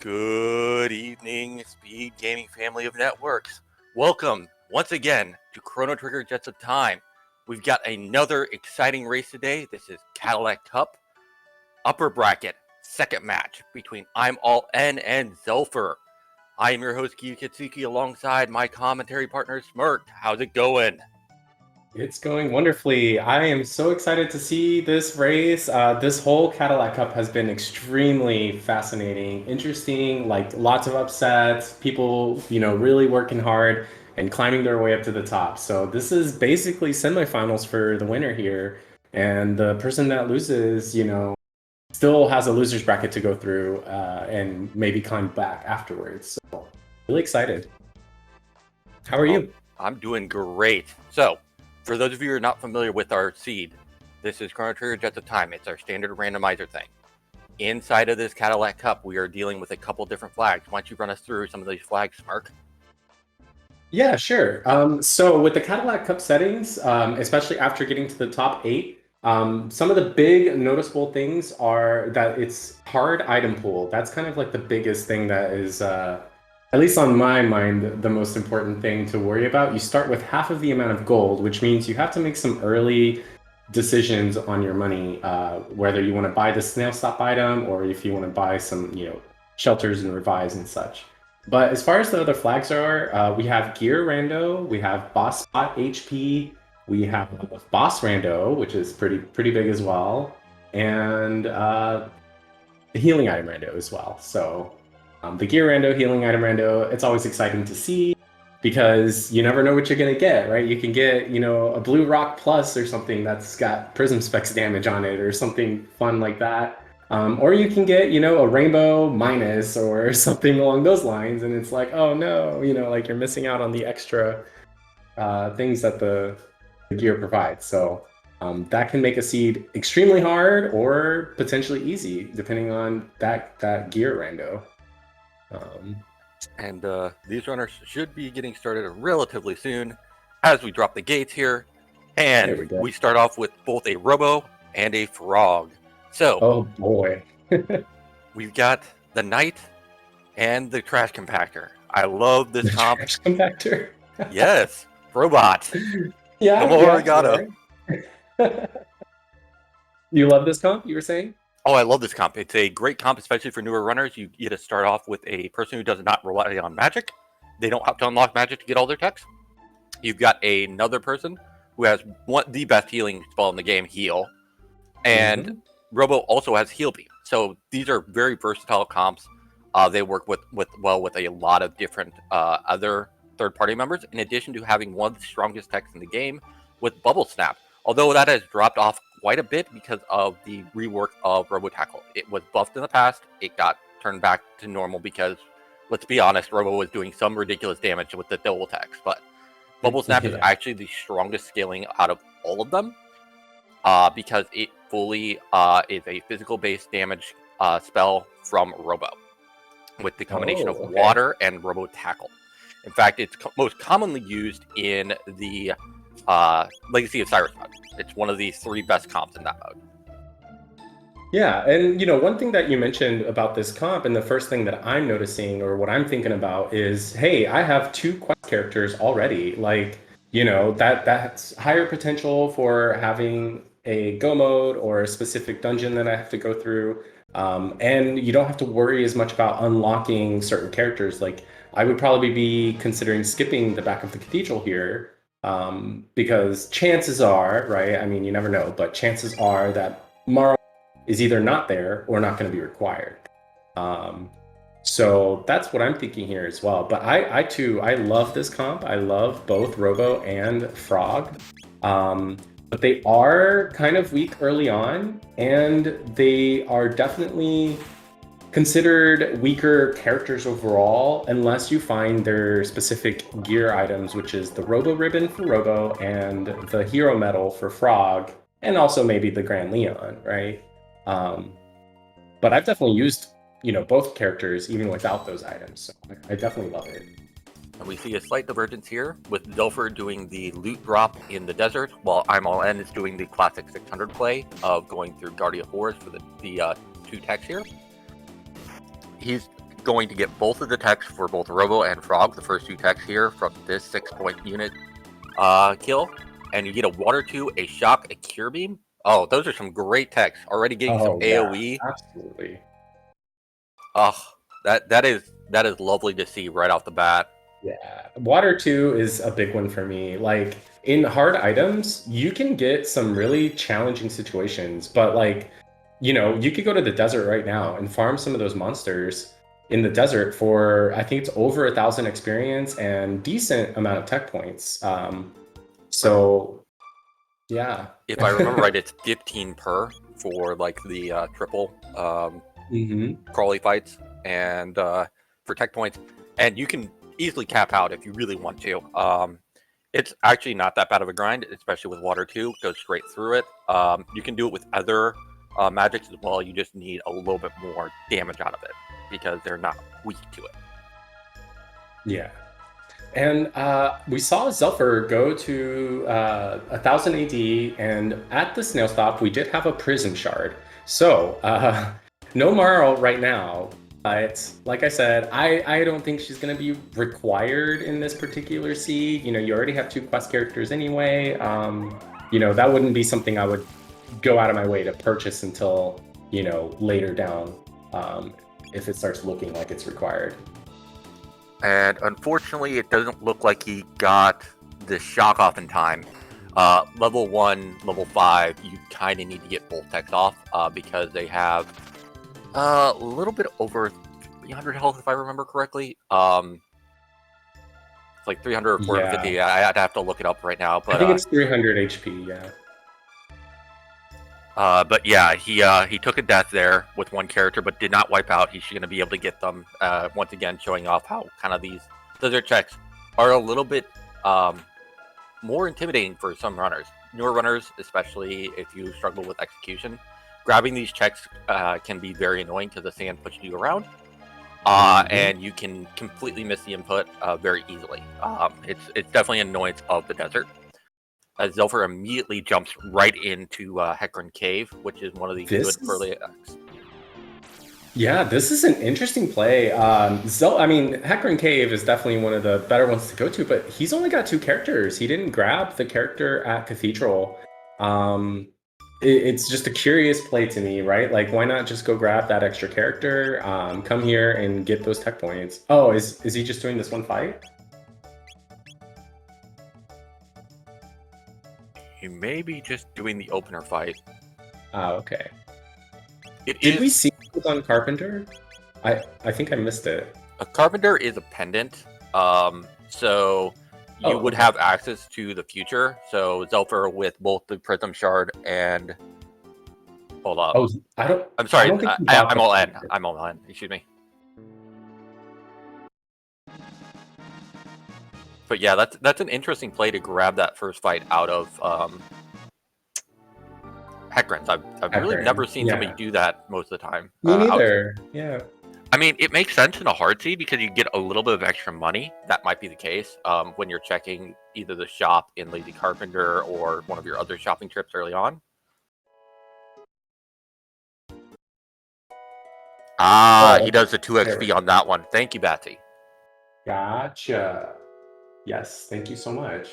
Good evening, Speed Gaming family of networks. Welcome once again to Chrono Trigger Jets of Time. We've got another exciting race today. This is Cadillac Cup upper bracket second match between I'm All N and Xelpher. I am your host Kiyu Kitsuki alongside my commentary partner Smirk. How's it going? It's going wonderfully. I am so excited to see this race. This whole Cadillac Cup has been extremely fascinating, interesting, like lots of upsets, people, really working hard and climbing their way up to the top. So this is basically semifinals for the winner here. And the person that loses, still has a loser's bracket to go through and maybe climb back afterwards. So really excited. How are you? I'm doing great. So, for those of you who are not familiar with our seed, this is Chrono Trigger Jets of Time. It's our standard randomizer thing. Inside of this Cadillac Cup, we are dealing with a couple different flags. Why don't you run us through some of these flags, Mark? Yeah, sure. So with the Cadillac Cup settings, especially after getting to the top 8, some of the big noticeable things are that it's hard item pool. That's kind of like the biggest thing that is, at least on my mind, the most important thing to worry about. You start with half of the amount of gold, which means you have to make some early decisions on your money, whether you want to buy the snail stop item or if you want to buy some, shelters and revives and such. But as far as the other flags are, we have gear rando, we have boss spot HP, we have boss rando, which is pretty big as well, and the healing item rando as well. So the gear rando, healing item rando, it's always exciting to see because you never know what you're gonna get, right? You can get, a blue rock plus or something that's got prism specs damage on it or something fun like that. Or you can get, a rainbow minus or something along those lines, and it's like, oh no, like you're missing out on the extra things that the gear provides. So that can make a seed extremely hard or potentially easy, depending on that gear rando. And these runners should be getting started relatively soon as we drop the gates here. And we start off with both a Robo and a Frog. So, oh boy. We've got the Knight and the Trash Compactor. I love this comp. Trash Compactor? Yes, robot. Yeah. Come on, Arigato. You love this comp, you were saying? Oh, I love this comp. It's a great comp, especially for newer runners. You get to start off with a person who does not rely on magic. They don't have to unlock magic to get all their techs. You've got another person who has the best healing spell in the game, Heal. And Robo also has Heal Beam. So these are very versatile comps. They work with a lot of different other third-party members, in addition to having one of the strongest techs in the game with Bubble Snap. Although that has dropped off quite a bit because of the rework of Robo Tackle. It was buffed in the past. It got turned back to normal because, let's be honest, Robo was doing some ridiculous damage with the double attacks. But Bubble Snap is actually the strongest scaling out of all of them because it fully is a physical-based damage spell from Robo with the combination of water and Robo Tackle. In fact, it's most commonly used in the Legacy of Cyrus mode. It's one of the 3 best comps in that mode. Yeah, and one thing that you mentioned about this comp, and the first thing that I'm noticing or what I'm thinking about is, hey, I have 2 quest characters already. Like, that's higher potential for having a go mode or a specific dungeon that I have to go through. And you don't have to worry as much about unlocking certain characters. Like, I would probably be considering skipping the back of the cathedral here. Because chances are, right? I mean, you never know, but chances are that Maro is either not there or not going to be required. So that's what I'm thinking here as well. But I too, I love this comp. I love both Robo and Frog. But they are kind of weak early on, and they are definitely considered weaker characters overall unless you find their specific gear items, which is the Robo Ribbon for Robo and the Hero Medal for Frog, and also maybe the Grand Leon, right? But I've definitely used, both characters even without those items, so I definitely love it. And we see a slight divergence here with Xelpher doing the loot drop in the desert, while I'm All N is doing the classic 600 play of going through Guardia Forest for the 2 techs here. He's going to get both of the techs for both Robo and Frog, the first 2 techs here from this 6-point unit kill. And you get a Water 2, a Shock, a Cure Beam. Oh, those are some great techs. Already getting some AoE. Absolutely. Oh, that is lovely to see right off the bat. Yeah, Water 2 is a big one for me. Like, in hard items, you can get some really challenging situations, but like, you could go to the desert right now and farm some of those monsters in the desert for, I think it's over 1,000 experience and decent amount of tech points. So, yeah. If I remember right, it's 15 per for like the triple crawly fights and for tech points, and you can easily cap out if you really want to. It's actually not that bad of a grind, especially with Water 2. Goes straight through it. You can do it with other magics as well. You just need a little bit more damage out of it because they're not weak to it. Yeah. And we saw Xelpher go to 1,000 AD, and at the snail stop, we did have a prism shard. So, no Marl right now, but like I said, I don't think she's going to be required in this particular seed. You already have 2 quest characters anyway. That wouldn't be something I would go out of my way to purchase until, later down, if it starts looking like it's required. And unfortunately, it doesn't look like he got the shock off in time. Level 1, level 5, you kind of need to get both techs off because they have a little bit over 300 health, if I remember correctly. It's like 300 or 450. Yeah. I'd have to look it up right now. But I think it's 300 HP, yeah. But yeah, he took a death there with 1 character, but did not wipe out. He's going to be able to get them once again, showing off how kind of these desert checks are a little bit more intimidating for some runners. Newer runners, especially if you struggle with execution, grabbing these checks can be very annoying because the sand pushes you around, and you can completely miss the input very easily. It's definitely an annoyance of the desert. Xelpher immediately jumps right into Hecarim Cave, which is one of the good early attacks. Yeah, this is an interesting play. Hecarim Cave is definitely one of the better ones to go to, but he's only got 2 characters. He didn't grab the character at Cathedral. It's just a curious play to me, right? Like, why not just go grab that extra character, come here and get those tech points? Oh, is he just doing this 1 fight? He may be just doing the opener fight. Oh, okay. Did we see it on Carpenter? I think I missed it. A Carpenter is a pendant, so you would have access to the future. So Xelpher with both the Prism Shard and... Hold up. Oh, I'm sorry, I'm all in. I'm all in. Excuse me. But yeah, that's an interesting play to grab that first fight out of Hecarim's. I've really never seen somebody do that most of the time. Me neither. Yeah. I mean, it makes sense in a hard seed because you get a little bit of extra money. That might be the case when you're checking either the shop in Lazy Carpenter or one of your other shopping trips early on. He does the 2 XP on that one. Thank you, Batsy. Gotcha. Yes, thank you so much.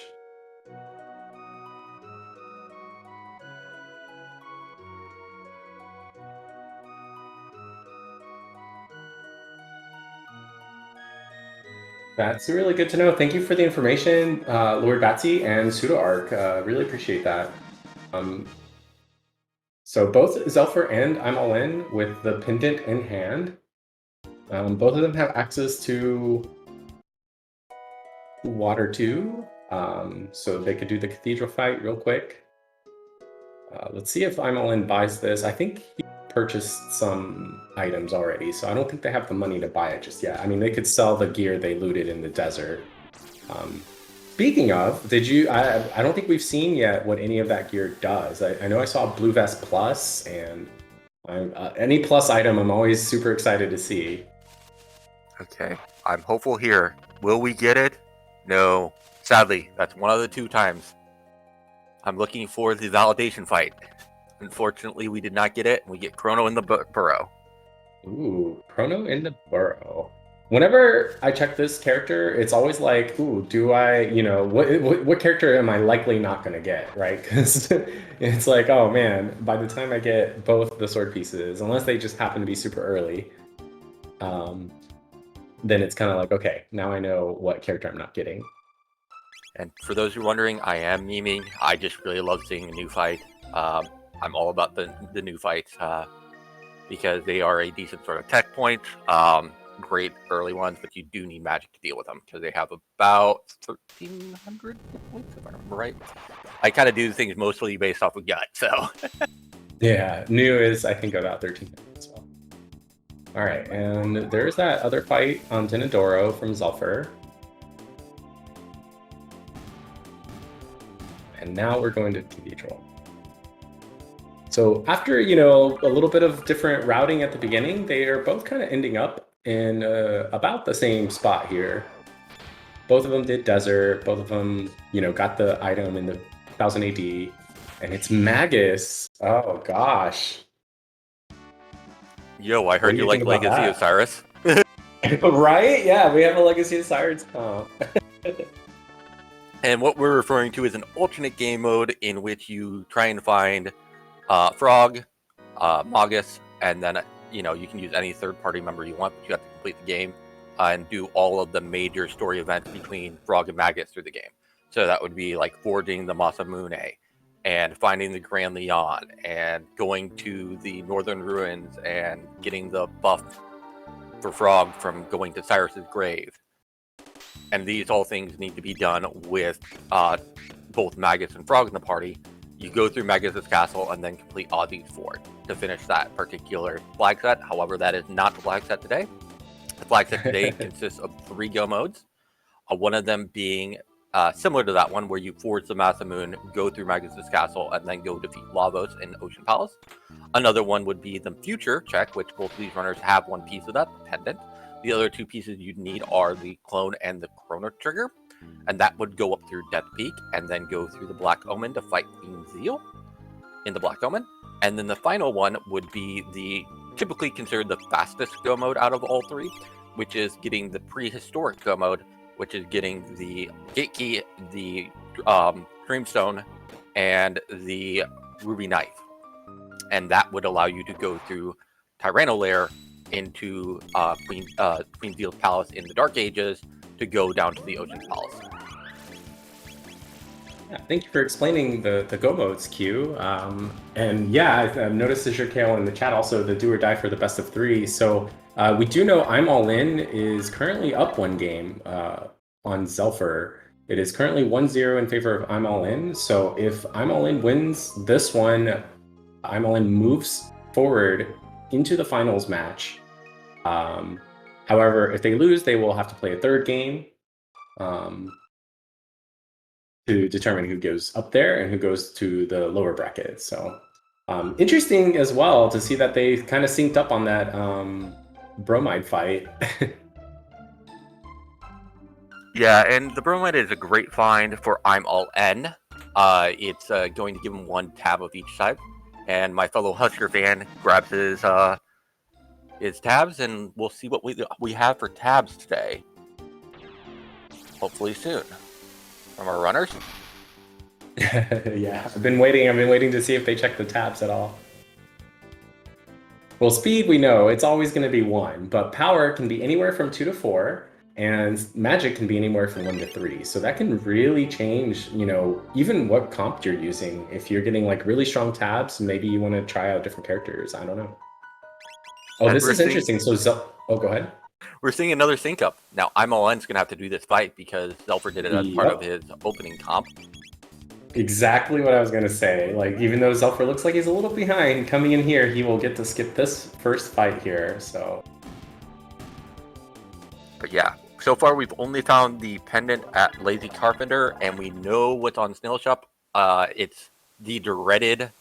That's really good to know. Thank you for the information, Lord Batsy and PseudoArc. Really appreciate that. So both Xelpher and I'm all in with the pendant in hand. Both of them have access to Water 2, so they could do the Cathedral fight real quick. Let's see if I'm all in buys this. I think he purchased some items already, so I don't think they have the money to buy it just yet. I mean, they could sell the gear they looted in the desert. Speaking of, I don't think we've seen yet what any of that gear does. I know I saw Blue Vest Plus, and any plus item I'm always super excited to see. Okay, I'm hopeful here. Will we get it? No. Sadly, that's one of the 2 times. I'm looking for the validation fight. Unfortunately, we did not get it, and we get Chrono in the burrow. Ooh, Chrono in the burrow. Whenever I check this character, it's always like, ooh, do I, what character am I likely not going to get, right? Because it's like, oh man, by the time I get both the sword pieces, unless they just happen to be super early, um, then it's kind of like, okay, now I know what character I'm not getting. And for those who are wondering, I am memeing. I just really love seeing a new fight. I'm all about the new fights because they are a decent sort of tech point. Great early ones, but you do need magic to deal with them because they have about 1,300 points, if I remember right. I kind of do things mostly based off of gut, so. Yeah, new is, I think, about 13 as well. All right, and there's that other fight on Dinadoro from Xelpher. And now we're going to Cathedral. So after, a little bit of different routing at the beginning, they are both kind of ending up in about the same spot here. Both of them did Desert. Both of them, got the item in the 1000 AD. And it's Magus. Oh, gosh. Yo, I What heard do you you like think about Legacy that? Osiris. Right? Yeah, we have a Legacy of Sirens comp. And what we're referring to is an alternate game mode in which you try and find Frog, Magus, and then you can use any third-party member you want, but you have to complete the game and do all of the major story events between Frog and Magus through the game. So that would be like forging the Masamune, and finding the Grand Leon, and going to the Northern Ruins and getting the buff for Frog from going to Cyrus's grave. And these all things need to be done with both Magus and Frog in the party. You go through Magus's castle and then complete Ozzy's fort to finish that particular flag set. However, that is not the flag set today. The flag set today consists of 3 go modes. One of them being similar to that one, where you forge the Masamune, go through Magus's castle, and then go defeat Lavos in Ocean Palace. Another one would be the future check, which both of these runners have one piece of that, the pendant. The other 2 pieces you'd need are the clone and the Chrono trigger, and that would go up through Death Peak and then go through the Black Omen to fight Queen Zeal in the Black Omen. And then the final one would be the typically considered the fastest go mode out of all 3, which is getting the prehistoric go mode, which is getting the Gate Key, the Dreamstone, and the Ruby Knife. And that would allow you to go through Tyranno Lair into Queen Zeal's Palace in the Dark Ages to go down to the Ocean Palace. Yeah, thank you for explaining the go modes, Q. And yeah, I've noticed Azure in the chat also the do or die for the best of 3. So we do know I'm All In is currently up 1 game on Xelpher. It is currently 1-0 in favor of I'm All In. So if I'm All In wins this one, I'm All In moves forward into the finals match. However, if they lose, they will have to play a 3rd game to determine who goes up there and who goes to the lower bracket. So interesting as well to see that they kind of synced up on that bromide fight. Yeah, and the bromide is a great find for I'm All N. It's going to give him 1 tab of each side, and my fellow Husker fan grabs his tabs, and we'll see what we have for tabs today. Hopefully soon from our runners. Yeah, I've been waiting to see if they check the tabs at all. Well, speed we know it's always going to be 1, but power can be anywhere from 2 to 4. And magic can be anywhere from 1 to 3. So that can really change, even what comp you're using. If you're getting like really strong tabs, maybe you want to try out different characters. I don't know. Oh, And this is interesting. So, go ahead. We're seeing another sync up. Now, I'm All N's going to have to do this fight because Xelpher did it as part of his opening comp. Exactly what I was going to say. Like, even though Xelpher looks like he's a little behind, coming in here, he will get to skip this first fight here. So, but yeah, so far we've only found the pendant at Lazy Carpenter, and we know what's on Snail Shop. It's the dreaded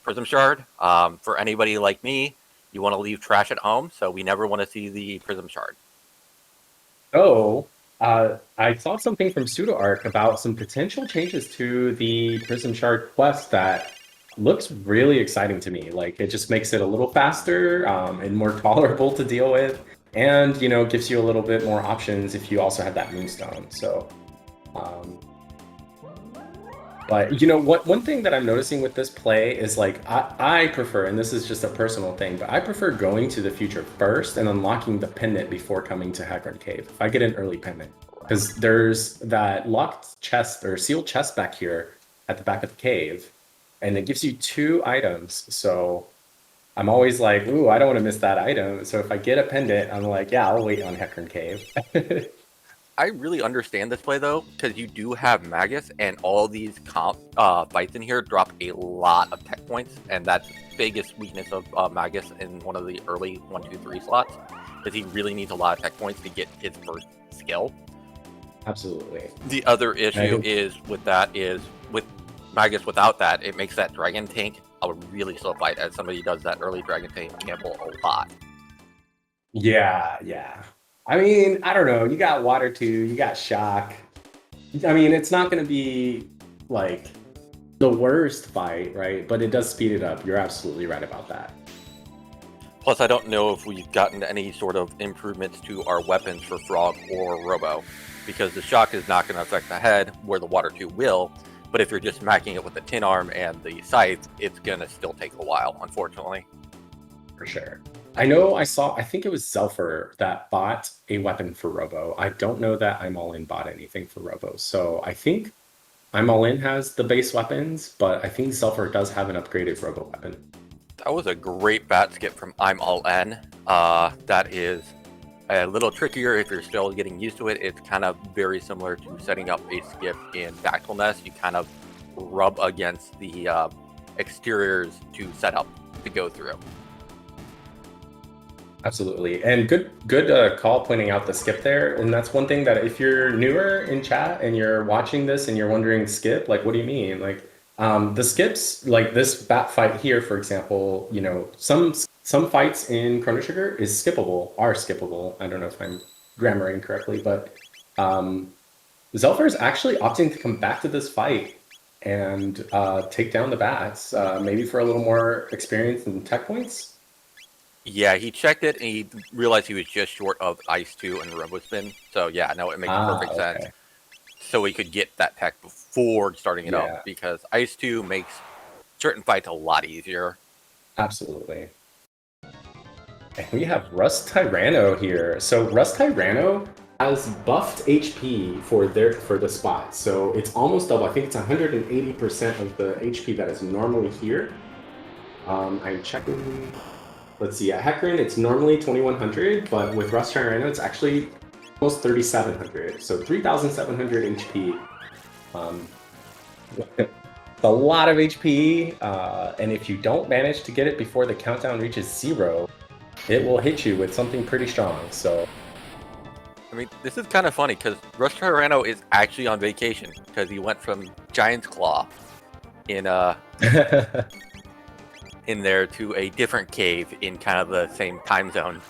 Prism Shard. For anybody like me, you want to leave trash at home, so we never want to see the Prism Shard. Oh, I saw something from PseudoArc about some potential changes to the Prism Shard quest that looks really exciting to me. Like, it just makes it a little faster and more tolerable to deal with, and gives you a little bit more options if you also have that Moonstone. So, um, but one thing that I'm noticing with this play is like I prefer, and this is just a personal thing, but I prefer going to the future first and unlocking the pendant before coming to Hackern Cave. If I get an early pendant, because there's that locked chest or sealed chest back here at the back of the cave, and it gives you 2 items. So I'm always like, ooh, I don't want to miss that item. So if I get a pendant, I'm like, yeah, I'll wait on Hackern Cave. I really understand this play though, because you do have Magus, and all these fights in here drop a lot of tech points, and that's the biggest weakness of Magus in one of the early 1, 2, 3 slots, is he really needs a lot of tech points to get his first skill. Absolutely. The other issue is with Magus without that, it makes that dragon tank a really slow fight, as somebody does that early dragon tank gamble a lot. Yeah, yeah. I mean, I don't know. You got Water 2, you got Shock. I mean, it's not going to be like the worst fight, right? But it does speed it up. You're absolutely right about that. Plus, I don't know if we've gotten any sort of improvements to our weapons for Frog or Robo, because the Shock is not going to affect the head, where the Water 2 will. But if you're just macking it with the Tin Arm and the Scythe, it's going to still take a while, unfortunately. For sure. I think it was Xelpher that bought a weapon for Robo. I don't know that I'm All In bought anything for Robo. So I think I'm All In has the base weapons, but I think Xelpher does have an upgraded Robo weapon. That was a great bat skip from I'm All In. That is a little trickier if you're still getting used to it. It's kind of very similar to setting up a skip in Dactyl Nest. You kind of rub against the exteriors to set up to go through. Absolutely. And good call pointing out the skip there. And that's one thing that if you're newer in chat and you're watching this and you're wondering skip, like, what do you mean? Like, the skips, like this bat fight here, for example, some fights in Chrono Trigger are skippable. I don't know if I'm grammaring correctly, but Xelpher is actually opting to come back to this fight and take down the bats, maybe for a little more experience and tech points. Yeah, he checked it and he realized he was just short of Ice 2 and RoboSpin. So yeah, no, it makes perfect sense. So he could get that tech before starting it up, because Ice 2 makes certain fights a lot easier. Absolutely. And we have Rust Tyranno here. So Rust Tyranno has buffed HP for the spot. So it's almost double. I think it's 180% of the HP that is normally here. I'm checking. Let's see, at Hecarim, it's normally 2100, but with Rust Tyranno, it's actually almost 3700. So 3700 HP. A lot of HP, and if you don't manage to get it before the countdown reaches 0, it will hit you with something pretty strong. So, I mean, this is kind of funny because Rust Tyranno is actually on vacation because he went from Giant's Claw in in there to a different cave in kind of the same time zone.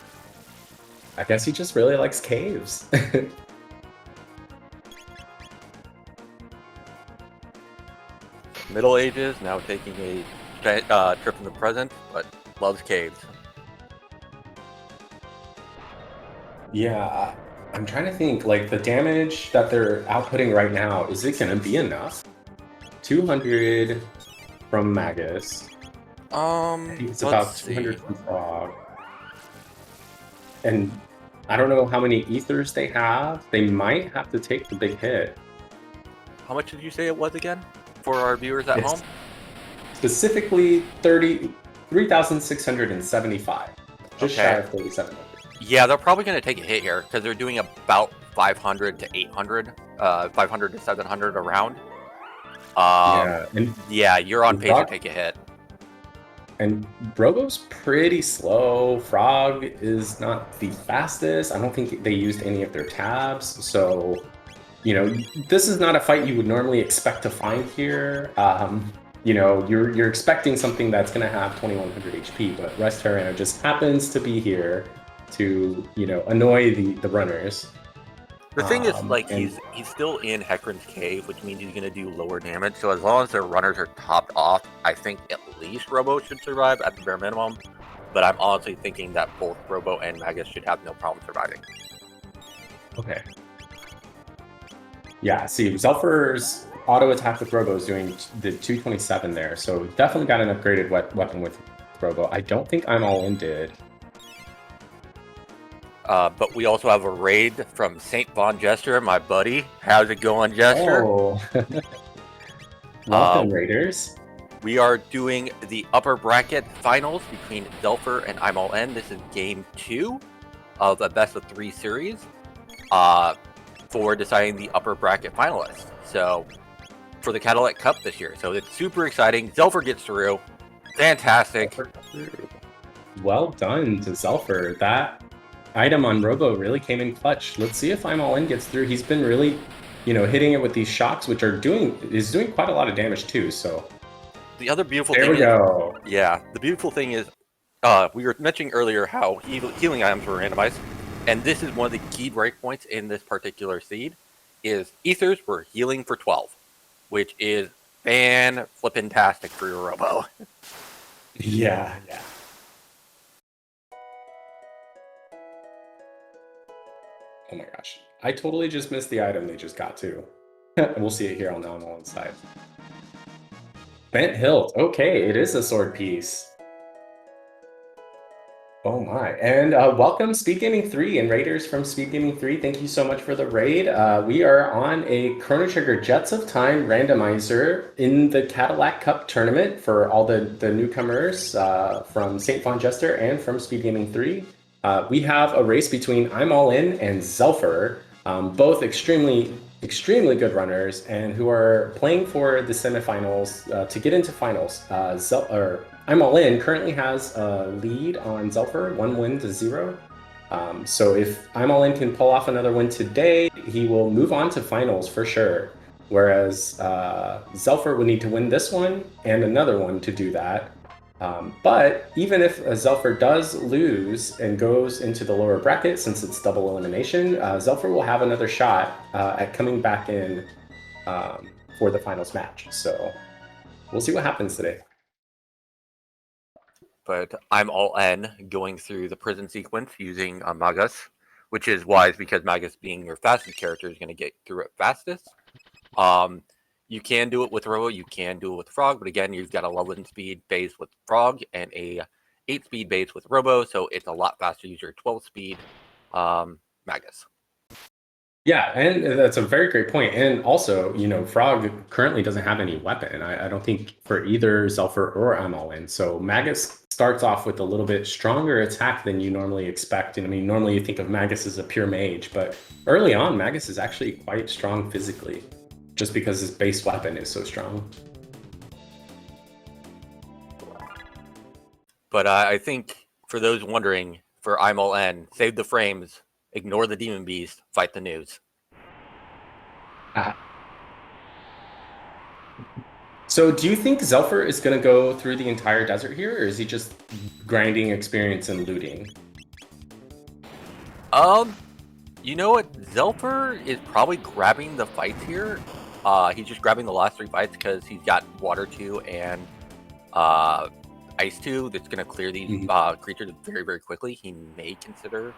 I guess he just really likes caves. Middle Ages, now taking a trip in the present, but loves caves. Yeah, I'm trying to think, like, the damage that they're outputting right now, is it going to be enough? 200 from Magus. I think it's about 200 from Frog. And I don't know how many ethers they have. They might have to take the big hit. How much did you say it was again for our viewers at home? Specifically 3,675. Just shy of 3,700. Yeah, they're probably going to take a hit here because they're doing about 500 to 800, 500 to 700 around. Yeah, you're on pace to take a hit. And Robo's pretty slow. Frog is not the fastest. I don't think they used any of their tabs. So, this is not a fight you would normally expect to find here. You're expecting something that's going to have 2100 HP, but Rust Tyranno just happens to be here to, annoy the runners. The thing is, like, And he's still in Hecarim's cave, which means he's gonna do lower damage. So as long as their runners are topped off, I think at least Robo should survive at the bare minimum. But I'm honestly thinking that both Robo and Magus should have no problem surviving. okay. Yeah, see, Xelpher's auto attack with Robo is doing the 227 there, so definitely got an upgraded weapon with Robo. I don't think I'm all in did. But we also have a raid from Saint Von Jester, my buddy. How's it going, Jester? Oh, welcome, Raiders. We are doing the upper bracket finals between Xelpher and I'm All In. This is game 2 of a best of 3 series for deciding the upper bracket finalists. So for the Cadillac Cup this year. So it's super exciting. Xelpher gets through. Fantastic. Well done to Xelpher. That item on Robo really came in clutch. Let's see if I'm All In gets through. He's been really, hitting it with these shocks, which is doing quite a lot of damage too. So the other beautiful there thing we go. Yeah, the beautiful thing is we were mentioning earlier how healing items were randomized, and this is one of the key breakpoints in this particular seed is ethers were healing for 12, which is fan-flippin-tastic for your Robo. Yeah. Oh my gosh. I totally just missed the item they just got too. We'll see it here on the on side. Bent hilt. Okay, it is a sword piece. Oh my. And welcome SpeedGaming 3 and Raiders from SpeedGaming 3. Thank you so much for the raid. We are on a Chrono Trigger Jets of Time randomizer in the Cadillac Cup tournament for all the newcomers from St. Von Jester and from SpeedGaming 3. We have a race between I'm All In and Xelpher, both extremely good runners and who are playing for the semifinals to get into finals. I'm All In currently has a lead on Xelpher, 1 win to 0. So if I'm All In can pull off another win today, he will move on to finals for sure. Whereas Xelpher would need to win this one and another one to do that. But even if Xelpher does lose and goes into the lower bracket, since it's double elimination, Xelpher will have another shot at coming back in for the finals match. So we'll see what happens today. But I'm All In going through the prison sequence using Magus, which is wise because Magus being your fastest character is going to get through it fastest. You can do it with Robo, you can do it with Frog, but again, you've got 11 speed base with Frog and a 8 speed base with Robo, so it's a lot faster to use your 12 speed Magus. Yeah, and that's a very great point. And also, Frog currently doesn't have any weapon. I don't think for either Xelpher or I'm All In. So Magus starts off with a little bit stronger attack than you normally expect. And I mean, normally you think of Magus as a pure mage, but early on, Magus is actually quite strong physically, just because his base weapon is so strong. But I think for those wondering, for I'm All In, save the frames, ignore the Demon Beast, fight the news. So do you think Xelpher is going to go through the entire desert here, or is he just grinding experience and looting? You know what? Xelpher is probably grabbing the fights here. He's just grabbing the last 3 fights because he's got Water 2 and Ice 2 that's going to clear these creatures very, very quickly. He may consider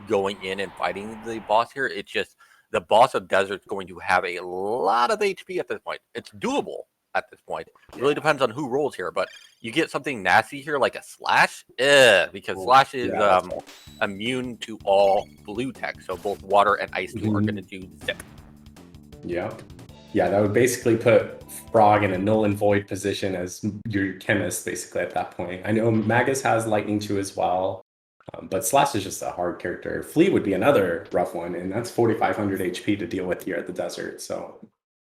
going in and fighting the boss here. It's just the boss of Desert is going to have a lot of HP at this point. It's doable at this point. It really depends on who rolls here, but you get something nasty here like a Slash, because Slash is immune to all blue tech, so both Water and Ice 2 are going to do zip. Yep. Yeah, that would basically put Frog in a null and void position as your chemist, basically, at that point. I know Magus has Lightning 2 as well, but Slash is just a hard character. Flea would be another rough one, and that's 4,500 HP to deal with here at the desert, so it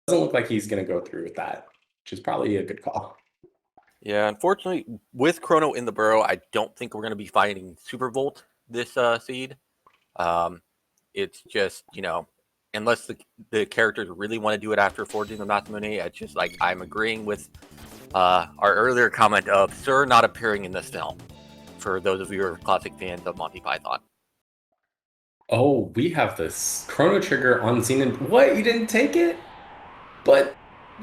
doesn't look like he's going to go through with that, which is probably a good call. Yeah, unfortunately, with Chrono in the burrow, I don't think we're going to be fighting Super Volt this seed. It's just, unless the characters really want to do it after forging the Masamune, it's just like I'm agreeing with our earlier comment of Sir not appearing in this film, for those of you who are classic fans of Monty Python. Oh, we have this Chrono Trigger on Xenon. What? You didn't take it? But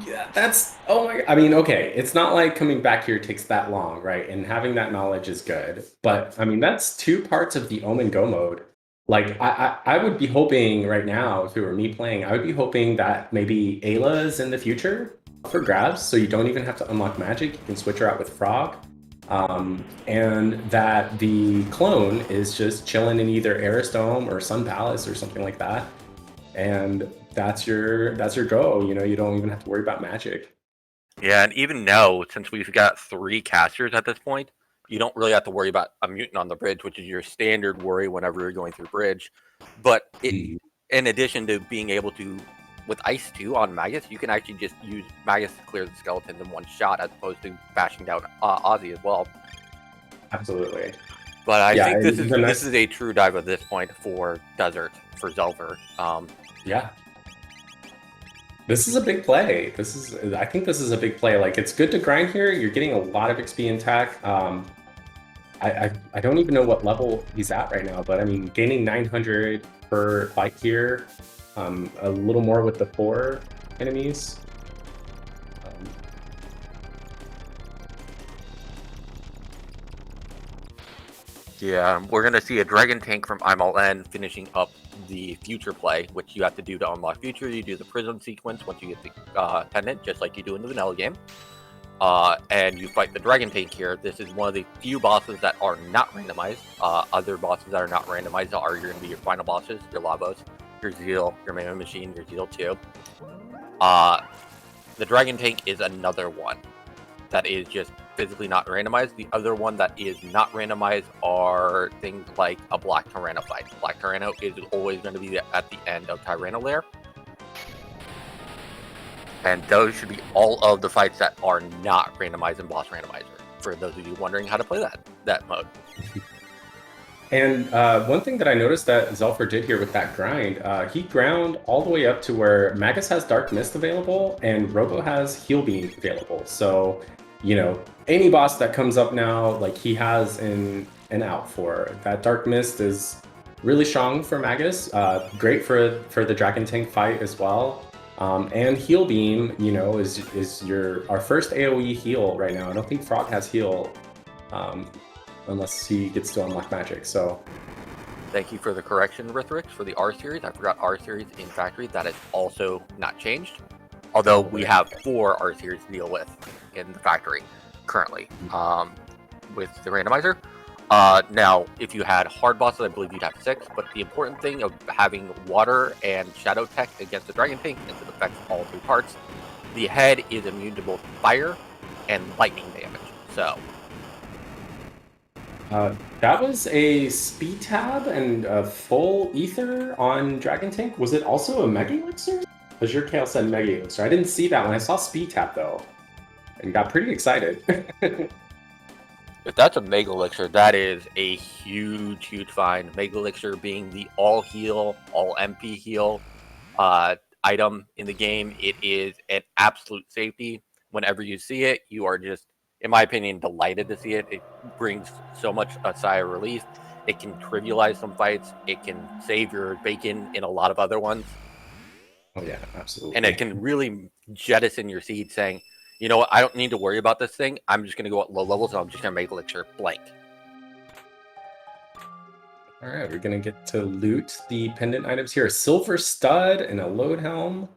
yeah, that's oh my. I mean, okay, it's not like coming back here takes that long, right? And having that knowledge is good. But I mean, that's two parts of the Omen Go mode. Like I would be hoping right now, if it were me playing, I would be hoping that maybe Ayla's in the future for grabs, so you don't even have to unlock magic. You can switch her out with Frog. And that the clone is just chilling in either Eris Dome or Sun Palace or something like that. And that's your go. You know, you don't even have to worry about magic. Yeah, and even now, since we've got 3 casters at this point, you don't really have to worry about a mutant on the bridge, which is your standard worry whenever you're going through bridge. But in addition to being able to, with Ice 2 on Magus, you can actually just use Magus to clear the skeletons in one shot as opposed to bashing down Ozzy as well. Absolutely. But I Yeah, think this and the this is a true dive at this point for Desert, for Xelpher. Yeah. This is a big play. I think this is a big play. Like, it's good to grind here. You're getting a lot of XP in tech. I don't even know what level he's at right now, but I mean, gaining 900 per fight here, a little more with the 4 enemies. Yeah, we're going to see a Dragon Tank from IMLN finishing up the future play, which you have to do to unlock future. You do the prison sequence once you get the pendant, just like you do in the vanilla game. And you fight the Dragon Tank here. This is one of the few bosses that are not randomized. Other bosses that are not randomized are going to be your final bosses, your Lavos, your Zeal, your Mammoth Machine, your Zeal 2. The Dragon Tank is another one that is just physically not randomized. The other one that is not randomized are things like a Black Tyranno fight. Black Tyranno is always going to be at the end of Tyranno Lair. And those should be all of the fights that are not randomized in Boss Randomizer, for those of you wondering how to play that mode. And one thing that I noticed that Xelpher did here with that grind, he ground all the way up to where Magus has Dark Mist available and Robo has Heal Beam available. So, you know, any boss that comes up now, like, he has an out for. That Dark Mist is really strong for Magus, great for the Dragon Tank fight as well. And Heal Beam, you know, is our first AoE heal right now. I don't think Frog has heal. Unless he gets to unlock magic. So thank you for the correction, Rithorix, for the R series. I forgot R series in factory. That is also not changed. Although we have 4 R series to deal with in the factory currently with the randomizer. Now, if you had hard bosses, I believe you'd have 6. But the important thing of having water and shadow tech against the Dragon Tank is it affects all 3 parts. The head is immune to both fire and lightning damage. So that was a speed tab and a full ether on Dragon Tank. Was it also a Mega Elixir? Azure Chaos said Mega Elixir. I didn't see that when I saw speed tab though, and got pretty excited. if that's a Mega Elixir, that is a huge, huge find. Mega Elixir being the all heal, all MP heal item in the game. It is an absolute safety. Whenever you see it, you are just, in my opinion, delighted to see it. It brings so much a sigh of relief. It can trivialize some fights. It can save your bacon in a lot of other ones. Oh yeah, absolutely. And it can really jettison your seed saying, you know what, I don't need to worry about this thing. I'm just going to go at low levels and I'm just going to make Elixir blank. All right, we're going to get to loot the pendant items here. A silver stud and a load helm.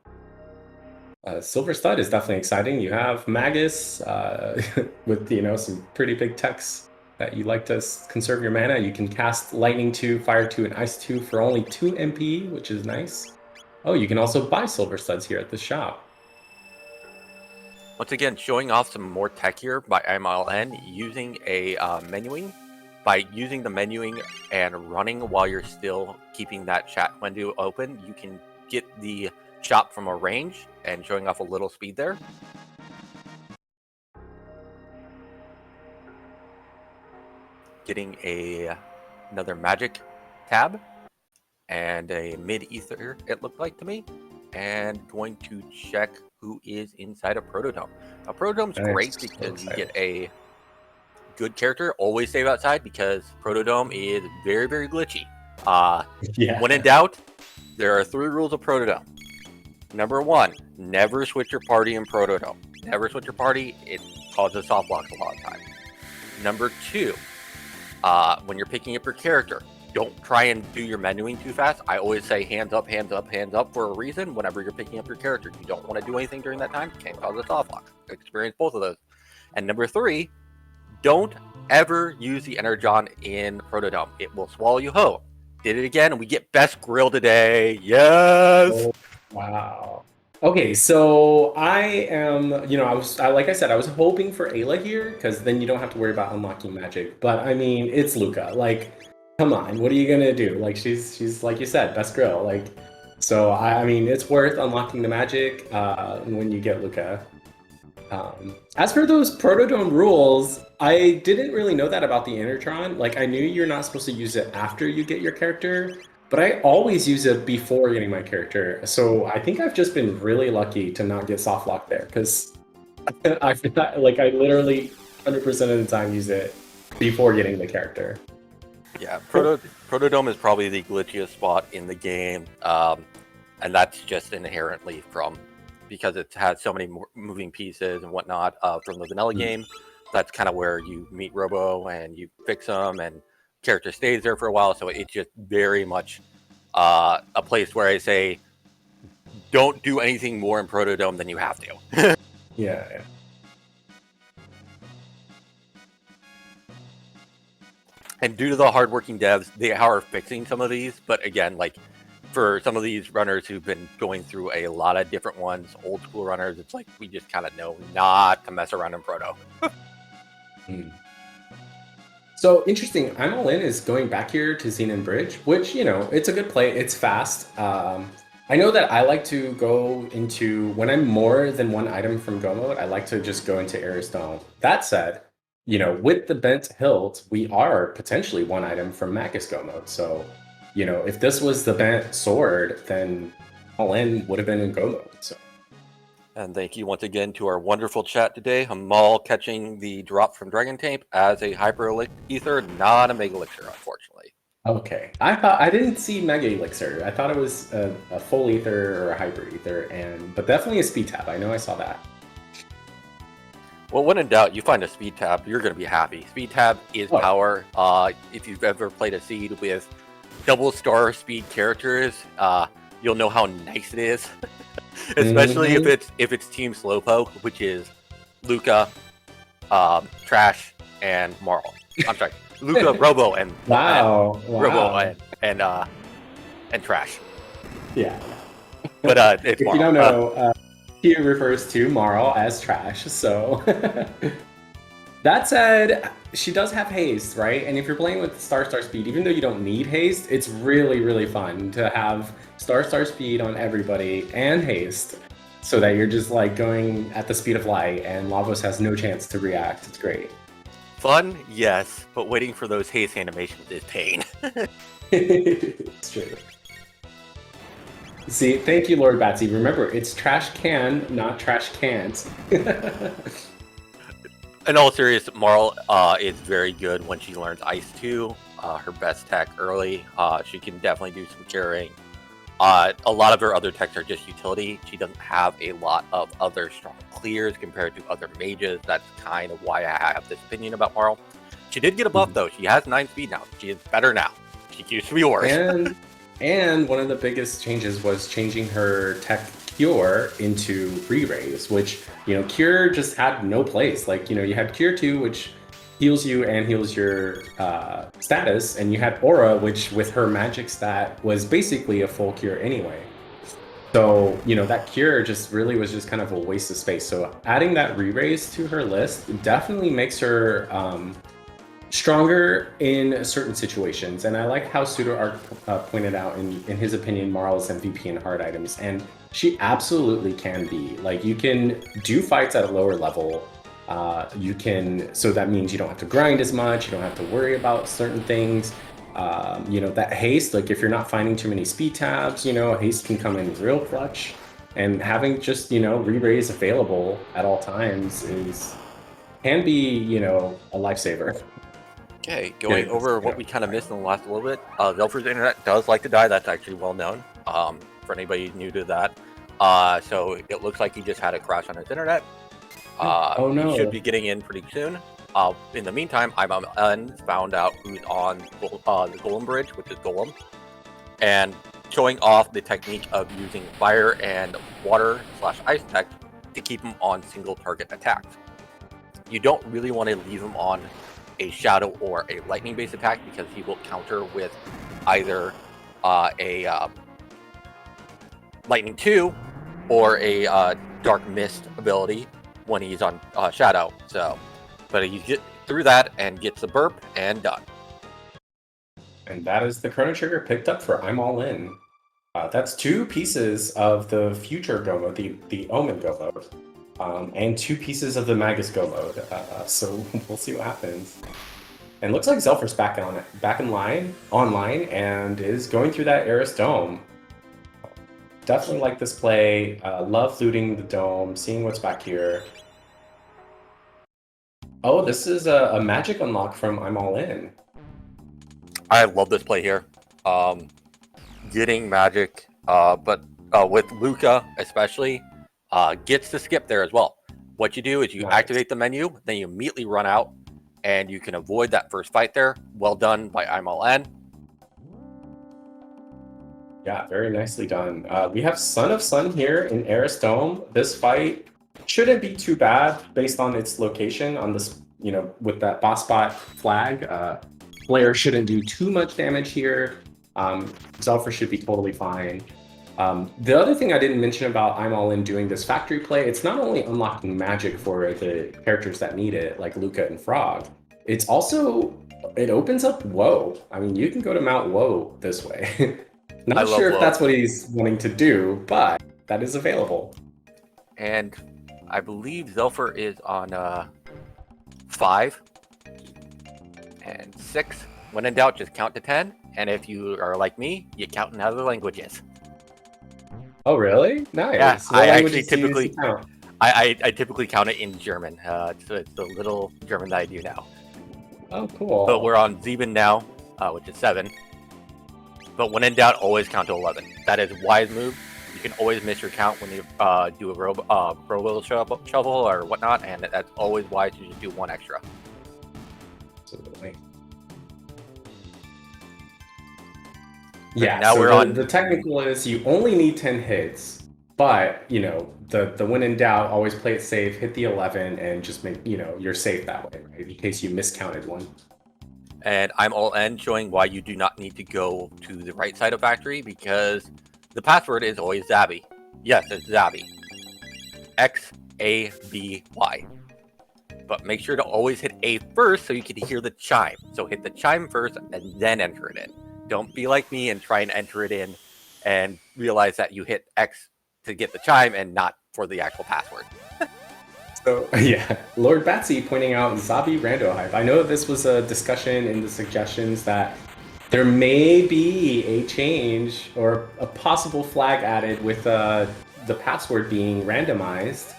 Silver stud is definitely exciting. You have Magus with, you know, some pretty big techs that you like to conserve your mana. You can cast Lightning 2, Fire 2, and Ice 2 for only 2 MP, which is nice. Oh, you can also buy silver studs here at the shop. Once again, showing off some more tech here by MLN using a menuing. By using the menuing and running while you're still keeping that chat window open, you can get the shop from a range and showing off a little speed there. Getting another magic tab and a mid ether, it looked like to me, and going to check who is inside a Protodome. Now, Protodome's great because you get a good character. Always save outside because Protodome is very, very glitchy. Yeah. When in doubt, there are 3 rules of Protodome. Number 1, never switch your party in Protodome. Never switch your party, it causes soft locks a lot of times. Number 2, when you're picking up your character, don't try and do your menuing too fast. I always say hands up, hands up, hands up for a reason whenever you're picking up your character. You don't want to do anything during that time, it can cause a soft lock. Experience both of those. And number 3, don't ever use the Energon in Protodome. It will swallow you whole. Did it again, and we get best grill today. Yes! Oh, wow. Okay, so I am, like I said, I was hoping for Ayla here, because then you don't have to worry about unlocking magic. But I mean, it's Luca. Like, come on, what are you gonna do? Like, she's like you said, best grill. Like, so I mean, it's worth unlocking the magic when you get Luca. As for those Protodome rules, I didn't really know that about the Enertron. Like, I knew you're not supposed to use it after you get your character, but I always use it before getting my character. So I think I've just been really lucky to not get soft locked there, because I literally 100% of the time use it before getting the character. Yeah, Protodome is probably the glitchiest spot in the game, and that's just inherently because it has so many moving pieces and whatnot from the vanilla game. That's kind of where you meet Robo and you fix them, and character stays there for a while. So it's just very much a place where I say, don't do anything more in Protodome than you have to. Yeah. And due to the hardworking devs, they are fixing some of these. But again, like for some of these runners who've been going through a lot of different ones, old school runners, it's like we just kind of know not to mess around in Proto. So interesting. I'm All In is going back here to Xenon Bridge, which, it's a good play. It's fast. I know that I like to go into, when I'm more than one item from Go mode, I like to just go into Ares Dome. That said, with the bent hilt, we are potentially one item from Magus Go mode. So, if this was the bent sword, then All In would have been in Go mode. So. And thank you once again to our wonderful chat today. Hamal catching the drop from Dragon Tape as a Hyper Ether, not a Mega Elixir, unfortunately. Okay. I didn't see Mega Elixir. I thought it was a full Ether or a Hyper Ether, but definitely a Speed Tab. I know I saw that. Well, when in doubt, you find a Speed Tab, you're going to be happy. Speed Tab is power. If you've ever played a seed with double star speed characters, you'll know how nice it is. Especially if it's Team Slowpoke, which is Luca, Trash, and Marl. I'm sorry, Luca, Robo, and Robo and Trash. Yeah. But it's if Marl. You don't know, he refers to Marl as Trash. So that said, she does have haste, right? And if you're playing with Star Speed, even though you don't need haste, it's really, really fun to have Star Speed on everybody and haste, so that you're just like going at the speed of light and Lavos has no chance to react. It's great. Fun, yes, but waiting for those haste animations is pain. It's true. See, thank you, Lord Batsy. Remember, it's trash can, not trash can't. In all seriousness, Marl is very good when she learns Ice 2. Her best tech early. She can definitely do some carrying. A lot of her other techs are just utility. She doesn't have a lot of other strong clears compared to other mages. That's kind of why I have this opinion about Marl. She did get a buff, though. She has 9 speed now. She is better now. She used to be worse. And one of the biggest changes was changing her tech Cure into Re-Raise, which, Cure just had no place. Like, you had Cure 2, which heals you and heals your status, and you had Aura, which with her magic stat was basically a full cure anyway. So, that cure just really was just kind of a waste of space. So adding that Re-Raise to her list definitely makes her stronger in certain situations. And I like how PseudoArc pointed out in his opinion, Marl's MVP in hard items, and she absolutely can be. Like, you can do fights at a lower level. So that means you don't have to grind as much, you don't have to worry about certain things. That haste, like if you're not finding too many speed tabs, haste can come in real clutch. And having just, Re-Raise available at all times can be, a lifesaver. Okay, going over what we kind of missed in the last little bit. Xelpher's internet does like to die. That's actually well known. For anybody new to that. So it looks like he just had a crash on his internet. Oh no! He should be getting in pretty soon. In the meantime, I'm found out who's on the Golem Bridge, which is Golem, and showing off the technique of using fire and water/ice tech to keep him on single target attacks. You don't really want to leave him on a shadow or a lightning based attack because he will counter with either a lightning 2 or a dark mist ability when he's on shadow. So, but he get through that and gets the burp and done. And that is the Chrono Trigger picked up for I'm All In. That's 2 pieces of the future go mode, the Omen go mode, and 2 pieces of the Magus go mode. So we'll see what happens. And looks like Xelpher's back online, and is going through that Eris Dome. Definitely like this play. Love looting the dome, seeing what's back here. Oh, this is a magic unlock from I'm All In. I love this play here. Getting magic, but with Luca especially, gets to skip there as well. What you do is you activate the menu, then you immediately run out, and you can avoid that first fight there. Well done by I'm All In. Yeah, very nicely done. We have Son of Sun here in Eris Dome. This fight shouldn't be too bad based on its location on this, with that boss spot flag. Player shouldn't do too much damage here. Xelpher should be totally fine. The other thing I didn't mention about I'm All In doing this factory play, it's not only unlocking magic for the characters that need it, like Luca and Frog, it's also, it opens up Woe. I mean, you can go to Mount Woe this way. Not sure if that's what he's wanting to do, but that is available. And I believe Xelpher is on 5 and 6. When in doubt, just count to 10. And if you are like me, you count in other languages. Oh, really? Nice. Yeah, I actually typically I typically count it in German. It's the little German that I do now. Oh, cool. But we're on Sieben now, which is 7. But when in doubt, always count to 11. That is a wise move. You can always miss your count when you do a robo shovel or whatnot, and that's always wise to just do 1 extra. Absolutely. Yeah, now we're on. The technical is you only need 10 hits, but the when in doubt, always play it safe, hit the 11, and just make you're safe that way, right? In case you miscounted one. And I'm All In showing why you do not need to go to the right side of factory because the password is always Zabby. Yes, it's Zabby. XABY. But make sure to always hit A first so you can hear the chime. So hit the chime first and then enter it in. Don't be like me and try and enter it in and realize that you hit X to get the chime and not for the actual password. So, yeah, Lord Batsy pointing out Zabi Rando Hype. I know this was a discussion in the suggestions that there may be a change or a possible flag added with the password being randomized,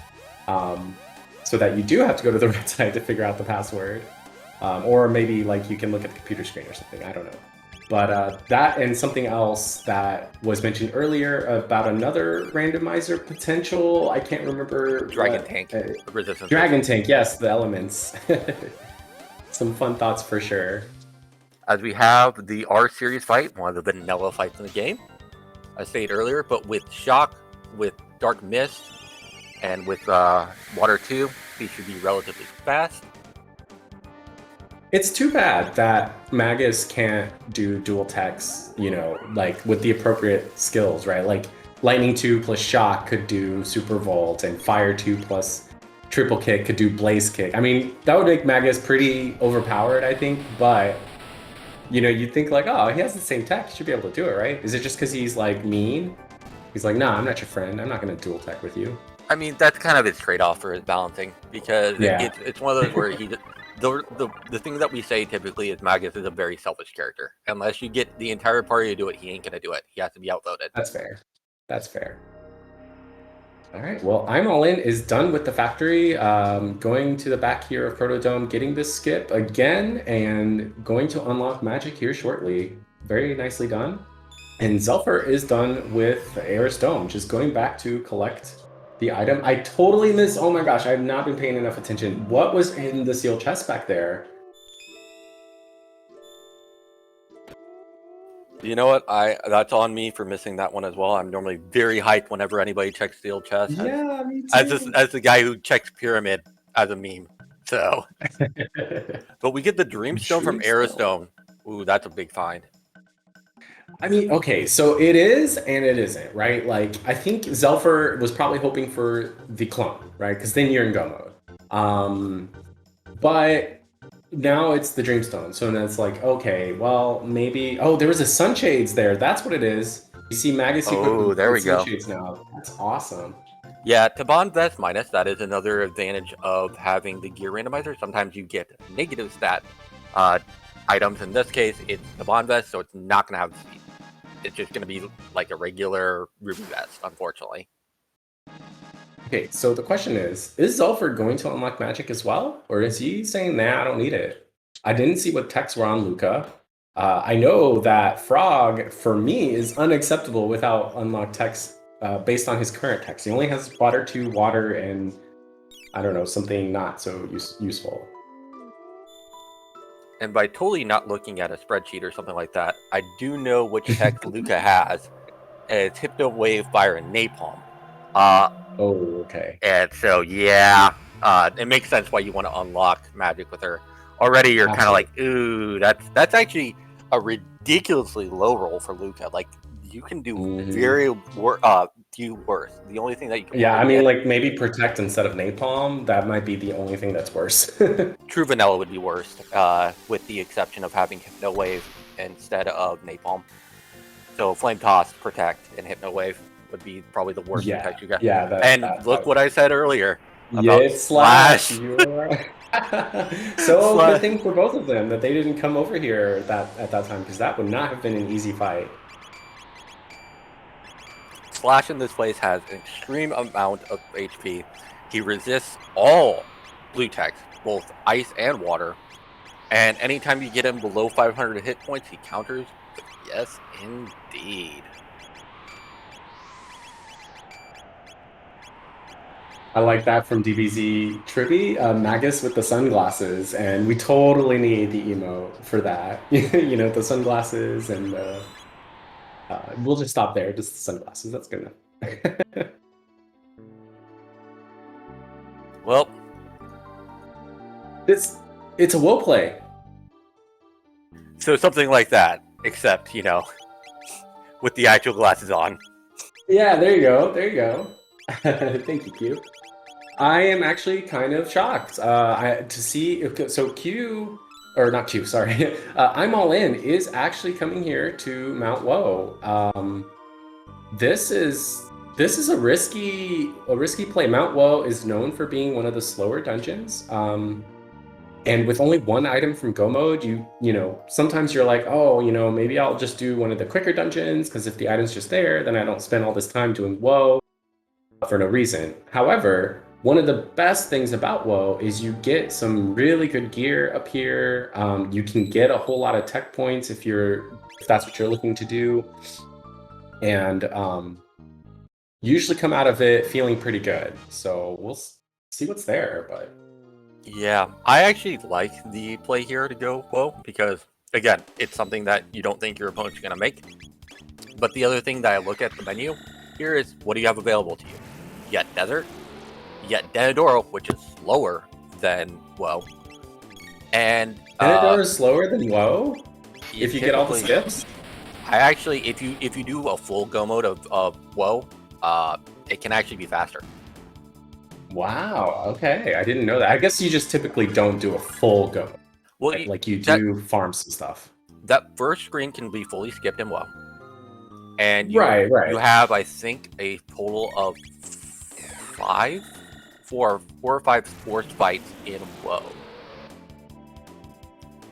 so that you do have to go to the right side to figure out the password. Or maybe like you can look at the computer screen or something, I don't know. But that and something else that was mentioned earlier about another randomizer potential, I can't remember. Dragon Tank. Resistance. Dragon Tank, yes, the elements. Some fun thoughts for sure. As we have the R series fight, one of the vanilla fights in the game, I stated earlier, but with Shock, with Dark Mist, and with Water 2, these should be relatively fast. It's too bad that Magus can't do dual techs, like with the appropriate skills, right? Like Lightning 2 plus Shock could do Super Volt, and Fire 2 plus Triple Kick could do Blaze Kick. I mean, that would make Magus pretty overpowered, I think, but you'd think like, oh, he has the same tech, he should be able to do it, right? Is it just because he's like mean? He's like, nah, I'm not your friend, I'm not going to dual tech with you. I mean, that's kind of his trade-off for his balancing, because it's one of those where he... The thing that we say typically is Magus is a very selfish character. Unless you get the entire party to do it, he ain't gonna do it. He has to be outvoted. That's fair. That's fair. All right, well, I'm All In is done with the factory. Going to the back here of Proto Dome, getting this skip again, and going to unlock magic here shortly. Very nicely done. And Xelpher is done with Aeris Dome, just going back to collect the item. I totally missed, oh my gosh, I have not been paying enough attention. What was in the sealed chest back there? You know what? That's on me for missing that one as well. I'm normally very hyped whenever anybody checks steel chest. Yeah, me As the guy who checks pyramid as a meme. So, but we get the Dreamstone from Aeris Dome. Ooh, that's a big find. I mean, okay, so it is and it isn't, right? Like, I think Xelpher was probably hoping for the clone, right? Because then you're in go mode. But now it's the Dreamstone. So then it's like, okay, well, maybe. Oh, there was a Sunshades there. That's what it is. You see Magus. Oh, there we go. Sunshades now. That's awesome. Yeah, to bond vest minus, that is another advantage of having the gear randomizer. Sometimes you get negative stat items. In this case, it's the bond vest, so it's not going to have speed. It's just going to be like a regular ruby vest, unfortunately. Okay, so the question is Xelpher going to unlock magic as well? Or is he saying, nah, I don't need it? I didn't see what techs were on Luca. I know that Frog, for me, is unacceptable without unlocked techs based on his current techs. He only has water 2, water, and I don't know, something not so useful. And by totally not looking at a spreadsheet or something like that, I do know which tech Luca has. And it's Hypno Wave, Fire, and Napalm. Oh, okay. And so, yeah, it makes sense why you want to unlock magic with her. Already, you're kind of like, ooh, that's actually a ridiculously low roll for Luca. Like, you can do do worse. The only thing that you can I mean, like maybe protect instead of napalm. That might be the only thing that's worse. True vanilla would be worse, with the exception of having Hypno Wave instead of napalm. So flame toss, protect, and Hypno Wave would be probably the worst protect you got. Yeah, look what I said earlier about it's Slash. So good thing for both of them that they didn't come over here at that time, because that would not have been an easy fight. Slash in this place has an extreme amount of HP. He resists all blue techs, both ice and water. And anytime you get him below 500 hit points, he counters. Yes, indeed. I like that from DBZ Tribby, Magus with the sunglasses, and we totally need the emote for that. You know, the sunglasses, and we'll just stop there. Just the sunglasses. That's good enough. Well, it's a will play. So something like that, except, you know, with the actual glasses on. Yeah, there you go. There you go. Thank you, Q. I am actually kind of shocked to see. So Q, or not Q, sorry. I'm All In is actually coming here to Mount Woe. This is a risky play. Mount Woe is known for being one of the slower dungeons. And with only one item from Go mode, you know, sometimes you're like, oh, you know, maybe I'll just do one of the quicker dungeons, because if the item's just there, then I don't spend all this time doing Woe for no reason. However, one of the best things about Woe is you get some really good gear up here. You can get a whole lot of tech points if that's what you're looking to do, and usually come out of it feeling pretty good. So we'll see what's there, but. Yeah, I actually like the play here to go Woe, because, again, it's something that you don't think your opponent's going to make. But the other thing that I look at the menu here is, what do you have available to you? You got Desert, you got Denadoro, which is slower than Woe. And Denadoro is slower than Woe? If you get all the skips? I actually, if you do a full go mode of Woe, it can actually be faster. Wow, okay. I didn't know that. I guess you just typically don't do a full go. Well, like you do farms and stuff. That first screen can be fully skipped in Woe. And you have, I think, a total of 4 or 5 forced fights in Woe.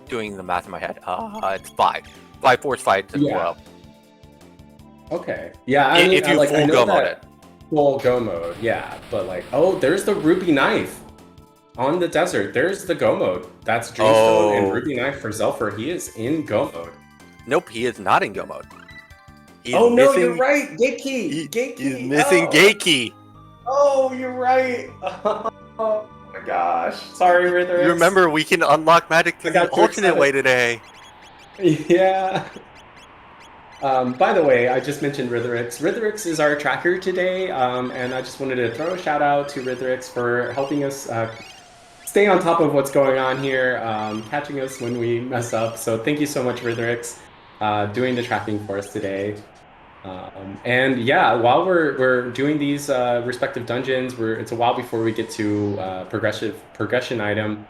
Doing the math in my head, it's 5 forced fights in Woe. Okay. Yeah, I if you full go mode it. full go mode, yeah. But like, oh, there's the ruby knife on the desert. There's the go mode. That's Dreamstone and ruby knife for Xelpher. He is in go mode. Nope, he is not in go mode. He's Oh no, missing, you're right. Gate key. Gate key. He's missing gate key. Oh, you're right. Oh my gosh. Sorry, Ritherix. Remember, we can unlock magic through the alternate way today. Yeah. By the way, I just mentioned Ritherix. Ritherix is our tracker today, and I just wanted to throw a shout out to Ritherix for helping us stay on top of what's going on here, catching us when we mess up. So thank you so much, Ritherix, doing the tracking for us today. And yeah, while we're doing these respective dungeons, it's a while before we get to progression item.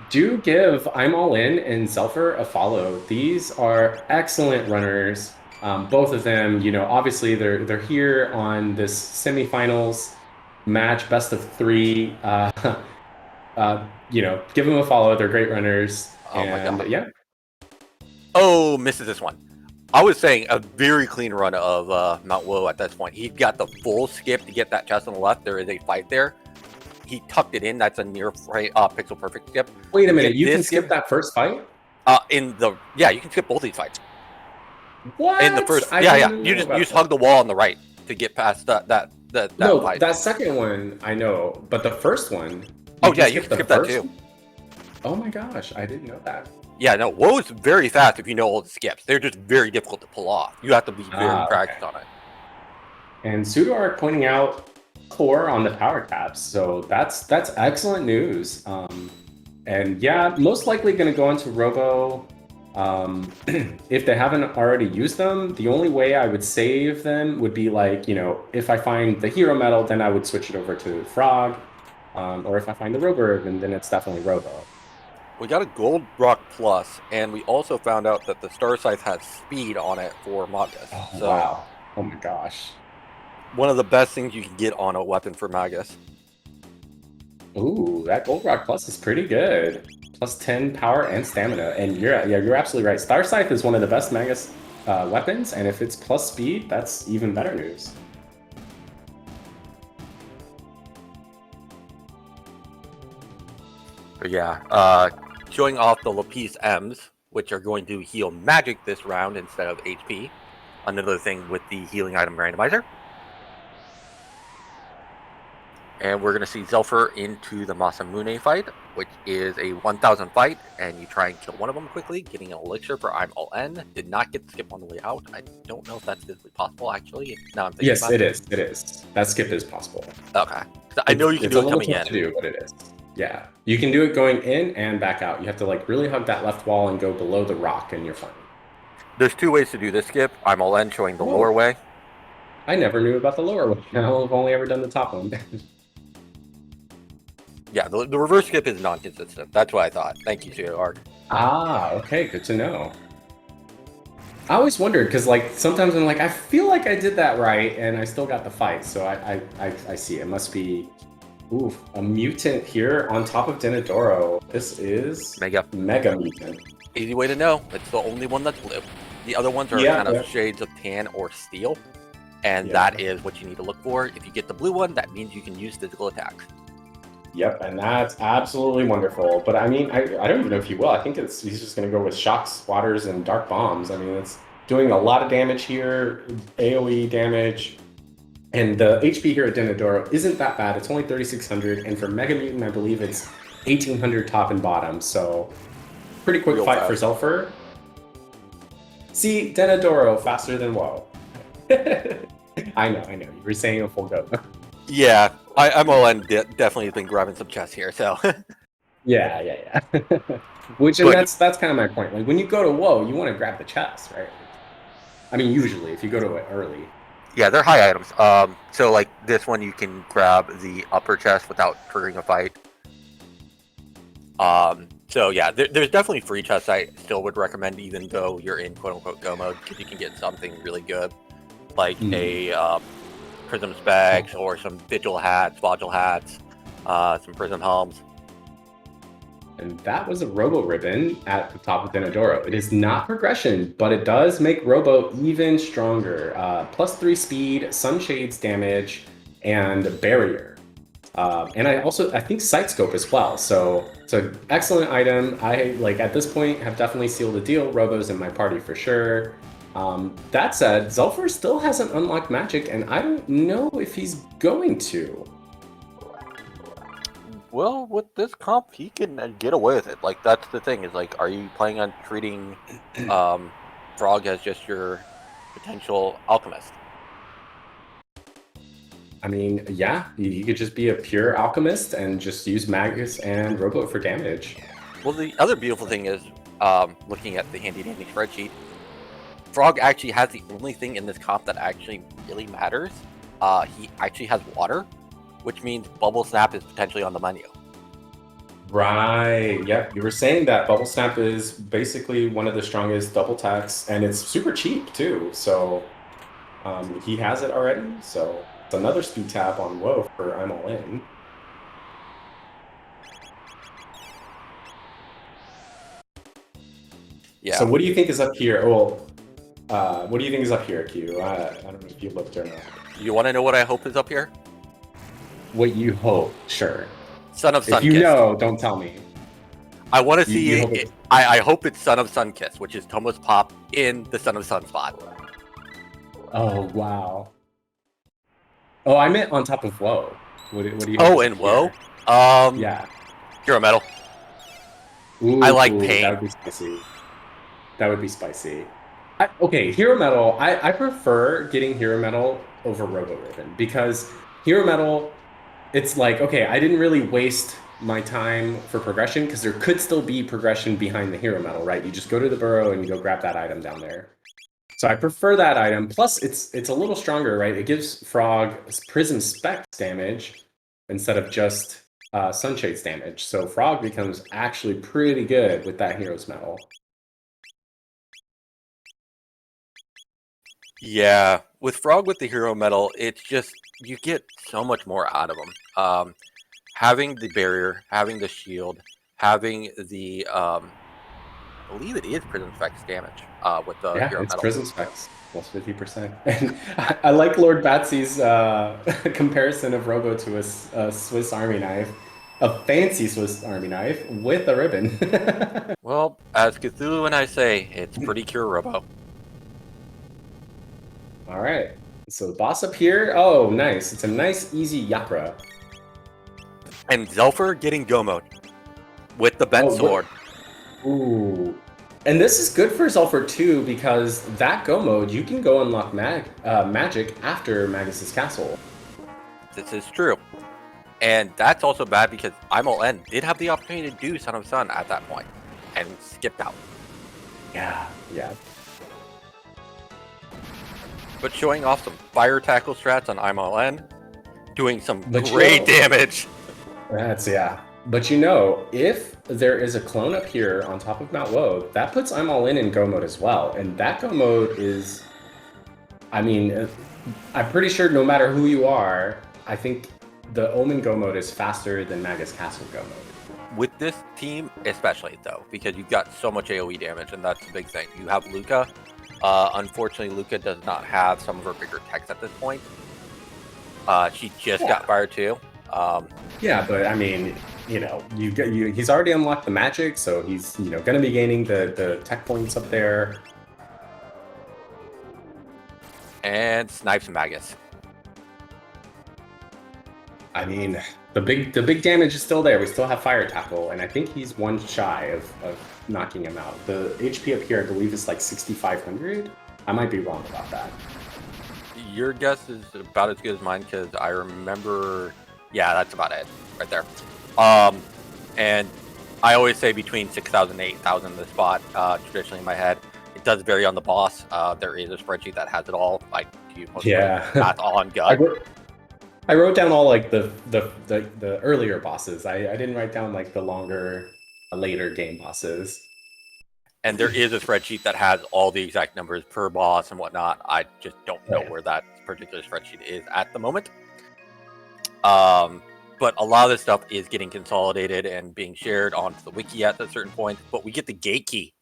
Do give I'm All In and Xelpher a follow. These are excellent runners. Both of them, you know, obviously they're here on this semifinals match, best of 3. You know, give them a follow. They're great runners. Oh my god! Yeah. Oh, misses this one. I was saying a very clean run of Mount Woe at this point. He got the full skip to get that chest on the left. There is a fight there. He tucked it in. That's a near pixel perfect skip. Wait a minute. You can skip that first fight? Yeah, you can skip both these fights. What? In the first, yeah. You just hug the wall on the right to get past that fight. That second one I know, but the first one. Oh yeah, you can skip that too. Oh my gosh, I didn't know that. Yeah, no, Woe is very fast if you know all the skips. They're just very difficult to pull off. You have to be very practiced on it. And Pseudo pointing out core on the power caps, so that's excellent news. And yeah, most likely going to go into Robo. If they haven't already used them, the only way I would save them would be like, you know, if I find the hero medal, then I would switch it over to Frog. Or if I find the Robo, then it's definitely Robo. We got a Gold Rock Plus, and we also found out that the Star Scythe has speed on it for Magus. Oh, so, wow. Oh my gosh. One of the best things you can get on a weapon for Magus. Ooh, that Gold Rock Plus is pretty good. Plus 10 power and stamina. And you're absolutely right. Star Scythe is one of the best Magus weapons, and if it's plus speed, that's even better news. But yeah, showing off the Lapis M's, which are going to heal magic this round instead of HP. Another thing with the healing item randomizer. And we're going to see Xelpher into the Masamune fight, which is a 1000 fight, and you try and kill one of them quickly, getting an elixir for I'm All In. Did not get the skip on the way out. I don't know if that's physically possible, actually. Now I'm thinking yes, it is. It is. That skip is possible. Okay. I know you can do it coming in. To do, but it is. Yeah. You can do it going in and back out. You have to like really hug that left wall and go below the rock, and you're fine. There's 2 ways to do this skip. I'm All In showing the lower way. I never knew about the lower one. I've only ever done the top one. Yeah, the reverse skip is non-consistent. That's what I thought. Thank you, Arg. Okay, good to know. I always wondered, because like sometimes I'm like, I feel like I did that right, and I still got the fight, so I see. It must be a mutant here on top of Denadoro. This is Mega Mutant. Easy way to know. It's the only one that's blue. The other ones are kind of shades of tan or steel, and that is what you need to look for. If you get the blue one, that means you can use physical attacks. Yep, and that's absolutely wonderful. But I mean, I don't even know if he will. I think he's just going to go with shocks, waters, and dark bombs. I mean, it's doing a lot of damage here, AoE damage. And the HP here at Denadoro isn't that bad. It's only 3,600. And for Mega Mutant, I believe it's 1,800 top and bottom. So pretty quick fight for Xelpher. See, Denadoro faster than WoW. I know. You were saying a full go. Yeah, I'm All In definitely been grabbing some chests here, so. yeah. That's kind of my point. Like when you go to WoW, you want to grab the chest, right? I mean, usually if you go to it early. Yeah, they're high items. So like this one, you can grab the upper chest without triggering a fight. So yeah, there's definitely free chests I still would recommend, even though you're in quote-unquote go mode, because you can get something really good, like a prism specs or some vigil hats, module hats, some prism helms. And that was a Robo Ribbon at the top of Denadoro. It is not progression, but it does make Robo even stronger. +3 speed, Sunshades damage, and barrier. And I think Sight Scope as well. So it's an excellent item. I at this point have definitely sealed the deal. Robo's in my party for sure. That said, Xelpher still hasn't unlocked magic, and I don't know if he's going to. Well, with this comp, he can get away with it. Like, that's the thing, is like, are you planning on treating Frog as just your potential alchemist? I mean, yeah, you could just be a pure alchemist and just use Magus and Robo for damage. Well, the other beautiful thing is, looking at the handy-dandy spreadsheet, Frog actually has the only thing in this comp that actually really matters. He actually has water, which means Bubble Snap is potentially on the menu. Right. Yep. You were saying that Bubble Snap is basically one of the strongest double attacks, and it's super cheap too. So he has it already. So it's another speed tap on Woe for I'm All In. Yeah. So what do you think is up here? Well, what do you think is up here, Q? I don't know if you looked or not. You want to know what I hope is up here? What you hope, sure. Son of Sunkist. If you know, don't tell me. I want to see it. I hope it's Son of Sunkist, which is Tomo's pop in the Son of Sun spot. Oh, wow. Oh, I meant on top of Woe. What do you Oh, and Woe? Yeah. Hero Metal. Ooh, I like Pain. That would be spicy. That would be spicy. Okay, Hero Metal. I prefer getting Hero Metal over Robo Ribbon because Hero Metal, it's like, okay, I didn't really waste my time for progression because there could still be progression behind the Hero Metal, right? You just go to the burrow and you go grab that item down there. So I prefer that item. Plus, it's a little stronger, right? It gives Frog Prism Specs damage instead of just Sunshades damage. So Frog becomes actually pretty good with that Hero's Metal. Yeah, with Frog with the Hero Metal, it's just, you get so much more out of him. Having the barrier, having the shield, having the, I believe it is Prism Specs damage with the Hero It's Metal. Prism Specs, plus 50%. And I like Lord Batsy's comparison of Robo to a Swiss Army knife. A fancy Swiss Army knife with a ribbon. Well, as Cthulhu and I say, it's pretty cure Robo. All right. So the boss up here. Oh, nice. It's a nice, easy Yakra. And Xelpher getting Go mode with the bent sword. Ooh. And this is good for Xelpher too, because that Go mode, you can go unlock magic after Magus's castle. This is true. And that's also bad because I'm All In did have the opportunity to do Son of Sun at that point and skipped out. Yeah. But showing off some fire tackle strats on I'm All In, doing some great damage. Yeah. But you know, if there is a clone up here on top of Mount Woe, that puts I'm All In Go mode as well. And that Go mode is, I mean, I'm pretty sure no matter who you are, I think the Omen Go mode is faster than Magus Castle Go mode. With this team, especially though, because you've got so much AoE damage, and that's the big thing. You have Luca. Unfortunately, Luca does not have some of her bigger techs at this point. She just got Fire too. Yeah, but I mean, you know, he's already unlocked the magic, so he's going to be gaining the tech points up there. And snipes Magus. I mean, the big damage is still there. We still have fire tackle, and I think he's one shy of knocking him out. The HP up here, I believe, is like 6,500. I might be wrong about that. Your guess is about as good as mine because I remember. Yeah, that's about it right there. And I always say between 6,000 and 8,000 in the spot. Traditionally in my head, it does vary on the boss. There is a spreadsheet that has it all. Like, not all on gut. I wrote down all like the earlier bosses. I didn't write down like the longer, later game bosses. And there is a spreadsheet that has all the exact numbers per boss and whatnot. I just don't know where that particular spreadsheet is at the moment. but a lot of this stuff is getting consolidated and being shared onto the wiki at a certain point. But we get the gate key.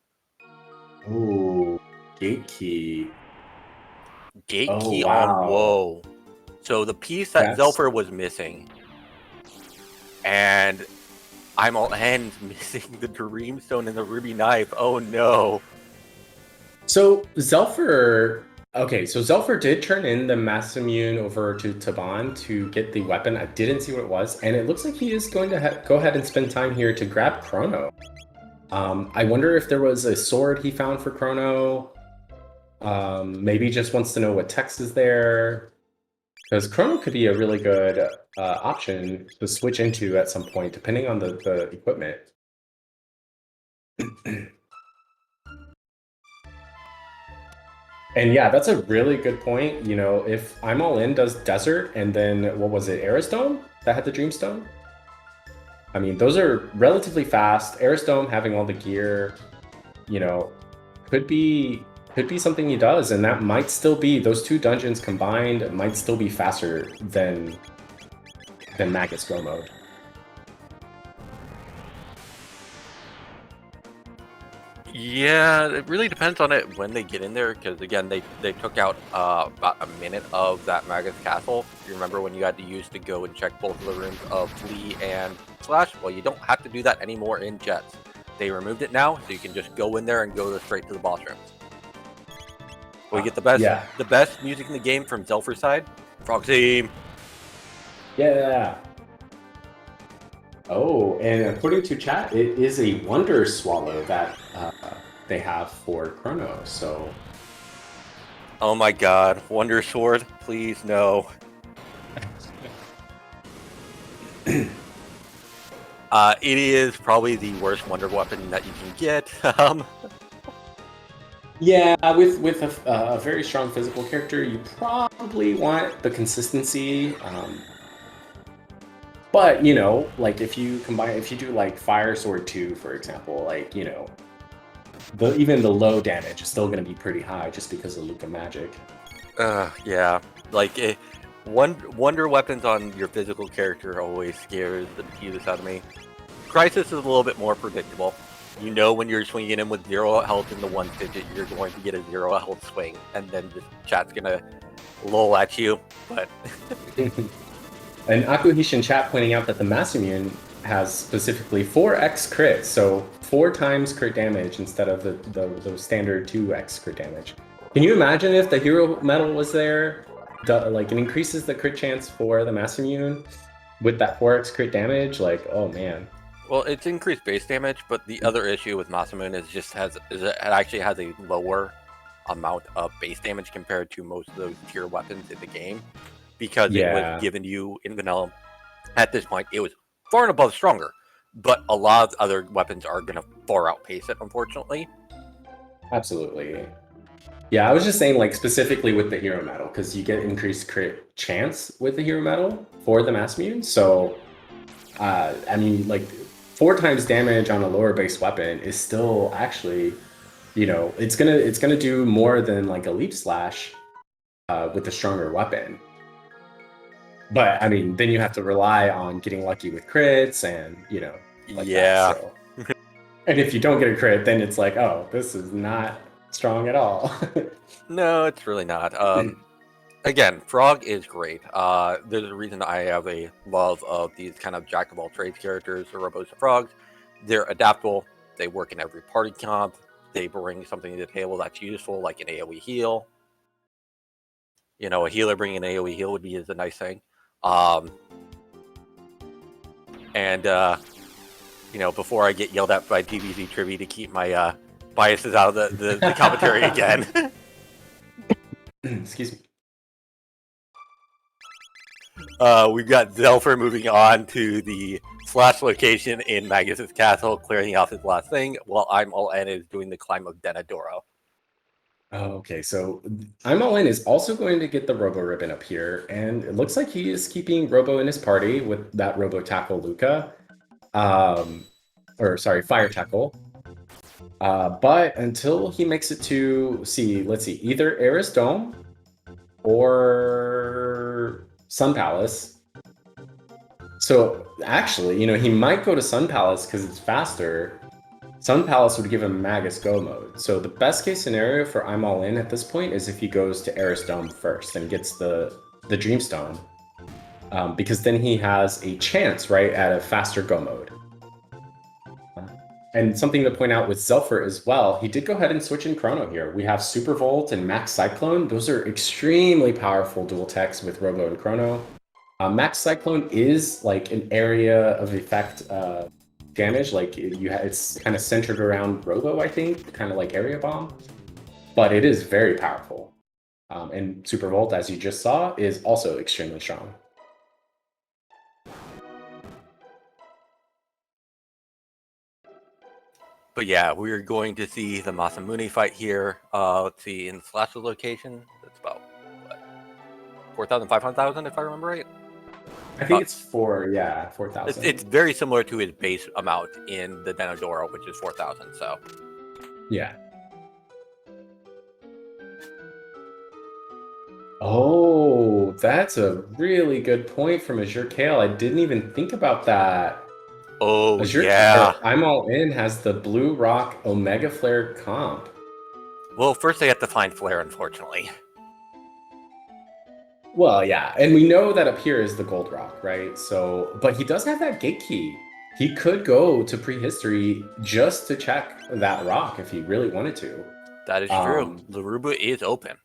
Ooh, gate key. Gate Oh, key wow. on Woe. So the piece that Xelpher was missing, and I'm all ends missing the Dreamstone and the Ruby Knife. Oh no. So Xelpher, okay, so Xelpher did turn in the Masamune over to Taban to get the weapon. I didn't see what it was, and it looks like he is going to go ahead and spend time here to grab Chrono. I wonder if there was a sword he found for Chrono. Maybe just wants to know what text is there. Because Chrono could be a really good option to switch into at some point, depending on the equipment. And yeah, that's a really good point. You know, if I'm All In does Desert, and then what was it, Arisdome that had the Dreamstone? I mean, those are relatively fast. Arisdome having all the gear, you know, could be something he does, and that might still be, those two dungeons combined might still be faster than Magus Go mode. Yeah, it really depends on it when they get in there, because again, they took out about a minute of that Magus Castle. You remember when you had to use to go and check both of the rooms of Flea and Slash? Well, you don't have to do that anymore in Jets. They removed it now, so you can just go in there and go straight to the boss rooms. We get the best music in the game from Xelpher's side. Frog Theme. Yeah. Oh, and according to chat, it is a Wonder Swallow that they have for Chrono, so... Oh my god, Wonder Sword, please no. It is probably the worst Wonder weapon that you can get. Yeah, with a very strong physical character, you probably want the consistency. But, you know, like if you do like Fire Sword 2, for example, like, you know, even the low damage is still going to be pretty high just because of Luca Magic. Yeah, like Wonder weapons on your physical character always scares the bejesus out of me. Crisis is a little bit more predictable. You know when you're swinging in with 0 health in the 1 digit, you're going to get a 0 health swing, and then just chat's gonna lull at you, but... And Akuhishin chat pointing out that the Masamune has specifically 4x crit, so 4 times crit damage instead of the standard 2x crit damage. Can you imagine if the hero medal was there? Like, it increases the crit chance for the Masamune with that 4x crit damage? Like, oh man. Well, it's increased base damage, but the other issue with Masamune is it actually has a lower amount of base damage compared to most of those tier weapons in the game. Because it was given you in vanilla. At this point, it was far and above stronger, but a lot of other weapons are going to far outpace it, unfortunately. Absolutely. Yeah, I was just saying, like, specifically with the hero medal, because you get increased crit chance with the hero medal for the Masamune. So, I mean, like, 4 times damage on a lower base weapon is still actually, you know, it's gonna do more than like a leap slash with a stronger weapon. But I mean, then you have to rely on getting lucky with crits and, you know, like that, so. And if you don't get a crit, then it's like, oh, this is not strong at all. No, it's really not. Again, Frog is great. There's a reason I have a love of these kind of jack of all trades characters, the Robosa Frogs. They're adaptable. They work in every party comp. They bring something to the table that's useful, like an AoE heal. You know, a healer bringing an AoE heal would be a nice thing. You know, before I get yelled at by DBZ Trivia to keep my biases out of the commentary again. Excuse me. We've got Xelpher moving on to the Slash location in Magus's castle, clearing out his last thing, while I'm All In is doing the climb of Denadoro. Oh, okay, so I'm All In is also going to get the Robo Ribbon up here, and it looks like he is keeping Robo in his party with that Robo Tackle Luca. Or sorry, Fire Tackle. But until he makes it to, let's see, either Eris Dome or Sun Palace. So actually, he might go to Sun Palace because it's faster. Sun Palace would give him Magus Go mode. So the best case scenario for I'm All In at this point is if he goes to Eris Dome first and gets the Dreamstone. Because then he has a chance, right, at a faster Go mode. And something to point out with Xelpher as well, he did go ahead and switch in Chrono here. We have Super Volt and Max Cyclone. Those are extremely powerful dual techs with Robo and Chrono. Max Cyclone is like an area of effect damage. Like it's kind of centered around Robo, I think, kind of like Area Bomb. But it is very powerful. And Super Volt, as you just saw, is also extremely strong. But yeah, we're going to see the Masamune fight here. Let's see, in the Slasher location, that's about, what, 4,000, 500,000, if I remember right? I think it's 4,000. It's very similar to his base amount in the Denodoro, which is 4,000, so. Yeah. Oh, that's a really good point from Azure Kale. I didn't even think about that. Oh, Azure yeah. I'm All In has the Blue Rock Omega Flare comp. Well, first they have to find Flare, unfortunately. Well, yeah, and we know that up here is the Gold Rock, right? So, but he does have that gate key. He could go to prehistory just to check that rock if he really wanted to. That is true. Laruba is open.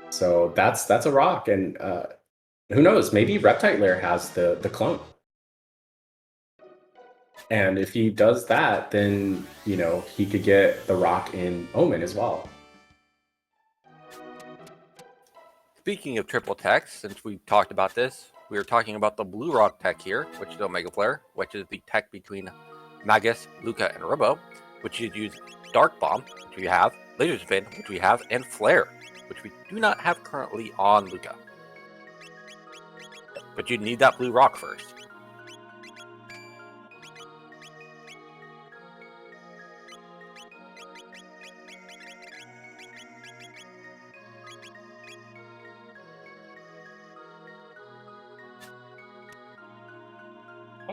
So that's a rock, and who knows? Maybe Reptite Lair has the clone. And if he does that, then, he could get the rock in Omen as well. Speaking of triple techs, since we talked about this, we were talking about the Blue Rock tech here, which is Omega Flare, which is the tech between Magus, Luca, and Robo, which is use Dark Bomb, which we have, Laser Spin, which we have, and Flare, which we do not have currently on Luca. But you need that Blue Rock first.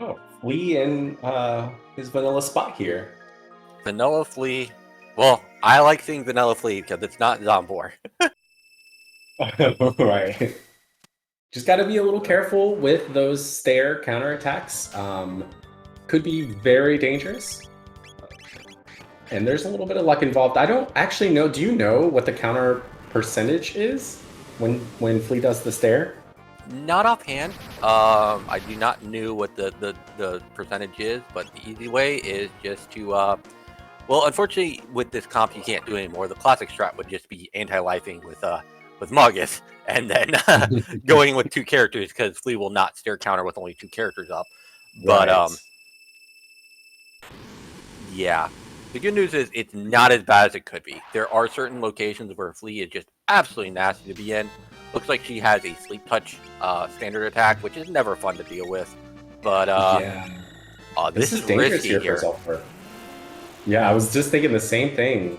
Oh, Flea in his vanilla spot here. Vanilla Flea. Well, I like seeing Vanilla Flea because it's not Zombor. Right. Just got to be a little careful with those stair counterattacks. Could be very dangerous. And there's a little bit of luck involved. I don't actually know. Do you know what the counter percentage is when Flea does the stair? Not offhand. I do not know what the percentage is, but the easy way is just to well, unfortunately, with this comp, you can't do anymore. The classic strat would just be anti-lifing with Magus, and then going with two characters, because Flea will not stair counter with only two characters up. But Right. yeah. The good news is it's not as bad as it could be. There are certain locations where Flea is just absolutely nasty to be in. Looks like she has a Sleep Touch standard attack, which is never fun to deal with. But yeah, this is dangerous risky here for Xelpher. Yeah, I was just thinking the same thing.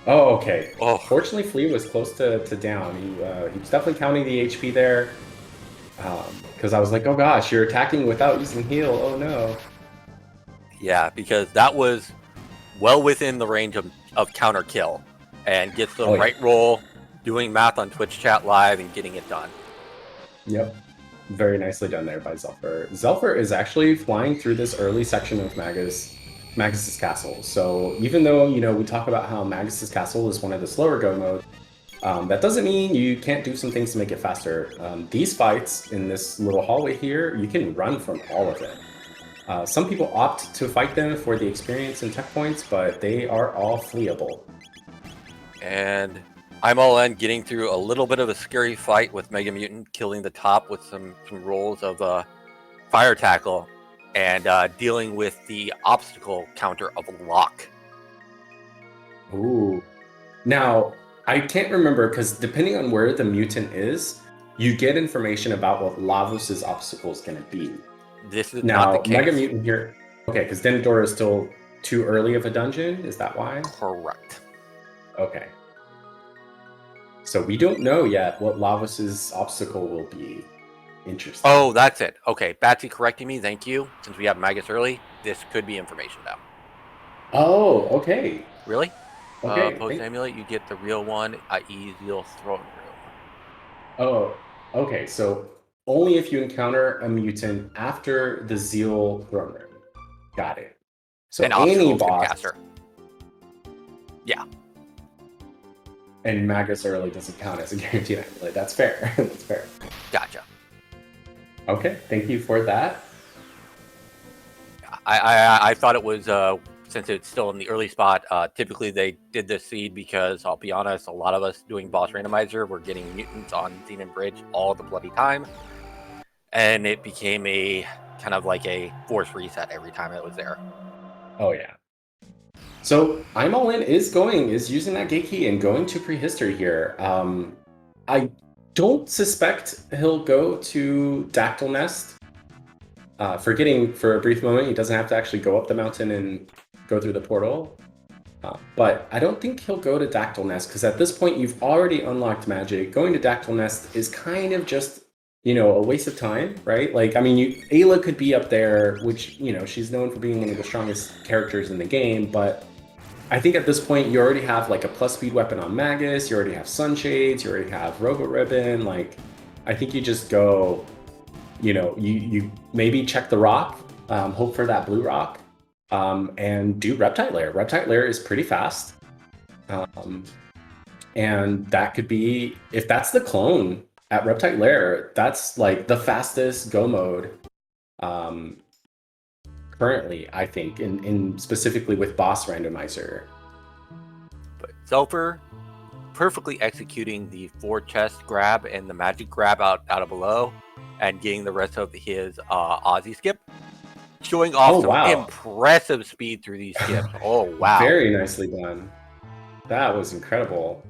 Oh, okay. Oh. Fortunately, Flea was close to down. He was definitely counting the HP there. Because I was like, oh gosh, you're attacking without using heal. Oh no. Yeah, because that was well within the range of counter kill, and gets the right roll, doing math on Twitch chat live, and getting it done. Yep. Very nicely done there by Xelpher. Xelpher is actually flying through this early section of Magus's Castle. So even though, we talk about how Magus's Castle is one of the slower go mode, that doesn't mean you can't do some things to make it faster. These fights in this little hallway here, you can run from all of it. Some people opt to fight them for the experience and tech points, but they are all fleeable. And I'm All In getting through a little bit of a scary fight with Mega Mutant, killing the top with some rolls of Fire Tackle, and dealing with the obstacle counter of Lock. Ooh. Now, I can't remember, because depending on where the mutant is, you get information about what Lavos' obstacle is going to be. This is now, not the case. Mega Mutant here... Okay, because Denadora is still too early of a dungeon? Is that why? Correct. Okay. So we don't know yet what Lavos' obstacle will be. Interesting. Oh, that's it. Okay, Batsy correcting me. Thank you. Since we have Magus early, this could be information now. Oh, okay. Really? Okay. Post amulet, you get the real one, i.e. Zeal throne room. Oh, okay. So only if you encounter a mutant after the Zeal throne room. Got it. So An any obstacle boss. caster. Yeah. And Magus early doesn't count as a guaranteed amulet. That's fair. That's fair. Gotcha. Okay. Thank you for that. I thought it was since it's still in the early spot. Typically they did this seed because I'll be honest, a lot of us doing boss randomizer were getting mutants on Xenon Bridge all the bloody time, and it became a kind of like a force reset every time it was there. Oh yeah. So I'm all in is using that gate key and going to prehistory here. I don't suspect he'll go to Dactyl Nest. Forgetting for a brief moment, he doesn't have to actually go up the mountain and go through the portal. But I don't think he'll go to Dactyl Nest because at this point you've already unlocked magic. Going to Dactyl Nest is kind of just, a waste of time, right? Like, I mean, Ayla could be up there, which, she's known for being one of the strongest characters in the game, but I think at this point you already have like a plus speed weapon on Magus, you already have Sunshades, you already have Robo Ribbon. Like, I think you just go, you maybe check the rock, hope for that blue rock, and do Reptile Lair. Reptile Lair is pretty fast. And that could be, if that's the clone at Reptile Lair, that's like the fastest go mode currently, I think, in specifically with boss randomizer. But Xelpher perfectly executing the 4 chest grab and the magic grab out of below, and getting the rest of his Aussie skip, showing off some impressive speed through these skips. Oh wow! Very nicely done. That was incredible.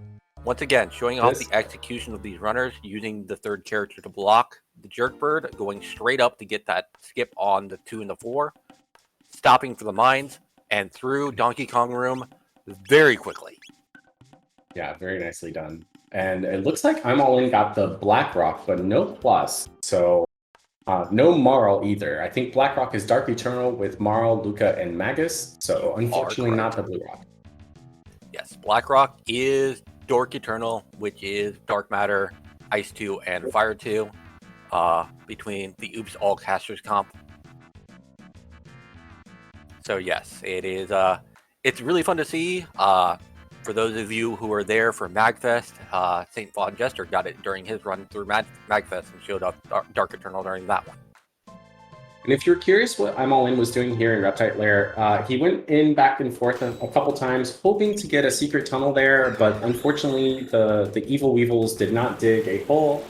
Once again, showing off the execution of these runners, using the 3rd character to block the Jerkbird, going straight up to get that skip on the 2 and the 4, stopping for the mines, and through Donkey Kong room very quickly. Yeah, very nicely done. And it looks like I'm all in got the Black Rock, but no plus. So no Marl either. I think Black Rock is Dark Eternal with Marl, Luca, and Magus. So unfortunately not the Blue Rock. Yes, Black Rock is Dark Eternal, which is Dark Matter, Ice 2, and Fire 2, between the Oops All Casters comp. So yes, it is. It's really fun to see. For those of you who are there for MagFest, St. Vaughn Jester got it during his run through MagFest and showed up Dark Eternal during that one. And if you're curious what I'm All In was doing here in Reptile Lair, he went in back and forth a couple times, hoping to get a secret tunnel there, but unfortunately the Evil Weevils did not dig a hole.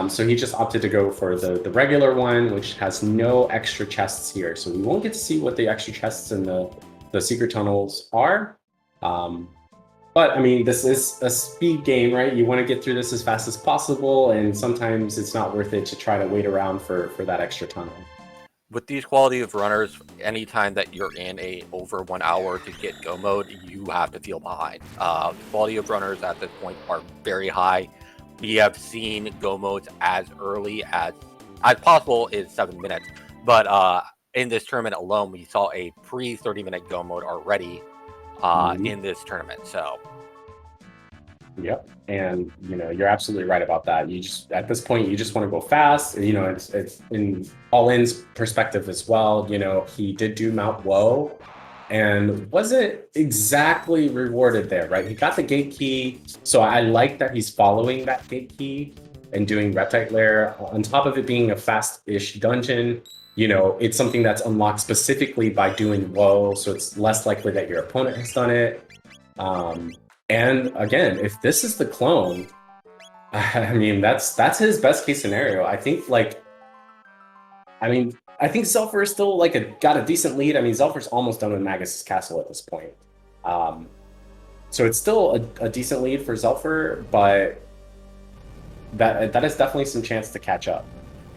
So he just opted to go for the regular one, which has no extra chests here. So we won't get to see what the extra chests in the secret tunnels are. But I mean, this is a speed game, right? You want to get through this as fast as possible, and sometimes it's not worth it to try to wait around for that extra tunnel. With these quality of runners, anytime that you're in a over 1 hour to get go mode, you have to feel behind. The quality of runners at this point are very high. We have seen go modes as early as possible is 7 minutes, but in this tournament alone, we saw a pre 30-minute go mode already in this tournament. So yep, and you're absolutely right about that. You just at this point you just want to go fast. It's in All In's perspective as well. He did do Mount Woe and wasn't exactly rewarded there, right? He got the gate key, so I like that he's following that gate key and doing Reptile Lair. On top of it being a fast-ish dungeon, it's something that's unlocked specifically by doing Woe, so it's less likely that your opponent has done it. And again, if this is the clone, I mean, that's his best case scenario. I think Xelpher is still got a decent lead. I mean, Xelpher's almost done with Magus' castle at this point. So it's still a decent lead for Xelpher, but that is definitely some chance to catch up.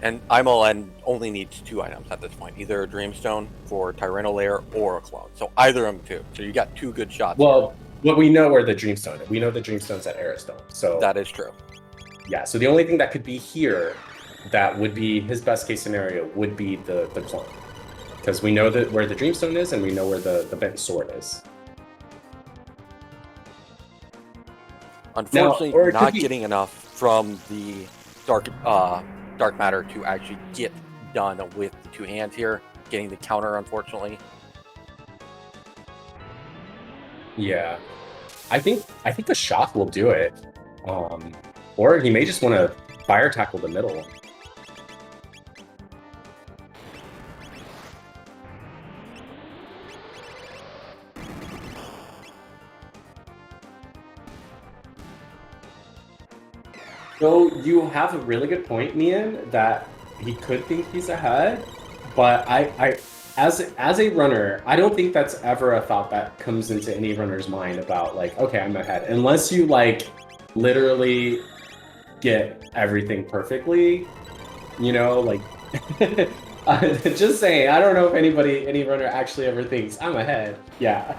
And I'm All In only needs 2 items at this point, either a Dreamstone for Tyranno Lair or a clone. So either of them 2. So you got 2 good shots. Well, what we know are the Dreamstone. We know the Dreamstone's at Aerostone. So that is true. Yeah, so the only thing that could be here that would be his best case scenario would be the clone. Because we know that where the Dreamstone is and we know where the bent sword is. Unfortunately, Now, not getting enough from the dark matter to actually get done with the two hands here. Getting the counter, unfortunately. Yeah, I think the shock will do it, or he may just want to fire tackle the middle. So you have a really good point, Mian, that he could think he's ahead, but as a runner, I don't think that's ever a thought that comes into any runner's mind about like, okay, I'm ahead, unless you like literally get everything perfectly, you know, like. Just saying, I don't know if any runner actually ever thinks I'm ahead. Yeah.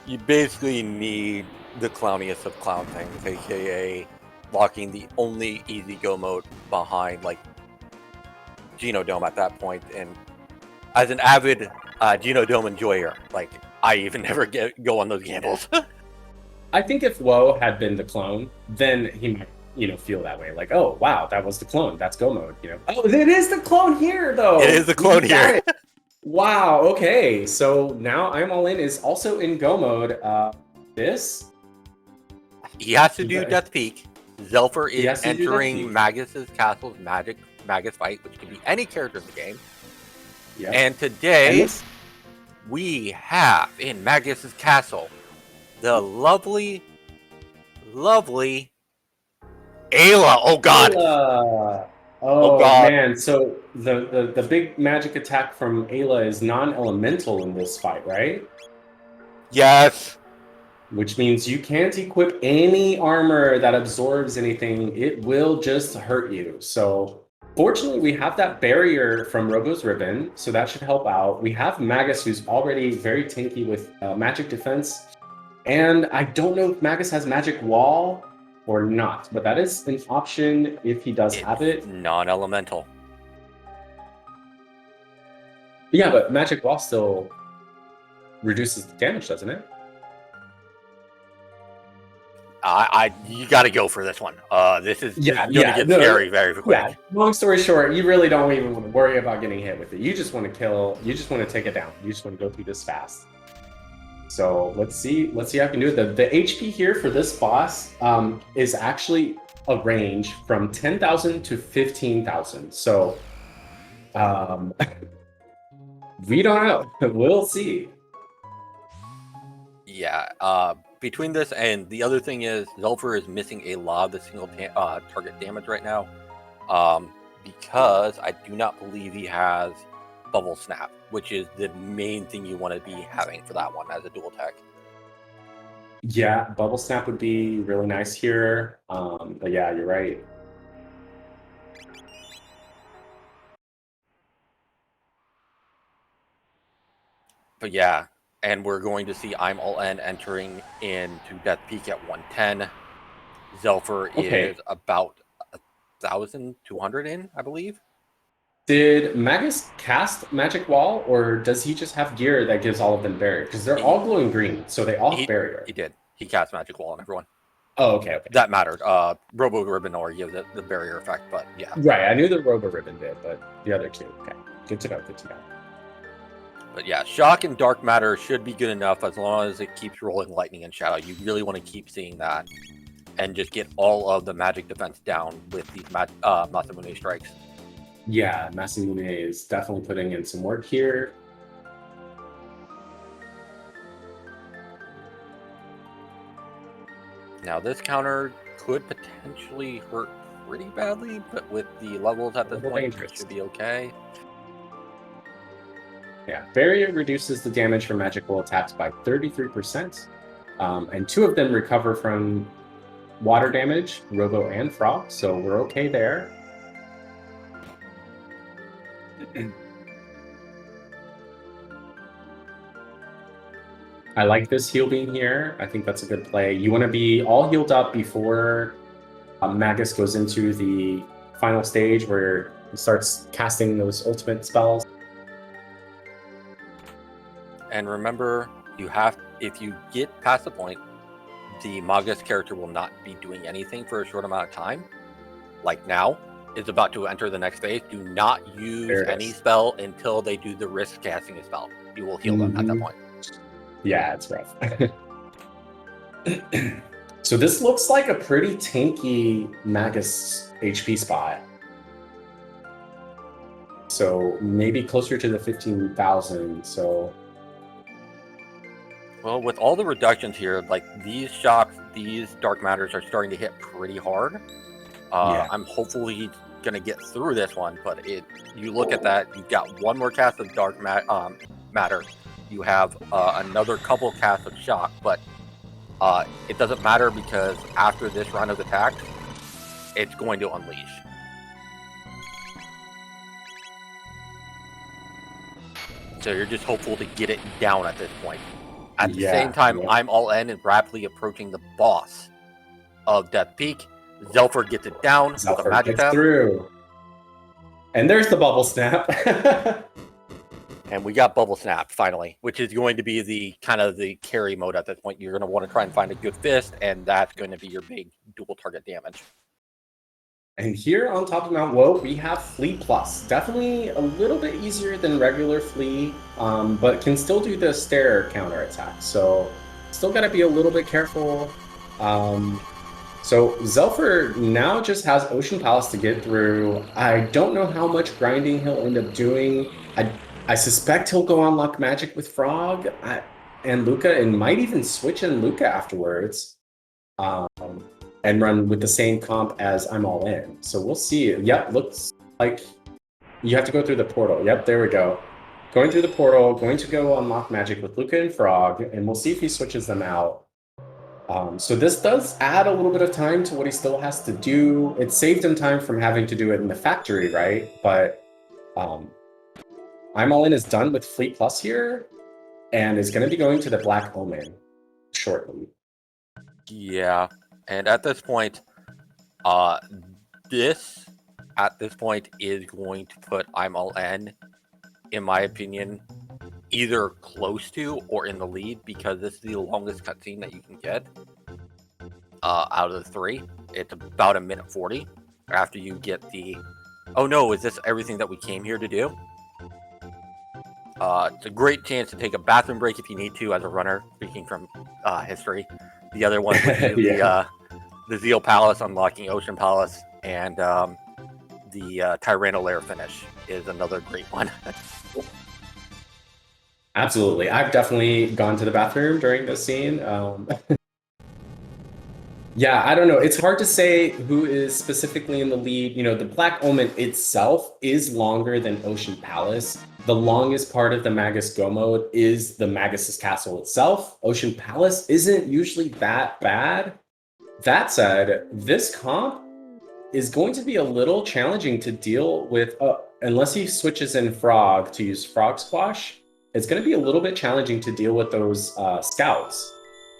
You basically need the clowniest of clown things, aka locking the only easy go mode behind like Genodome at that point. And as an avid Genodome enjoyer, like I even never go on those gambles. I think if Woe had been the clone, then he might, feel that way. Like, oh wow, that was the clone. That's go mode. Oh, it is the clone here though. It is the clone here. Wow. Okay. So now I'm all in is also in go mode. This. He has to do Death Peak. Xelpher is entering Magus's Castle's Magus fight, which can be any character in the game. Yep. And today, we have in Magus's Castle the lovely Ayla. Oh god. Ayla. Oh god. Man. So the big magic attack from Ayla is non-elemental in this fight, right? Yes. Which means you can't equip any armor that absorbs anything. It will just hurt you. So fortunately, we have that barrier from Robo's Ribbon, so that should help out. We have Magus, who's already very tanky with magic defense. And I don't know if Magus has magic wall or not, but that is an option if he does have it. Non-elemental. Yeah, but magic wall still reduces the damage, doesn't it? You got to go for this one. This is going to get scary very quick. Yeah. Long story short, you really don't even want to worry about getting hit with it. You just want to kill. You just want to take it down. You just want to go through this fast. So let's see how I can do it. The HP here for this boss is actually a range from 10,000 to 15,000. So we don't know. We'll see. Yeah. Between this and the other thing is Xelpher is missing a lot of the single target damage right now, because I do not believe he has Bubble Snap, which is the main thing you want to be having for that one as a dual tech. Yeah, Bubble Snap would be really nice here, but yeah, you're right. But yeah. And we're going to see I'm All In entering into Death Peak at 110. Xelpher is about 1,200 in, I believe. Did Magus cast Magic Wall, or does he just have gear that gives all of them barrier? Because they're all glowing green, so they all have barrier. He did. He cast Magic Wall on everyone. Oh, okay. That mattered. Robo Ribbon or gives it the barrier effect, but yeah. Right, I knew the Robo Ribbon did, but the other two. Okay, good to know. But yeah, Shock and Dark Matter should be good enough as long as it keeps rolling Lightning and Shadow. You really want to keep seeing that and just get all of the magic defense down with these Masamune strikes. Yeah, Masamune is definitely putting in some work here. Now this counter could potentially hurt pretty badly, but with the levels at this point, it should be okay. Yeah, Barrier reduces the damage from magical attacks by 33%, and 2 of them recover from water damage, Robo and Frog, so we're okay there. I like this heal beam here. I think that's a good play. You want to be all healed up before Magus goes into the final stage where he starts casting those ultimate spells. And remember, if you get past the point, the Magus character will not be doing anything for a short amount of time. Like now, is about to enter the next phase. Do not use any spell until they do the risk casting a spell. You will heal them at that point. Yeah, it's rough. So this looks like a pretty tanky Magus HP spot. So maybe closer to the 15,000. So, well, with all the reductions here, like these shocks, these dark matters are starting to hit pretty hard. I'm hopefully gonna get through this one, but you look at that, you've got one more cast of dark matter. You have another couple casts of shock, but it doesn't matter because after this round of attacks, it's going to unleash. So you're just hopeful to get it down at this point. At the same time, I'm all in and rapidly approaching the boss of Death Peak. Xelpher gets it down with a magic tap. Through. And there's the bubble snap. And we got bubble snap finally, which is going to be the kind of the carry mode at this point. You're going to want to try and find a good fist, and that's going to be your big dual target damage. And here on top of Mount Woe, we have Flea Plus. Definitely a little bit easier than regular Flea, but can still do the stare counter attack. So still got to be a little bit careful. So Xelpher now just has Ocean Palace to get through. I don't know how much grinding he'll end up doing. I suspect he'll go on Luck Magic with Frog and Luca, and might even switch in Luca afterwards. And run with the same comp as I'm All In. So we'll see. Yep, looks like you have to go through the portal. Yep, there we go. Going through the portal, going to go unlock magic with Luca and Frog, and we'll see if he switches them out. So this does add a little bit of time to what he still has to do. It saved him time from having to do it in the factory, right? But I'm All In is done with Fleet Plus here, and is going to be going to the Black Omen shortly. Yeah. And at this point, this is going to put I'm All in my opinion, either close to or in the lead, because this is the longest cutscene that you can get out of the three. It's about 1:40 after you get the, oh no, is this everything that we came here to do? It's a great chance to take a bathroom break if you need to as a runner, speaking from history. The other one would be the Zeal Palace, unlocking Ocean Palace, and the Tyranno Lair finish is another great one. Absolutely. I've definitely gone to the bathroom during this scene. Yeah, I don't know. It's hard to say who is specifically in the lead. You know, the Black Omen itself is longer than Ocean Palace. The longest part of the Magus Go mode is the Magus's castle itself. Ocean Palace isn't usually that bad. That said, this comp is going to be a little challenging to deal with, unless he switches in Frog to use Frog Squash. It's going to be a little bit challenging to deal with those scouts.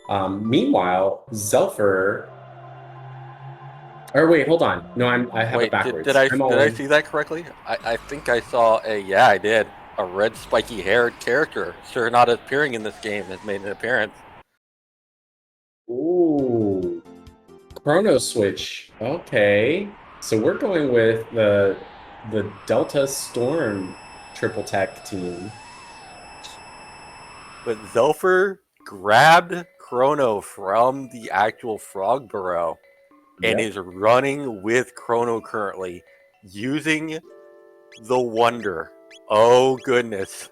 Meanwhile, Xelpher... Or wait, hold on. No, I have it backwards. Did I see that correctly? I think I saw I did. A red spiky haired character, sure not appearing in this game, has made an appearance. Ooh. Chrono switch. Okay. So we're going with the Delta Storm triple tech team. But Xelpher grabbed Chrono from the actual Frog Burrow and is running with Chrono currently, using the Wonder. Oh, goodness.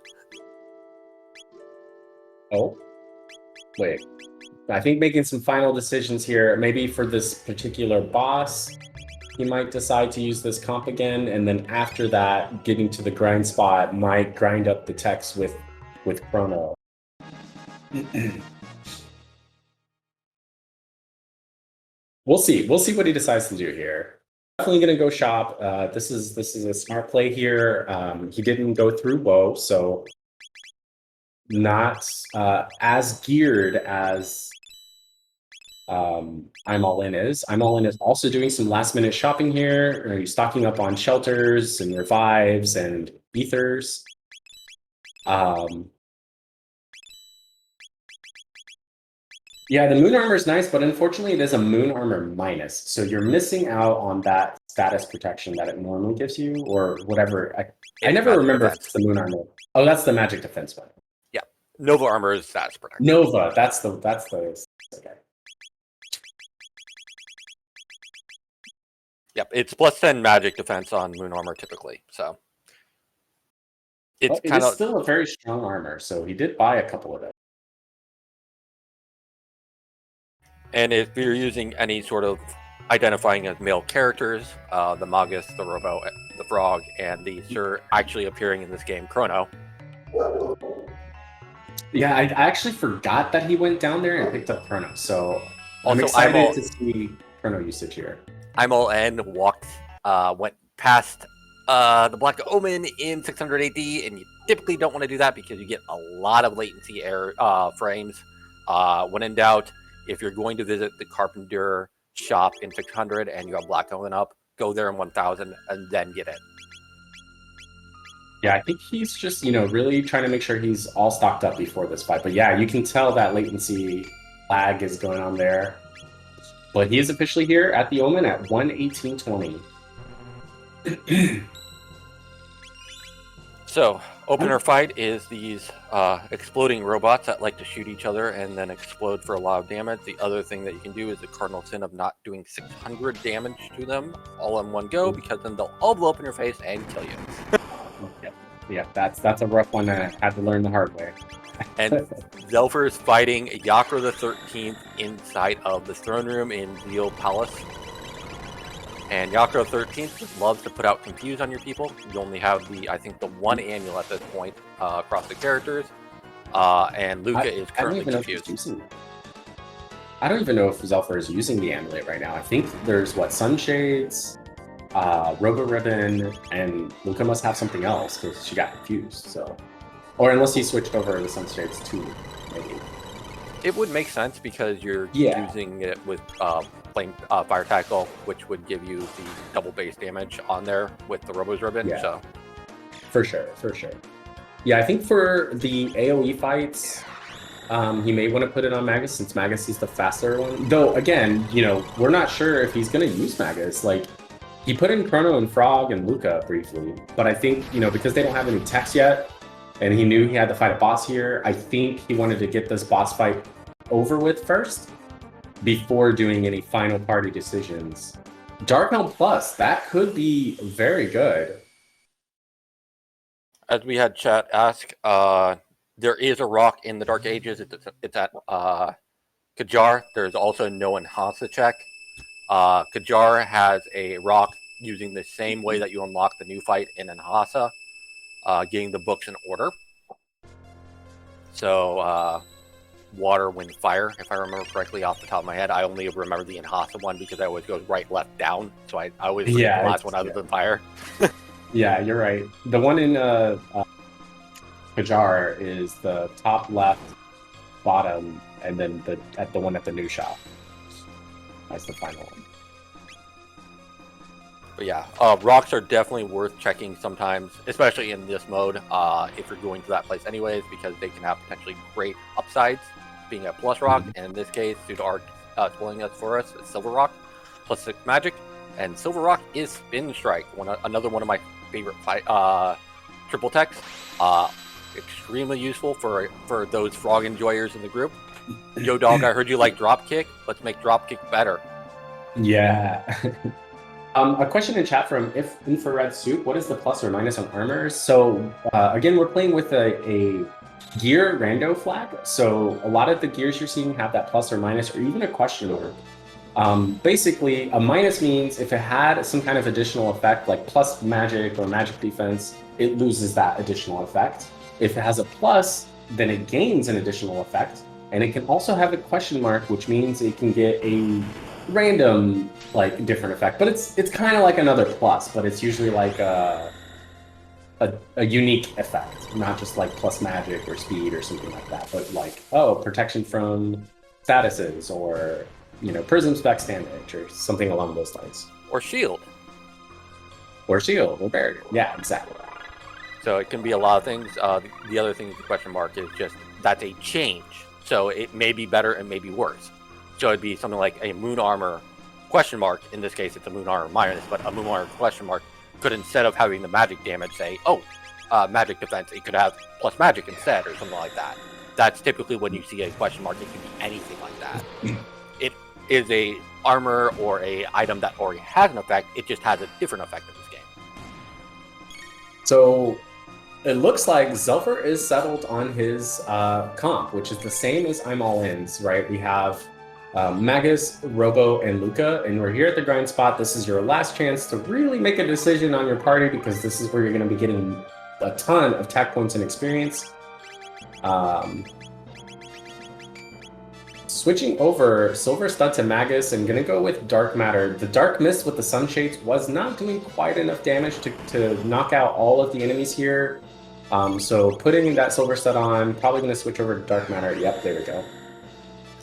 Oh, wait. I think making some final decisions here, maybe for this particular boss, he might decide to use this comp again, and then after that, getting to the grind spot, might grind up the techs with Chrono. We'll see. We'll see what he decides to do here. Definitely going to go shop. This is a smart play here. He didn't go through Woe, so not as geared as I'm All In is. I'm All In is also doing some last minute shopping here. He's stocking up on shelters and revives and ethers. Yeah, the moon armor is nice, but unfortunately it is a moon armor minus. So you're missing out on that status protection that it normally gives you, or whatever. I never remember if it's the moon armor. Oh, that's the magic defense one. Yeah, Nova armor is status protection. Nova, that's the okay. Yep, it's +10 magic defense on moon armor typically. So it's kind of still a very strong armor. So he did buy a couple of it. And if you're using any sort of identifying as male characters, the Magus, the Robo, the Frog, and the Sir actually appearing in this game, Chrono. Yeah, I actually forgot that he went down there and picked up Chrono. So I'm excited to see Chrono usage here. I'm All In went past the Black Omen in 600 AD, and you typically don't want to do that because you get a lot of latency error frames. When in doubt, if you're going to visit the Carpenter shop in 600 and you have Black Omen up, go there in 1000 and then get it. Yeah, I think he's just, really trying to make sure he's all stocked up before this fight. But yeah, you can tell that latency lag is going on there. But he is officially here at the Omen at 118.20. So, opener fight is these exploding robots that like to shoot each other and then explode for a lot of damage. The other thing that you can do is the cardinal sin of not doing 600 damage to them all in one go, because then they'll all blow up in your face and kill you. Yeah, that's a rough one I had to learn the hard way. And Xelpher is fighting Yakra the 13th inside of the throne room in Zeal Palace. And Yakra 13th just loves to put out Confuse on your people. You only have I think the one annual at this point across the characters. And Luca is currently confused. I don't even know if Xelpher is using the amulet right now. I think there's Sunshades, Robo Ribbon, and Luca must have something else because she got confused. So, or unless he switched over to Sunshades 2, maybe. It would make sense because you're using it with Fire Tackle, which would give you the double base damage on there with the Robo's Ribbon. Yeah. So, for sure. Yeah, I think for the AoE fights, he may want to put it on Magus since Magus is the faster one. Though, again, we're not sure if he's going to use Magus. Like, he put in Chrono and Frog and Luca briefly, but I think, because they don't have any techs yet, and he knew he had to fight a boss here, I think he wanted to get this boss fight over with first before doing any final party decisions. Dark Helm Plus, that could be very good. As we had chat ask, there is a rock in the Dark Ages. It's at Kajar. There's also no Enhasa check. Kajar has a rock using the same way that you unlock the new fight in Enhasa, getting the books in order. So, water, wind, fire, if I remember correctly off the top of my head. I only remember the Enhasa one because I always go right, left, down. So I always forget the last one other than fire. Yeah, you're right. The one in Kajar is the top left, bottom, and then the one at the new shop. That's the final one. But yeah, rocks are definitely worth checking sometimes, especially in this mode, if you're going to that place anyways, because they can have potentially great upsides, being a plus rock, and in this case, due to Art spoiling us for us, it's Silver Rock, +6 magic, and Silver Rock is Spin Strike, another one of my favorite triple techs. Extremely useful for those frog enjoyers in the group. Yo, dog, I heard you like Dropkick. Let's make Dropkick better. Yeah. A question in chat from If Infrared Soup. What is the plus or minus on armor? So again, we're playing with a gear rando flag. So a lot of the gears you're seeing have that plus or minus or even a question mark. Basically, a minus means if it had some kind of additional effect, like plus magic or magic defense, it loses that additional effect. If it has a plus, then it gains an additional effect. And it can also have a question mark, which means it can get a random, different effect. But it's kind of like another plus, but it's usually like a unique effect, not just like plus magic or speed or something like that, but protection from statuses or prism specs damage or something along those lines. Or shield. Or shield, or barrier. Yeah, exactly. So it can be a lot of things. The other thing, the question mark, is just that's a change. So it may be better and may be worse. So it'd be something like a moon armor question mark. In this case, it's a moon armor minus, but a moon armor question mark could, instead of having the magic damage, say, magic defense, it could have plus magic instead, or something like that. That's typically when you see a question mark. It can be anything like that. It is a armor or a item that already has an effect. It just has a different effect in this game. So it looks like Xelpher is settled on his comp, which is the same as I'm All In's, right? We have Magus, Robo, and Luca, and we're here at the grind spot. This is your last chance to really make a decision on your party, because this is where you're going to be getting a ton of tech points and experience. Switching over, Silver Stud to Magus, and gonna go with Dark Matter. The Dark Mist with the Sunshades was not doing quite enough damage to knock out all of the enemies here. So putting that Silver Stud on, probably gonna switch over to Dark Matter. Yep, there we go.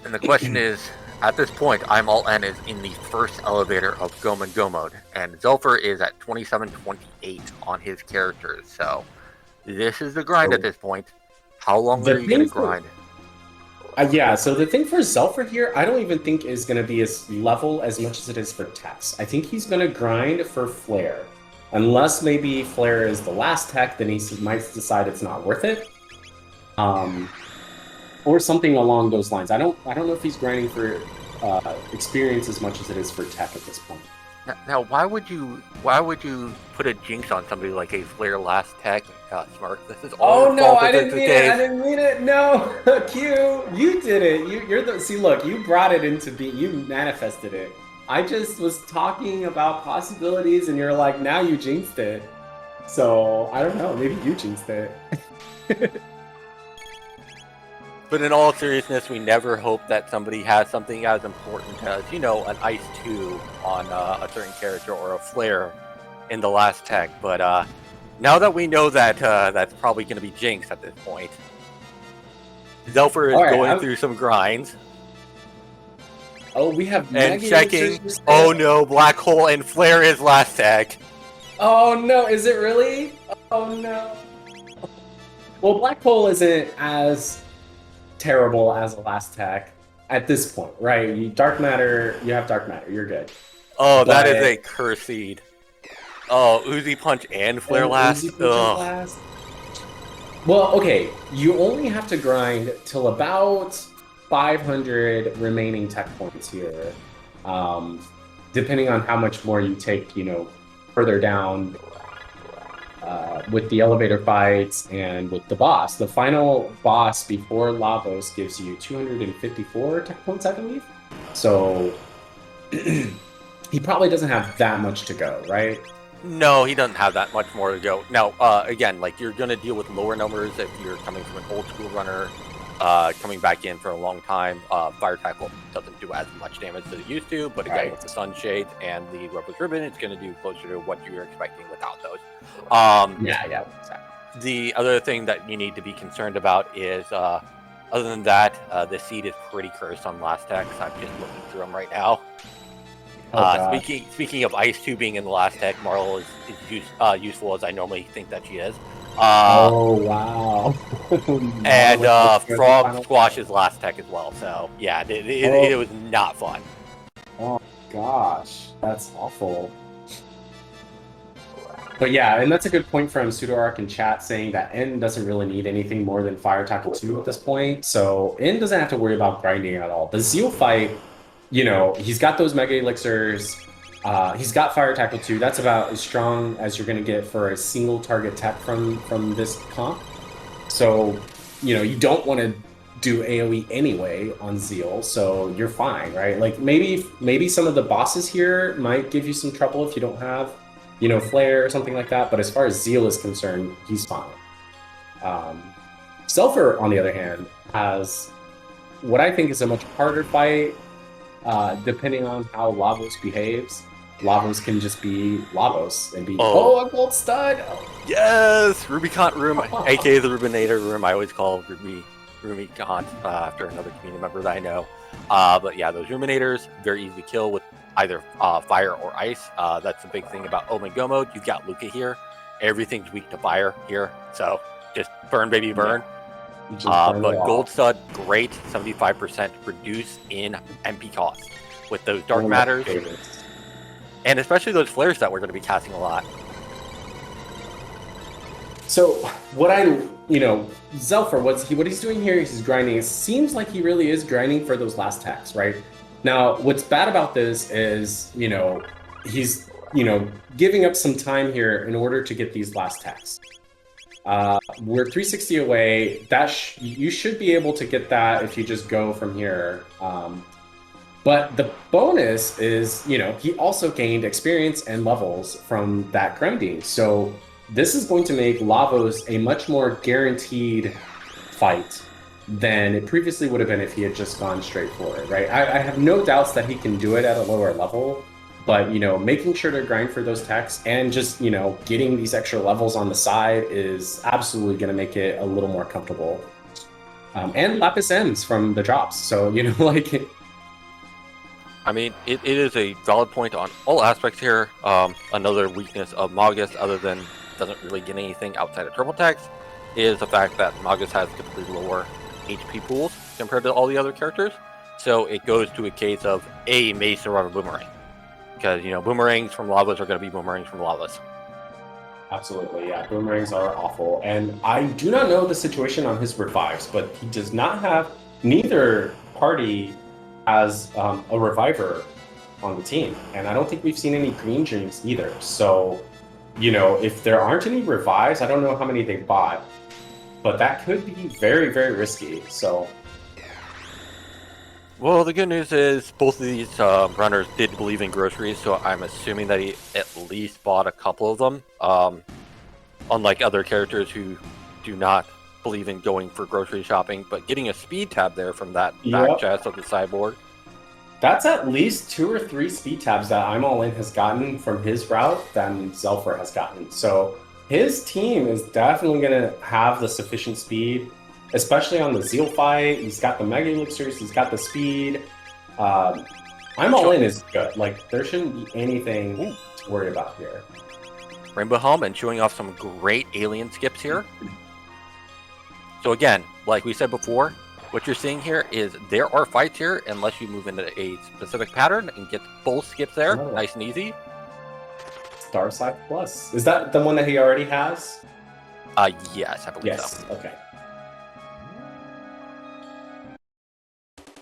And the question is, at this point, I'm All N is in the first elevator of Go and Go mode, and Xelpher is at 27-28 on his characters. So this is the grind at this point. How long are you gonna grind? Yeah, so the thing for Xelpher here, I don't even think is going to be as level as much as it is for Tex. I think he's going to grind for Flare. Unless maybe Flare is the last tech, then he might decide it's not worth it. Or something along those lines. I don't know if he's grinding for experience as much as it is for tech at this point. Now, why would you put a jinx on somebody like a Flare last tech? Smirk, this is all. Oh no, I didn't mean it. I didn't mean it. No, Q, you did it. You're the. See, look, you brought it into being. You manifested it. I just was talking about possibilities, and you're like, now you jinxed it. So I don't know. Maybe you jinxed it. But in all seriousness, we never hope that somebody has something as important as, an Ice 2 on a certain character or a Flare in the last tech. But now that we know that that's probably going to be jinxed at this point, Xelpher is going through some grinds. Oh, we have and checking. Oh no, Black Hole and Flare is last tech. Oh no, is it really? Oh no. Well, Black Hole isn't as terrible as a last tech at this point, right? You have Dark Matter, you're good. Oh, that is a curse seed. Oh, Uzi Punch and Flare last? Last? Well, okay, you only have to grind till about 500 remaining tech points here. Depending on how much more you take, further down with the elevator fights and with the boss. The final boss before Lavos gives you 254 tech points, I believe. So he probably doesn't have that much to go, right? No, he doesn't have that much more to go. Now, again, you're going to deal with lower numbers if you're coming from an old school runner, coming back in for a long time. Fire Tackle doesn't do as much damage as it used to, but again, with the Sunshades and the Robo's Ribbon, it's going to do closer to what you were expecting without those. Yeah, exactly. The other thing that you need to be concerned about is, other than that, the seed is pretty cursed on last tech. I'm just looking through them right now. Speaking of Ice 2 being in the last tech, Marl is useful as I normally think that she is. Oh, wow. And Frog Squash is last tech as well. So, yeah, it was not fun. Oh, gosh. That's awful. But yeah, and that's a good point from PseudoArc in chat saying that N doesn't really need anything more than Fire Tackle 2 at this point. So N doesn't have to worry about grinding at all. The Zeal fight, he's got those Mega Elixirs. He's got Fire Tackle 2. That's about as strong as you're going to get for a single target tech from this comp. So, you don't want to do AoE anyway on Zeal, so you're fine, right? Maybe some of the bosses here might give you some trouble if you don't have, Flare or something like that. But as far as Zeal is concerned, he's fine. Xelpher, on the other hand, has what I think is a much harder fight, depending on how Lavos behaves. Lavos can just be Lavos and be a gold stud. Oh. Yes, Rubicon Room, aka the Rubinator Room. I always call Rubicon after another community member that I know. But yeah, those Ruminators, very easy to kill with either fire or ice. That's the big thing about Omen Go mode. You've got Luca here. Everything's weak to fire here. So just burn, baby, burn. Yeah. But Gold Stud, great. 75% reduce in MP costs with those Dark Matters. And especially those flares that we're going to be casting a lot. So what Xelpher, what he's doing here is he's grinding. It seems like he really is grinding for those last attacks, right? Now, what's bad about this is, he's, giving up some time here in order to get these last attacks. We're 360 away. You should be able to get that if you just go from here. But the bonus is, he also gained experience and levels from that grinding. So this is going to make Lavos a much more guaranteed fight than it previously would have been if he had just gone straight for it, right? I have no doubts that he can do it at a lower level, but, making sure to grind for those techs and just, getting these extra levels on the side is absolutely going to make it a little more comfortable. And Lapis M's from the drops. So, I mean, it is a valid point on all aspects here. Another weakness of Magus, other than doesn't really get anything outside of triple text, is the fact that Magus has typically lower HP pools compared to all the other characters. So it goes to a case of may survive a boomerang. Because, boomerangs from Lavas are going to be boomerangs from Lavas. Absolutely, yeah. Boomerangs are awful. And I do not know the situation on his revives, but he does not have, neither party has a reviver on the team. And I don't think we've seen any green dreams either. So, if there aren't any revives, I don't know how many they bought, but that could be very, very risky. So, well, the good news is both of these runners did believe in groceries, so I'm assuming that he at least bought a couple of them. Unlike other characters who do not believe in going for grocery shopping, but getting a speed tab there from that back chest of the sideboard. That's at least 2 or 3 speed tabs that I'm All In has gotten from his route than Xelpher has gotten. So his team is definitely going to have the sufficient speed, especially on the Zeal fight. He's got the Mega Elixirs, he's got the speed. I'm All In is good. Like, there shouldn't be anything to worry about here. Rainbow Helm and showing off some great alien skips here. So again, like we said before, what you're seeing here is there are fights here unless you move into a specific pattern and get both skips there, nice and easy. Starside Plus. Is that the one that he already has? Yes, I believe so. Okay.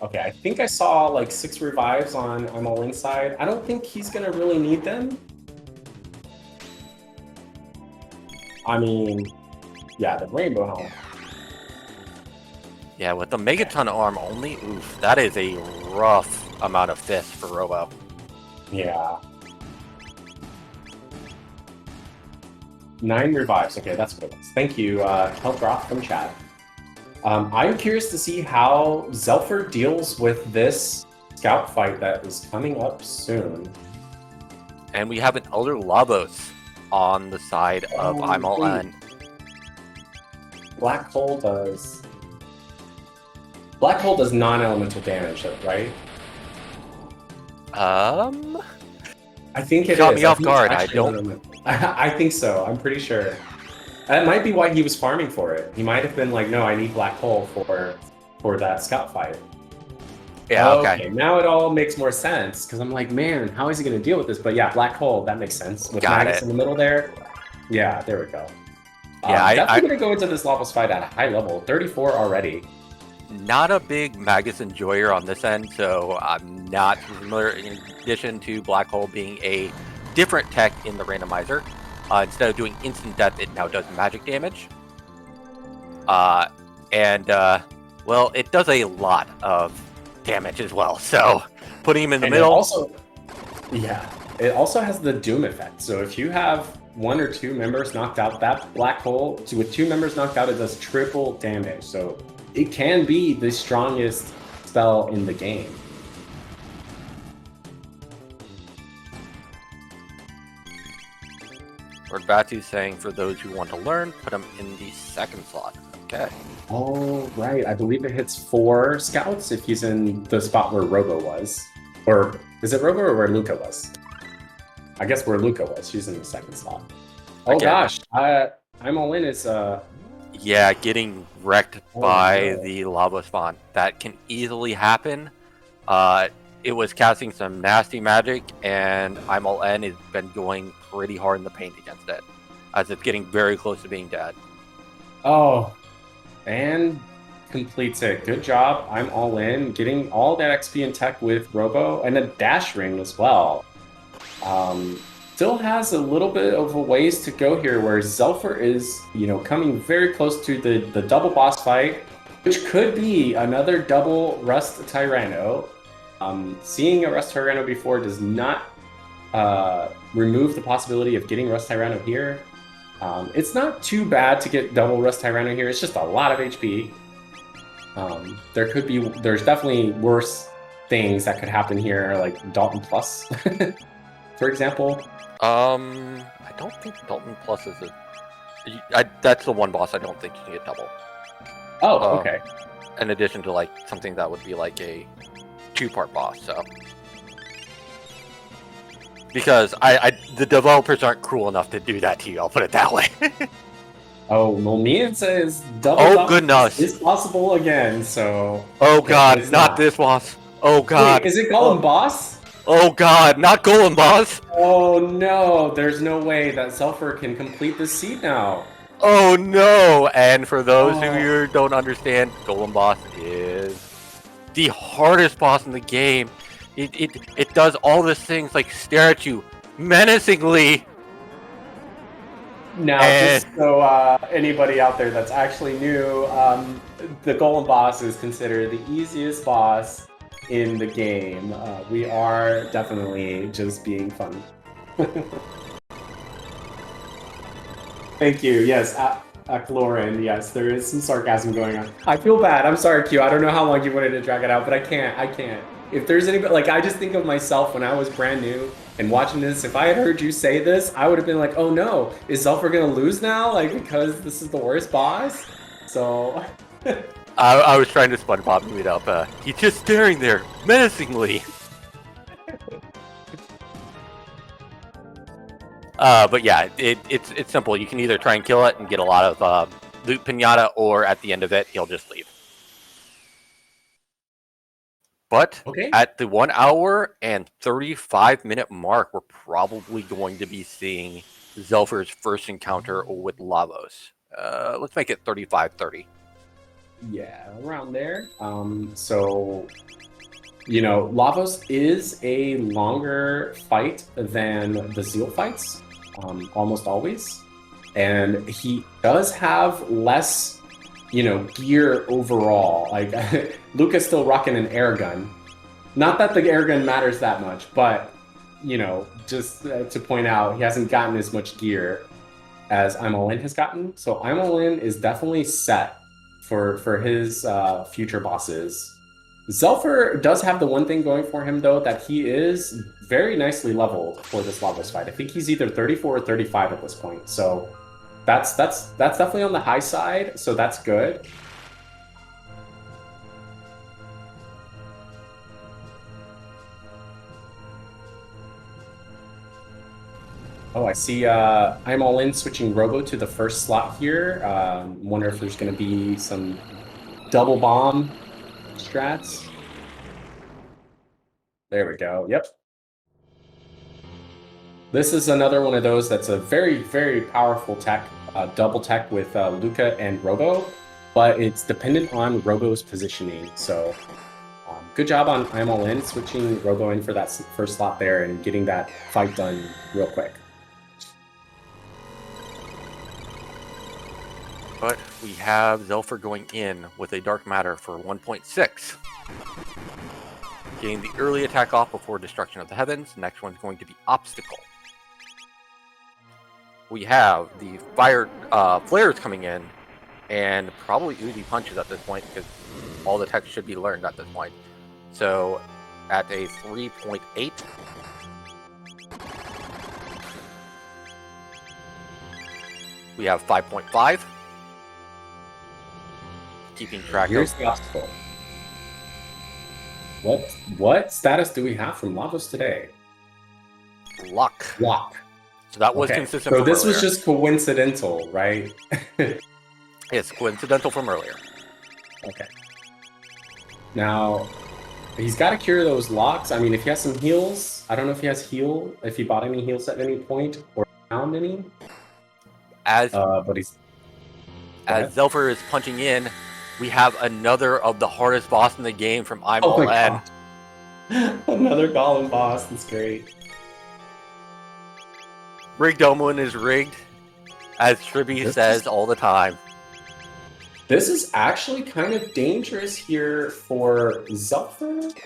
Okay, I think I saw like 6 revives on I'm All In side. I don't think he's gonna really need them. I mean, yeah, the Rainbow Helm. Yeah, with the Megaton arm only, oof, that is a rough amount of fists for Robo. Yeah. 9 revives. Okay, that's what it was. Thank you, Kelproth from chat. I'm curious to see how Xelpher deals with this scout fight that is coming up soon. And we have an Elder Lavos on the side of I'm All In. Black Hole does non-elemental damage, right? I think it caught is. me off guard. I don't. I think so. I'm pretty sure. That might be why he was farming for it. He might have been like, no, I need Black Hole for that scout fight. Yeah, okay. Now it all makes more sense, because I'm like, man, how is he going to deal with this? But yeah, Black Hole, that makes sense. With Magus in the middle there. Yeah, there we go. Yeah, definitely going to go into this Lavos fight at a high level. 34 already. Not a big Magus enjoyer on this end, so I'm not familiar, in addition to Black Hole being a different tech in the randomizer. Instead of doing instant death, it now does magic damage. Well, it does a lot of damage as well, so putting him in the middle... It also has the Doom effect, so if you have 1 or 2 members knocked out, that Black Hole, with 2 members knocked out, it does triple damage, so it can be the strongest spell in the game. Lord Batu's saying, for those who want to learn, put them in the second slot. Okay. Oh, right. I believe it hits 4 scouts if he's in the spot where Robo was. Or is it Robo or where Luca was? I guess where Luca was. She's in the second slot. Oh Again, gosh. I'm all in is yeah, getting wrecked oh, by no. the lava spawn. That can easily happen. It was casting some nasty magic, and I'm all in has been going pretty hard in the paint against it, as it's getting very close to being dead. Oh, and completes it. Good job. I'm all in. Getting all that XP and tech with Robo and a dash ring as well. Still has a little bit of a ways to go here, where Xelpher is, coming very close to the double boss fight, which could be another double Rust Tyranno. Seeing a Rust Tyranno before does not remove the possibility of getting Rust Tyranno here. It's not too bad to get double Rust Tyranno here. It's just a lot of HP. There's definitely worse things that could happen here, like Dalton Plus, for example. I don't think Dalton Plus is that's the one boss I don't think you can get double. Oh, okay. In addition to like something that would be like a 2-part boss, so. Because the developers aren't cruel enough to do that to you, I'll put it that way. Oh, well, Mia says double Oh, goodness. is possible again, so... Oh god, not this boss. Oh god. Wait, is it Golem Boss? Oh god, not Golem Boss. Oh no, there's no way that Xelpher can complete this seed now. Oh no! And for those who don't understand, Golem Boss is the hardest boss in the game. It does all these things like stare at you menacingly. Now, just so anybody out there that's actually new, the Golem Boss is considered the easiest boss in the game. We are definitely just being funny. Thank you. Yes, Lauren. Yes, there is some sarcasm going on. I feel bad. I'm sorry, Q. I don't know how long you wanted to drag it out, but I can't. If there's anybody, like, I just think of myself when I was brand new and watching this. If I had heard you say this, I would have been like, oh no, is Xelpher gonna lose now? Like, because this is the worst boss? So... I was trying to SpongeBob it up. He's just staring there, menacingly. But yeah, it's simple. You can either try and kill it and get a lot of loot pinata, or at the end of it, he'll just leave. But at the 1 hour and 35-minute mark, we're probably going to be seeing Xelpher's first encounter with Lavos. Let's make it 35-30. Yeah, around there. So, Lavos is a longer fight than the Zeal fights, almost always. And he does have less, gear overall. Like, Luca's still rocking an air gun. Not that the air gun matters that much, but, just to point out, he hasn't gotten as much gear as I'm All In has gotten. So I'm All In is definitely set for his future bosses. Xelpher does have the one thing going for him, though, that he is very nicely leveled for this Lavos fight. I think he's either 34 or 35 at this point, so that's definitely on the high side, so that's good. Oh, I see I'm All In switching Robo to the first slot here. Wonder if there's going to be some double bomb strats. There we go. Yep. This is another one of those that's a very, very powerful tech, double tech with Luca and Robo, but it's dependent on Robo's positioning. So good job on I'm All In switching Robo in for that first slot there and getting that fight done real quick. But we have Xelpher going in with a Dark Matter for 1.6. Getting the early attack off before Destruction of the Heavens. The next one's going to be Obstacle. We have the fire flares coming in, and probably Uzi punches at this point because all the tech should be learned at this point. So at a 3.8. We have 5.5. keeping track Here's of. the obstacle. What status do we have from Lavos today? Luck. Luck. So that was Okay. consistent So from this earlier. was just coincidental, right? It's coincidental from earlier. Okay. Now, he's got to cure those locks. I mean, if he has some heals, I don't know if he has heal, if he bought any heals at any point or found any. But he's... As Xelpher is punching in, we have another of the hardest boss in the game from I'm Oh All my N. God. Another golem boss. That's great. Rigged Omen is rigged, as Tribby says all the time. This is actually kind of dangerous here for Xelpher.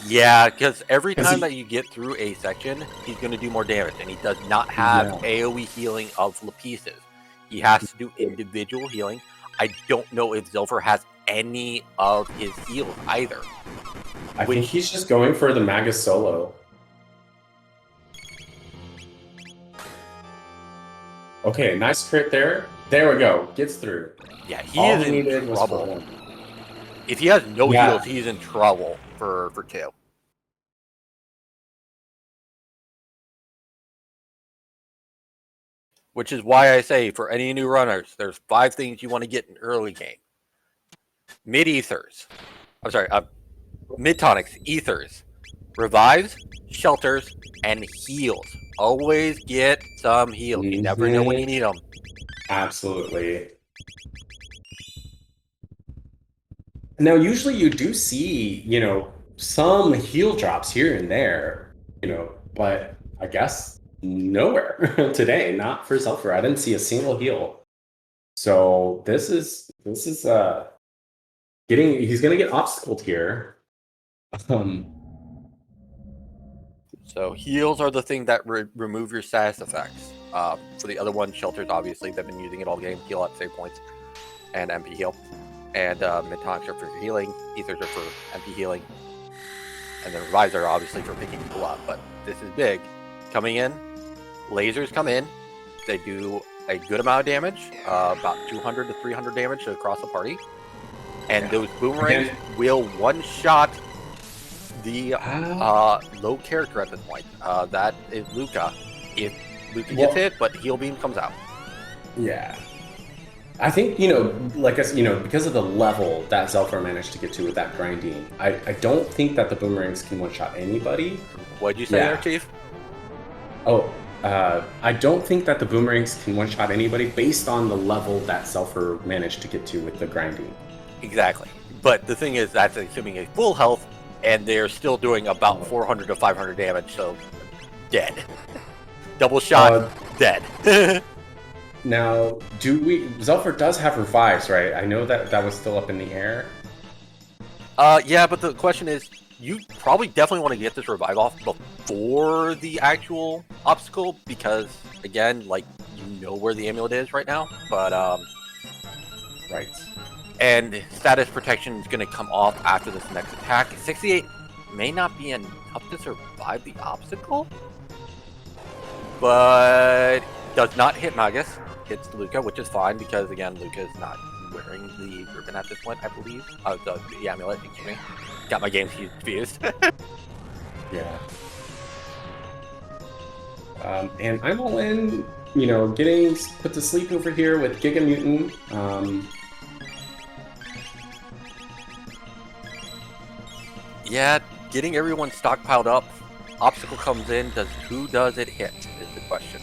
Yeah, because every time that you get through a section, he's going to do more damage, and he does not have AoE healing of pieces. He has to do individual healing. I don't know if Xelpher has any of his heals either. I think he's just going for the Magus solo. Okay, nice crit there. There we go. Gets through. Yeah, he is in trouble. If he has no heals, he's in trouble for 2. Which is why I say, for any new runners, there's 5 things you want to get in early game. Mid-ethers. I'm sorry, mid-tonics, ethers, revives, shelters, and heals. Always get some heals. You never know when you need them. Absolutely. Now, usually you do see, you know, some heal drops here and there, you know, but I guess nowhere today, not for Xelpher. I didn't see a single heal. So this is getting, he's gonna get obstacled here. So heals are the thing that remove your status effects. For the other one, shelters, obviously, they've been using it all game. Heal at save points and MP heal. And mid-tonics are for healing. Ethers are for MP healing. And the revives are obviously for picking people up. But this is big. Coming in, lasers come in. They do a good amount of damage, about 200 to 300 damage across the party. And those boomerangs will one-shot the low character at this point. That is Luca. If Luca gets hit, but heal beam comes out. Yeah. I think, you know, like us, you know, because of the level that Xelpher managed to get to with that grinding, I don't think that the boomerangs can one-shot anybody. What'd you say there, Chief? Oh, I don't think that the boomerangs can one-shot anybody based on the level that Xelpher managed to get to with the grinding. Exactly. But the thing is, that's assuming a full health, and they're still doing about 400 to 500 damage, so dead. Double shot, dead. Now, Xelpher does have revives, right? I know that was still up in the air. Yeah, but the question is, you probably definitely want to get this revive off before the actual obstacle, because, again, like, you know where the amulet is right now, but, Right. And status protection is going to come off after this next attack. 68 may not be enough to survive the obstacle, but does not hit Magus. Hits Luca, which is fine because, again, Luca is not wearing the ribbon at this point, I believe. The amulet, excuse me. Got my games confused. Yeah. And I'm all in, you know, getting put to sleep over here with Giga Mutant. Yeah, getting everyone stockpiled up. Obstacle comes in. Who does it hit is the question.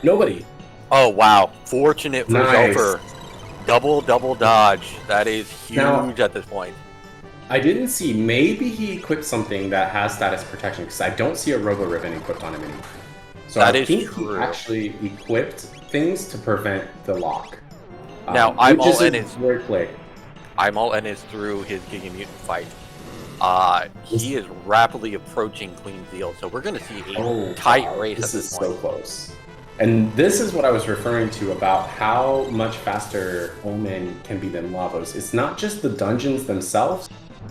Nobody. Oh, wow. Fortunate for Xelpher. Double dodge. That is huge at this point. I didn't see. Maybe he equipped something that has status protection, because I don't see a Robo Ribbon equipped on him anymore. So I think he actually equipped things to prevent the lock. Now, I'm all in is through his Giga Mutant fight. He is rapidly approaching Queen Zeal, so we're going to see a tight race at this point. This is so close. And this is what I was referring to about how much faster Omen can be than Lavos. It's not just the dungeons themselves,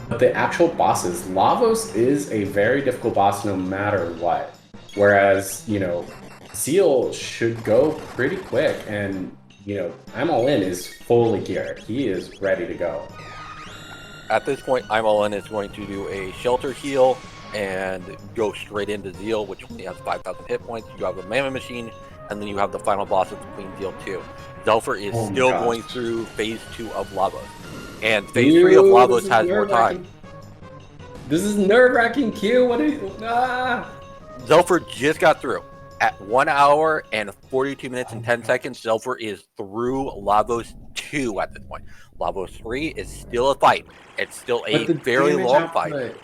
but the actual bosses. Lavos is a very difficult boss no matter what. Whereas, you know, Zeal should go pretty quick, and you know, I'm all in is fully geared. He is ready to go. At this point, I'm all in is going to do a shelter heal and go straight into Zeal, which only has 5,000 hit points. You have a Mammoth Machine, and then you have the final boss of Queen Zeal 2. Xelpher is still going through phase 2 of Lavos, and phase 3 of Lavos has more time. This is nerve-wracking, Q. What are you? Xelpher just got through. At 1 hour and 42 minutes and 10 seconds, Xelpher is through Lavos 2 at this point. Lavos 3 is still a fight. It's still a fairly long fight.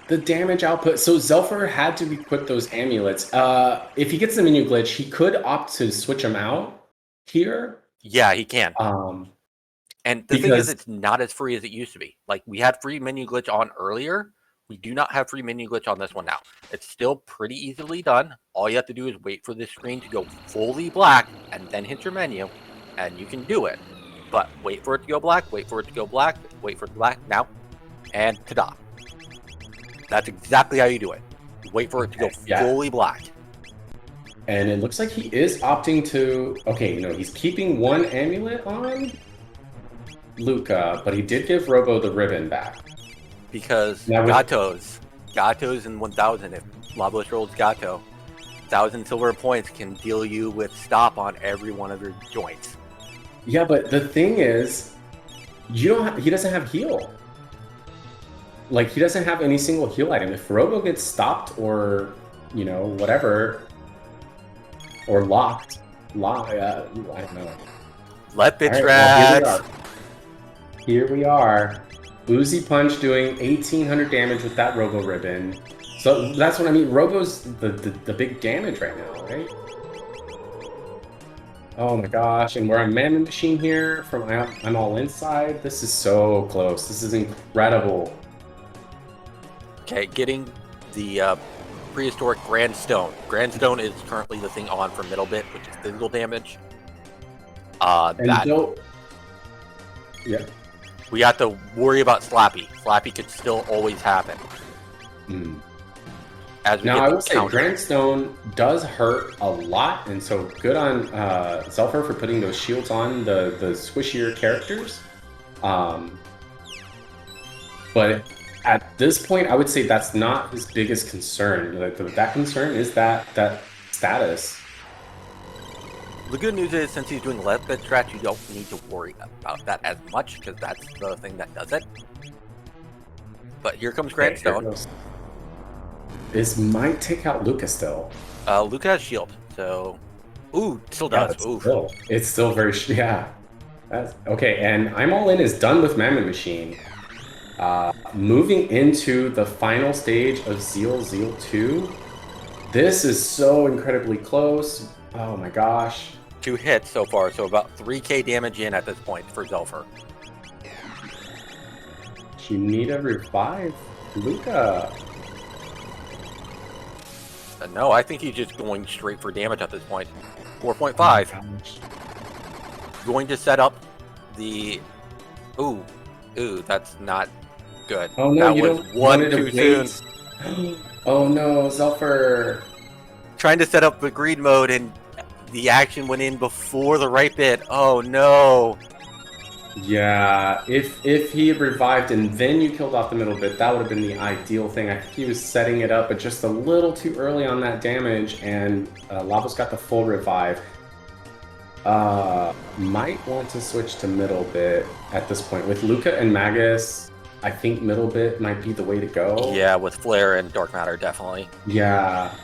The damage output. So Xelpher had to equip those amulets. If he gets the menu glitch, he could opt to switch them out here. Yeah, he can. And the thing is, it's not as free as it used to be. Like, we had free menu glitch on earlier. We do not have free menu glitch on this one now. It's still pretty easily done. All you have to do is wait for this screen to go fully black and then hit your menu, and you can do it. But wait for it to go black, wait for it to go black, wait for it to black, now, and ta-da. That's exactly how you do it. Wait for it to go fully black. And it looks like he is opting to... Okay, no, he's keeping one amulet on Luca, but he did give Robo the ribbon back. Because Gatos in 1000, if Lavos rolls Gato, 1,000 silver points can deal you with stop on every one of your joints. Yeah, but the thing is, he doesn't have heal. Like, he doesn't have any single heal item. If Robo gets stopped or, you know, whatever, or locked, I don't know. Let bitch rats. Well, here we are. Uzi Punch doing 1,800 damage with that Robo ribbon. So that's what I mean. Robo's the big damage right now, right? Oh my gosh, and we're on Mammoth Machine here from I'm All Inside. This is so close. This is incredible. Okay, getting the prehistoric Grand Stone. Grand Stone is currently the thing on for middle bit, which is physical damage. Yeah. We have to worry about Slappy. Slappy could still always happen. Now, I will say Grand Stone does hurt a lot, and so good on Xelpher for putting those shields on the squishier characters. But at this point, I would say that's not his biggest concern. That concern is that status. The good news is, since he's doing left bit strat, you don't need to worry about that as much, because that's the thing that does it. But here comes Grand Stone. This might take out Luca still. Luca has shield, so... Ooh, still does. Yeah, it's still very... Yeah. Okay, and I'm All In is done with Mammoth Machine. Moving into the final stage of Zeal 2. This is so incredibly close. Oh my gosh. 2 hits so far, so about 3k damage in at this point for Xelpher. You need a revive, Luca. No, I think he's just going straight for damage at this point. 4.5. Going to set up the... Ooh, that's not good. Oh no, that was one too soon. Oh no, Xelpher. Trying to set up the green mode and the action went in before the right bit. Oh no. Yeah, if he had revived and then you killed off the middle bit, that would have been the ideal thing. I think he was setting it up, but just a little too early on that damage, and Lavos got the full revive. Might want to switch to middle bit at this point. With Luca and Magus, I think middle bit might be the way to go. Yeah, with Flare and Dark Matter, definitely. Yeah.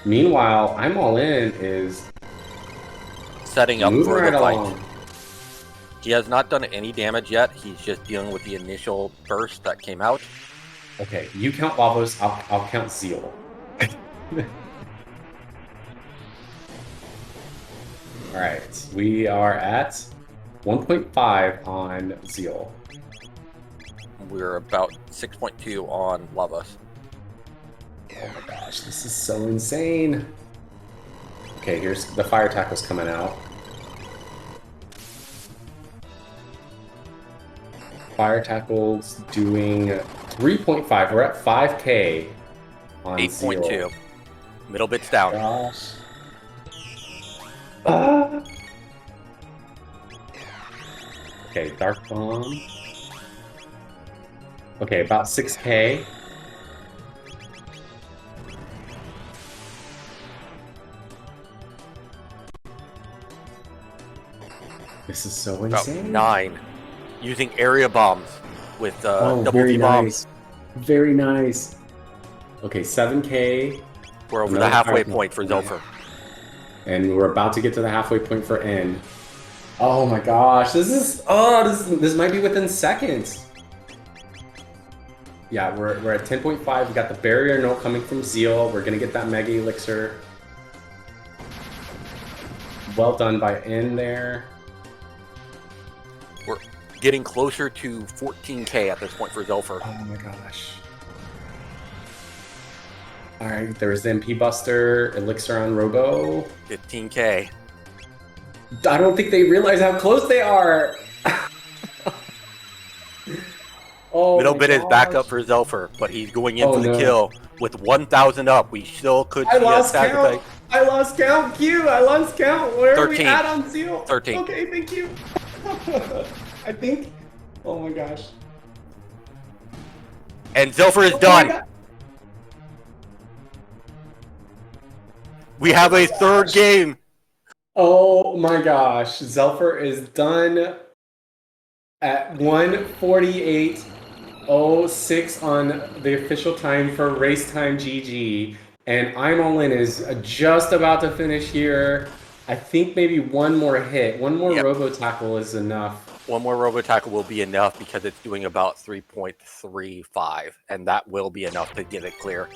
Meanwhile, I'm All In is setting up for the fight. He has not done any damage yet. He's just dealing with the initial burst that came out. Okay, you count Lavos, I'll count Zeal. Alright, we are at 1.5 on Zeal. We're about 6.2 on Lavos. Oh my gosh, this is so insane. Okay, here's the fire tackle's coming out. Fire tackle's doing 3.5. We're at 5k on 8.2. Middle bit's down. Gosh. Ah. Okay, Dark Bomb. Okay, about 6K. This is so About insane. 9. Using area bombs with Oh, double very V bombs. nice. Very nice. Okay, 7K. We're over the Another halfway Dark Bomb. point for Xelpher. And we're about to get to the halfway point for N. Oh my gosh, this might be within seconds. Yeah, we're at 10.5. We got the barrier note coming from Zeal. We're gonna get that Mega Elixir. Well done by N there. We're getting closer to 14K at this point for Xelpher. Oh my gosh. All right, there's the MP Buster, Elixir on Robo. 15K. I don't think they realize how close they are. Oh, Middle my bit is back gosh. up for Xelpher, but he's going in Oh, for the no. kill. With 1,000 up, we still could I see a lost stack count. effect. I lost count. Q. I lost count. Where 13. are we at on Zeal? 13. Okay, thank you. I think. Oh my gosh. And Xelpher is Oh my done. God. We have a third game. Oh my gosh. Xelpher is done at 1:48:06 on the official time for race time GG. And I'm All In is just about to finish here. I think maybe one more hit, one more Yep. Robo Tackle is enough. One more Robo Tackle will be enough because it's doing about 3.35, and that will be enough to get it clear.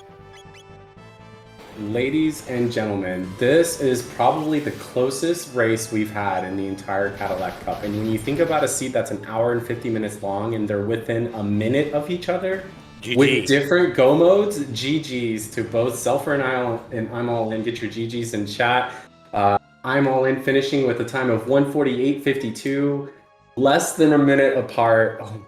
Ladies and gentlemen, this is probably the closest race we've had in the entire Cadillac Cup. And when you think about a seed that's an hour and 50 minutes long and they're within a minute of each other, GG. with different go modes, GG's to both Xelpher and I'm All In. Get your GG's in chat. I'm All In finishing with a time of 1:48:52, less than a minute apart. Oh.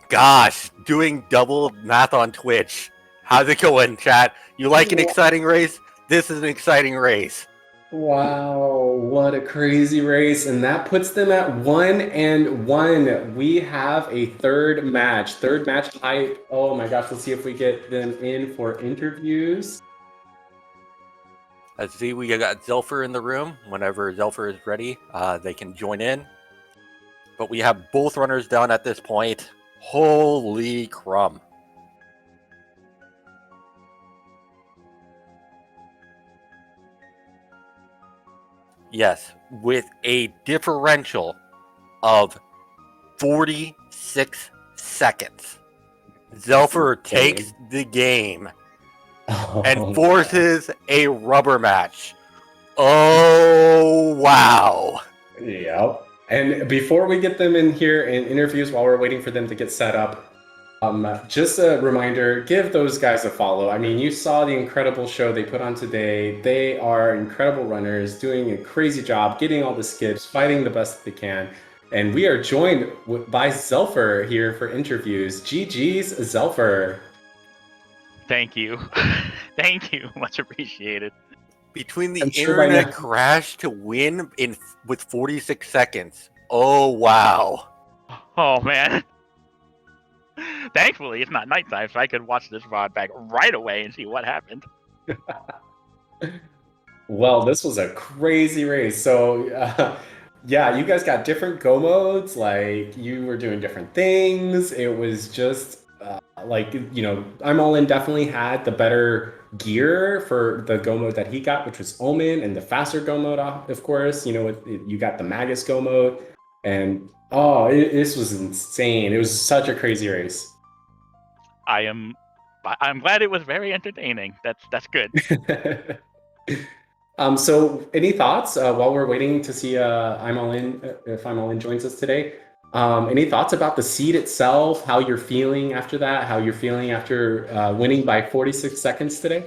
Gosh, doing double math on Twitch. How's it going, chat? You like an exciting race? This is an exciting race. Wow, what a crazy race. And that puts them at 1-1. We have a third match. Third match hype. Oh my gosh, let's see if we get them in for interviews. Let's see, we got Xelpher in the room. Whenever Xelpher is ready, they can join in. But we have both runners done at this point. Holy crumb. Yes, with a differential of 46 seconds. Xelpher takes the game and forces a rubber match. Oh, wow. Yep. And before we get them in here in interviews, while we're waiting for them to get set up, just a reminder, give those guys a follow. I mean, you saw the incredible show they put on today. They are incredible runners, doing a crazy job, getting all the skips, fighting the best they can. And we are joined by Xelpher here for interviews. GG's Xelpher. Thank you. Thank you. Much appreciated. Between the I'm sure internet crash to win with 46 seconds. Oh, wow. Oh, man. Thankfully, it's not nighttime, so I could watch this VOD back right away and see what happened. Well, this was a crazy race. So, yeah, you guys got different go modes. Like, you were doing different things. It was just like, you know, I'm All In definitely had the better gear for the go mode that he got, which was Omen, and the faster go mode, of course. You know, you got the Magus go mode. And oh, this was insane. It was such a crazy race. I'm glad it was very entertaining. That's good. So any thoughts while we're waiting to see I'm All In, if I'm All In joins us today? Any thoughts about the seed itself, how you're feeling after that, how you're feeling after winning by 46 seconds today?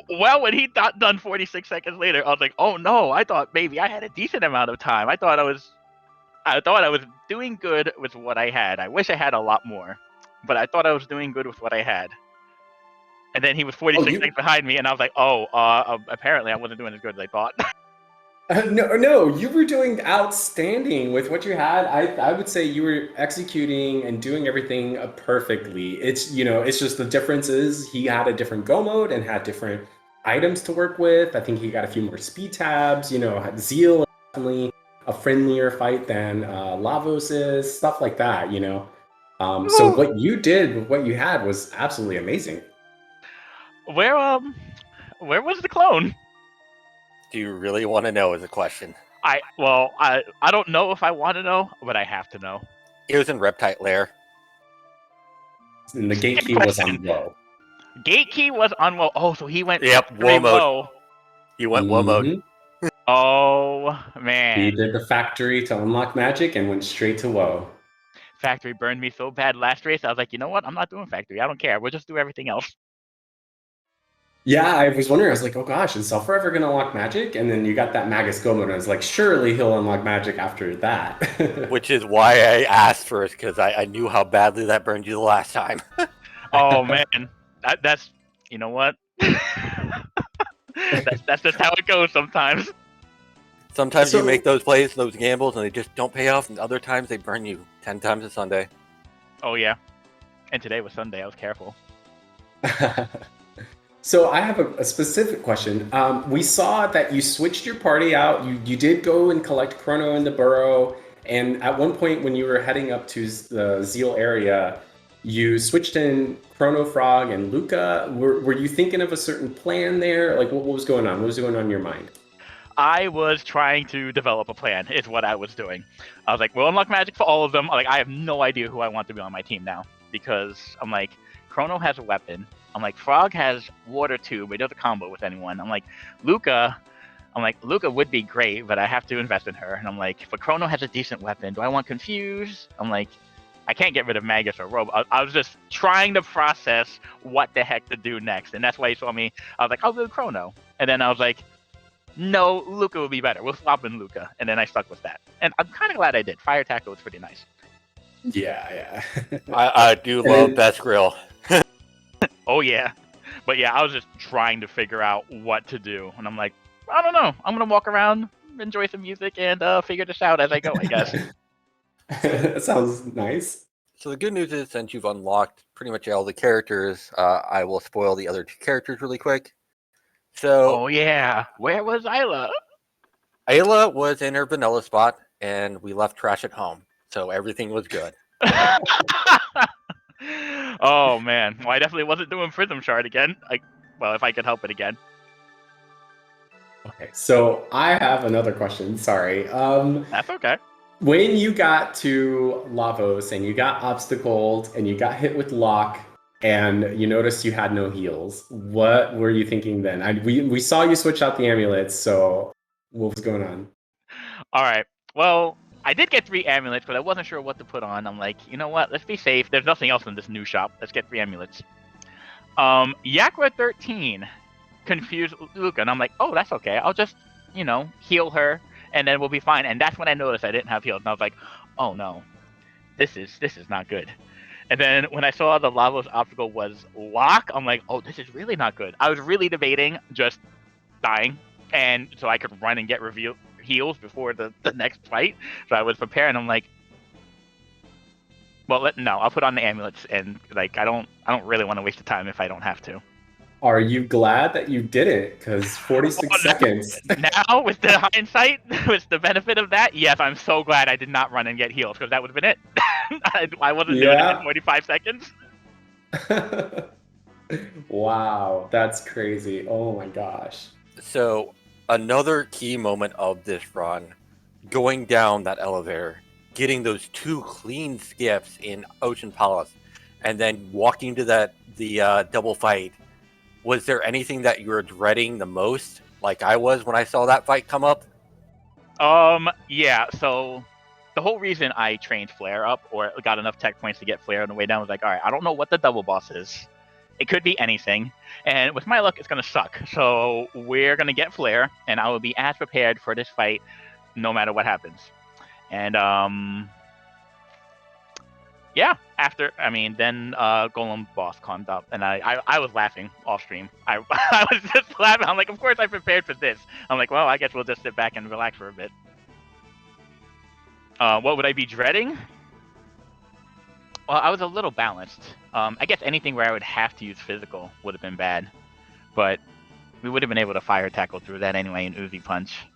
Well, when he got done 46 seconds later, I was like, oh no, I thought maybe I had a decent amount of time. I thought I was doing good with what I had. I wish I had a lot more, but I thought I was doing good with what I had. And then he was 46 seconds behind me, and I was like, apparently I wasn't doing as good as I thought. No, you were doing outstanding with what you had. I would say you were executing and doing everything perfectly. It's just the difference is he had a different go mode and had different items to work with. I think he got a few more speed tabs. Had Zeal is definitely a friendlier fight than Lavos is, stuff like that. So what you did with what you had was absolutely amazing. Where was the clone? Do you really want to know is a question. I don't know if I want to know, but I have to know. It was in Reptite Lair. And the gate key was on low. Gate key was on low. Oh, so he went low mode. Low. He went low mode. Oh, man. He did the factory to unlock magic and went straight to woe. Factory burned me so bad last race. I was like, you know what? I'm not doing factory. I don't care. We'll just do everything else. Yeah, I was wondering. I was like, oh gosh, is Xelpher ever going to unlock magic? And then you got that Magus go mode. And I was like, surely he'll unlock magic after that. Which is why I asked first, because I knew how badly that burned you the last time. Oh, man. That's, you know what? that's just how it goes sometimes. Sometimes you make those plays, those gambles, and they just don't pay off. And other times they burn you 10 times a Sunday. Oh, yeah. And today was Sunday. I was careful. So I have a specific question. We saw that you switched your party out. You did go and collect Chrono in the burrow. And at one point when you were heading up to the Zeal area, you switched in Chrono Frog and Luca. Were you thinking of a certain plan there? Like what was going on? What was going on in your mind? I was trying to develop a plan, is what I was doing. I was like, we'll unlock magic for all of them. Like, I have no idea who I want to be on my team now. Because I'm like, Chrono has a weapon. I'm like, Frog has water too, but he doesn't combo with anyone. I'm like, Luca would be great, but I have to invest in her. And I'm like, but Chrono has a decent weapon. Do I want Confuse? I'm like, I can't get rid of Magus or Robe. I was just trying to process what the heck to do next. And that's why you saw me. I was like, I'll do Chrono. And then I was like, no, Luca would be better. We'll swap in Luca. And then I stuck with that. And I'm kind of glad I did. Fire Tackle was pretty nice. Yeah. I do love Best Grill. Oh, yeah. But yeah, I was just trying to figure out what to do. And I'm like, I don't know. I'm going to walk around, enjoy some music, and figure this out as I go, I guess. That sounds nice. So the good news is, since you've unlocked pretty much all the characters, I will spoil the other two characters really quick. So, oh, yeah. Where was Isla? Ayla was in her vanilla spot, and we left trash at home. So everything was good. Oh, man. Well, I definitely wasn't doing Prism Shard again. If I could help it again. Okay, so I have another question. Sorry. That's okay. When you got to Lavos and you got obstacled and you got hit with lock and you noticed you had no heals, what were you thinking then? We saw you switch out the amulets, so what was going on? All right. Well, I did get 3 amulets, but I wasn't sure what to put on. I'm like, you know what? Let's be safe. There's nothing else in this new shop. Let's get 3 amulets. Yakra 13 confused Luca, and I'm like, oh, that's okay. I'll just, heal her, and then we'll be fine. And that's when I noticed I didn't have heals, and I was like, oh no, this is not good. And then when I saw the Lavos obstacle was lock, I'm like, oh, this is really not good. I was really debating just dying, and so I could run and get heals before the next fight. So I was preparing. I'm like, well, no, I'll put on the amulets, and I don't really want to waste the time if I don't have to. Are you glad that you did it? Because 46 seconds. Now, with the hindsight, with the benefit of that, yes, I'm so glad I did not run and get heals, because that would have been it. I wasn't doing it in 45 seconds. Wow, that's crazy. Oh my gosh. So another key moment of this run, going down that elevator, getting those 2 clean skips in Ocean Palace, and then walking to the double fight. Was there anything that you were dreading the most, like I was when I saw that fight come up? Yeah, so the whole reason I trained Flare up, or got enough tech points to get Flare on the way down, was like, alright, I don't know what the double boss is. It could be anything, and with my luck, it's gonna suck. So we're gonna get Flare, and I will be as prepared for this fight, no matter what happens. And Yeah, then Golem boss comes up, and I was laughing off stream. I I was just laughing. I'm like, of course I prepared for this. I'm like, well, I guess we'll just sit back and relax for a bit. What would I be dreading? Well, I was a little balanced. I guess anything where I would have to use physical would have been bad, but we would have been able to fire tackle through that anyway in Uzi Punch.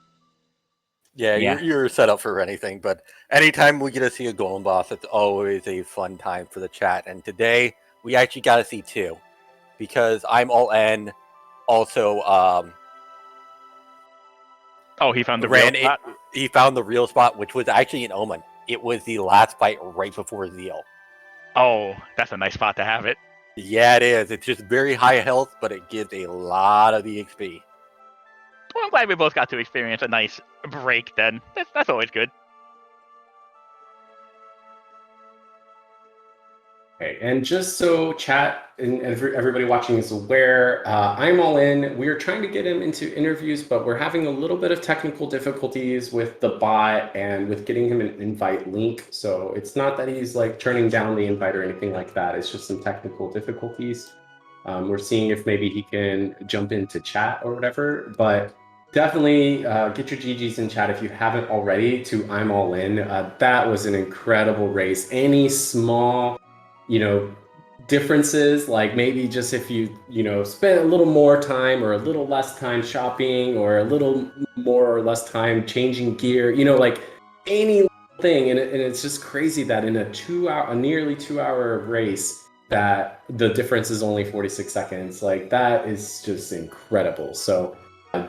Yeah, Yeah. you're set up for anything, but anytime we get to see a golem boss, it's always a fun time for the chat. And today we actually got to see two, because I'm all in. Also, Oh, he found the real spot. He found the real spot, which was actually an Omen. It was the last fight right before Zeal. Oh, that's a nice spot to have it. Yeah, it is. It's just very high health, but it gives a lot of EXP. Well, I'm glad we both got to experience a nice break then. That's always good. Okay, and just so chat and everybody watching is aware, I'm all in. We are trying to get him into interviews, but we're having a little bit of technical difficulties with the bot and with getting him an invite link. So it's not that he's like turning down the invite or anything like that. It's just some technical difficulties. We're seeing if maybe he can jump into chat or whatever, but definitely get your GGs in chat if you haven't already to I'm all in. That was an incredible race. Any small differences, like maybe just if you spend a little more time or a little less time shopping or a little more or less time changing gear, like any thing. And it's just crazy that in a nearly 2 hour race, that the difference is only 46 seconds. Like, that is just incredible. So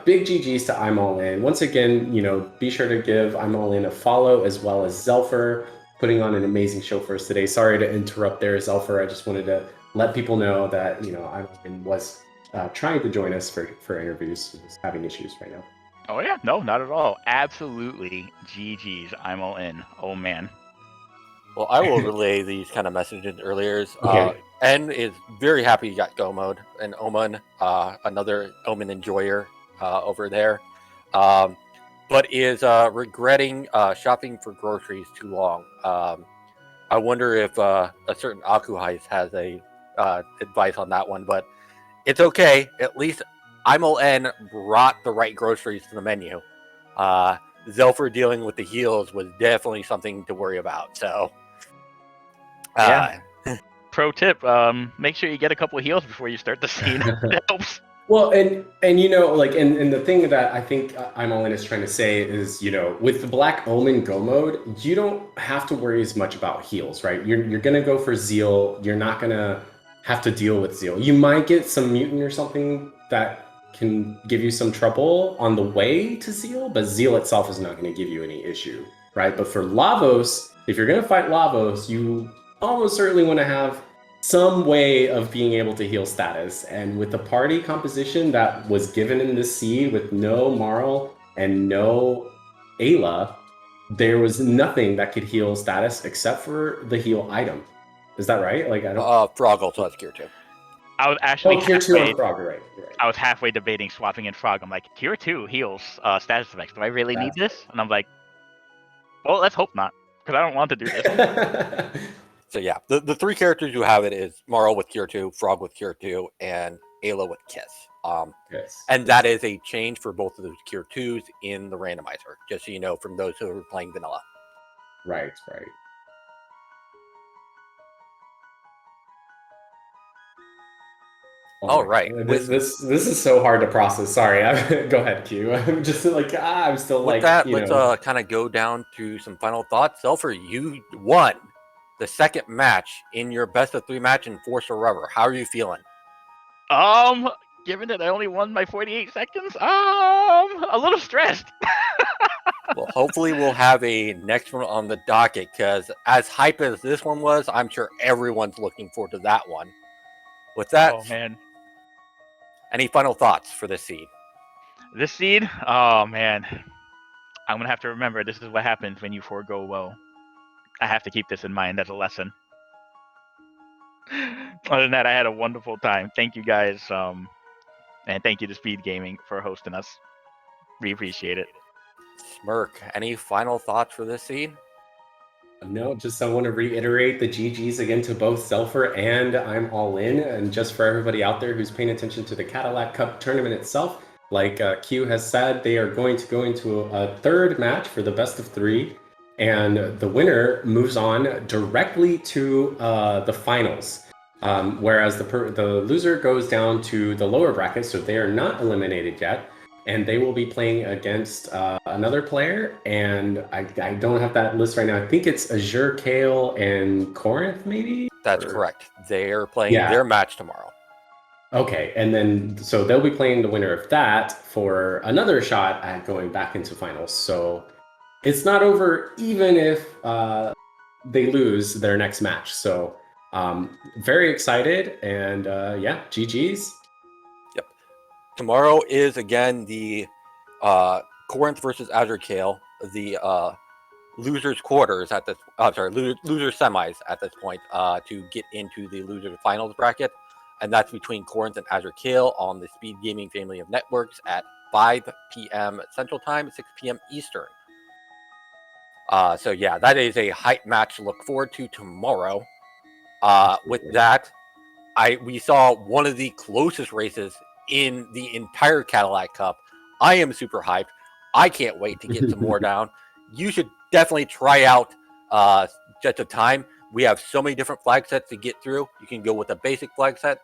big GGs to I'm All In. Once again, be sure to give I'm All In a follow, as well as Xelpher, putting on an amazing show for us today. Sorry to interrupt there, Xelpher. I just wanted to let people know that, I was trying to join us for interviews. Just having issues right now. Oh, yeah. No, not at all. Absolutely. GG's. I'm all in. Oh, man. Well, I will relay these kind of messages earlier. Okay. N is very happy you got Go Mode and Omen, another Omen enjoyer over there, but is regretting shopping for groceries too long. I wonder if a certain Akuheist has a advice on that one, but it's okay. At least I'm all N brought the right groceries to the menu. Xelpher dealing with the heals was definitely something to worry about. So, yeah. Pro tip: make sure you get a couple of heals before you start the scene. It helps. Well, and and the thing that I think I'm all in is trying to say is, with the Black Omen Go mode, you don't have to worry as much about heals, right? You're gonna go for Zeal. You're not gonna have to deal with Zeal. You might get some mutant or something that can give you some trouble on the way to Zeal, but Zeal itself is not going to give you any issue, right? But for Lavos, if you're going to fight Lavos, you almost certainly want to have some way of being able to heal status. And with the party composition that was given in this seed with no Marl and no Ayla, there was nothing that could heal status except for the heal item. Is that right? Like, I don't. Frog also has Cure 2. I was actually Tier 2 on Frog, right. I was halfway debating swapping in Frog. I'm like, Tier 2 heals status effects. Do I really need this? And I'm like, well, let's hope not, because I don't want to do this. So yeah, the three characters who have it is Marl with Cure 2, Frog with Cure 2, and Ayla with Kiss. Yes. And that is a change for both of those Cure 2s in the randomizer, just so you know, from those who are playing vanilla. Right. All right. This is so hard to process. Sorry. Go ahead, Q. I'm just like, I'm still with like, that, let's kind of go down to some final thoughts. Xelpher, you won the second match in your best of 3 match in Force or Rubber. How are you feeling? Given that I only won by 48 seconds, a little stressed. Well, hopefully we'll have a next one on the docket, because as hype as this one was, I'm sure everyone's looking forward to that one. With that, oh man, any final thoughts for this seed? This seed, oh man, I'm gonna have to remember this is what happens when you forego woe. I have to keep this in mind as a lesson. Other than that, I had a wonderful time. Thank you guys, and thank you to SpeedGaming for hosting us. We appreciate it. Smirk, any final thoughts for this seed? No, just I want to reiterate the GGs again to both Xelpher and I'm All In. And just for everybody out there who's paying attention to the Cadillac Cup tournament itself, like Q has said, they are going to go into a third match for the best of 3. And the winner moves on directly to the finals. Whereas the loser goes down to the lower bracket, so they are not eliminated yet. And they will be playing against another player, and I don't have that list right now. I think it's Azure, Kale, and Corinth, maybe? That's correct. They're playing their match tomorrow. Okay, and then so they'll be playing the winner of that for another shot at going back into finals. So it's not over even if they lose their next match. So very excited, and yeah, GG's. Yep. Tomorrow is again the Corinth versus Azure Kale, the losers quarters at this. Losers semis at this point to get into the losers finals bracket, and that's between Corinth and Azure Kale on the SpeedGaming family of networks at 5 p.m. Central Time, 6 p.m. Eastern. So yeah, that is a hype match to look forward to tomorrow. With that, we saw one of the closest races in the entire Cadillac Cup. I am super hyped. I can't wait to get some more down. You should definitely try out Jets of Time. We have so many different flag sets to get through. You can go with a basic flag set.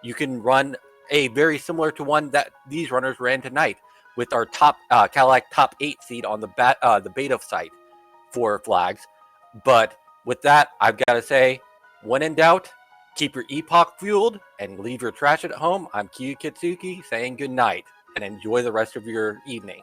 You can run a very similar to one that these runners ran tonight with our top Cadillac top 8 seed on the beta site for flags. But with that, I've got to say, when in doubt, keep your epoch fueled and leave your trash at home. I'm Kiyu Kitsuki saying good night and enjoy the rest of your evening.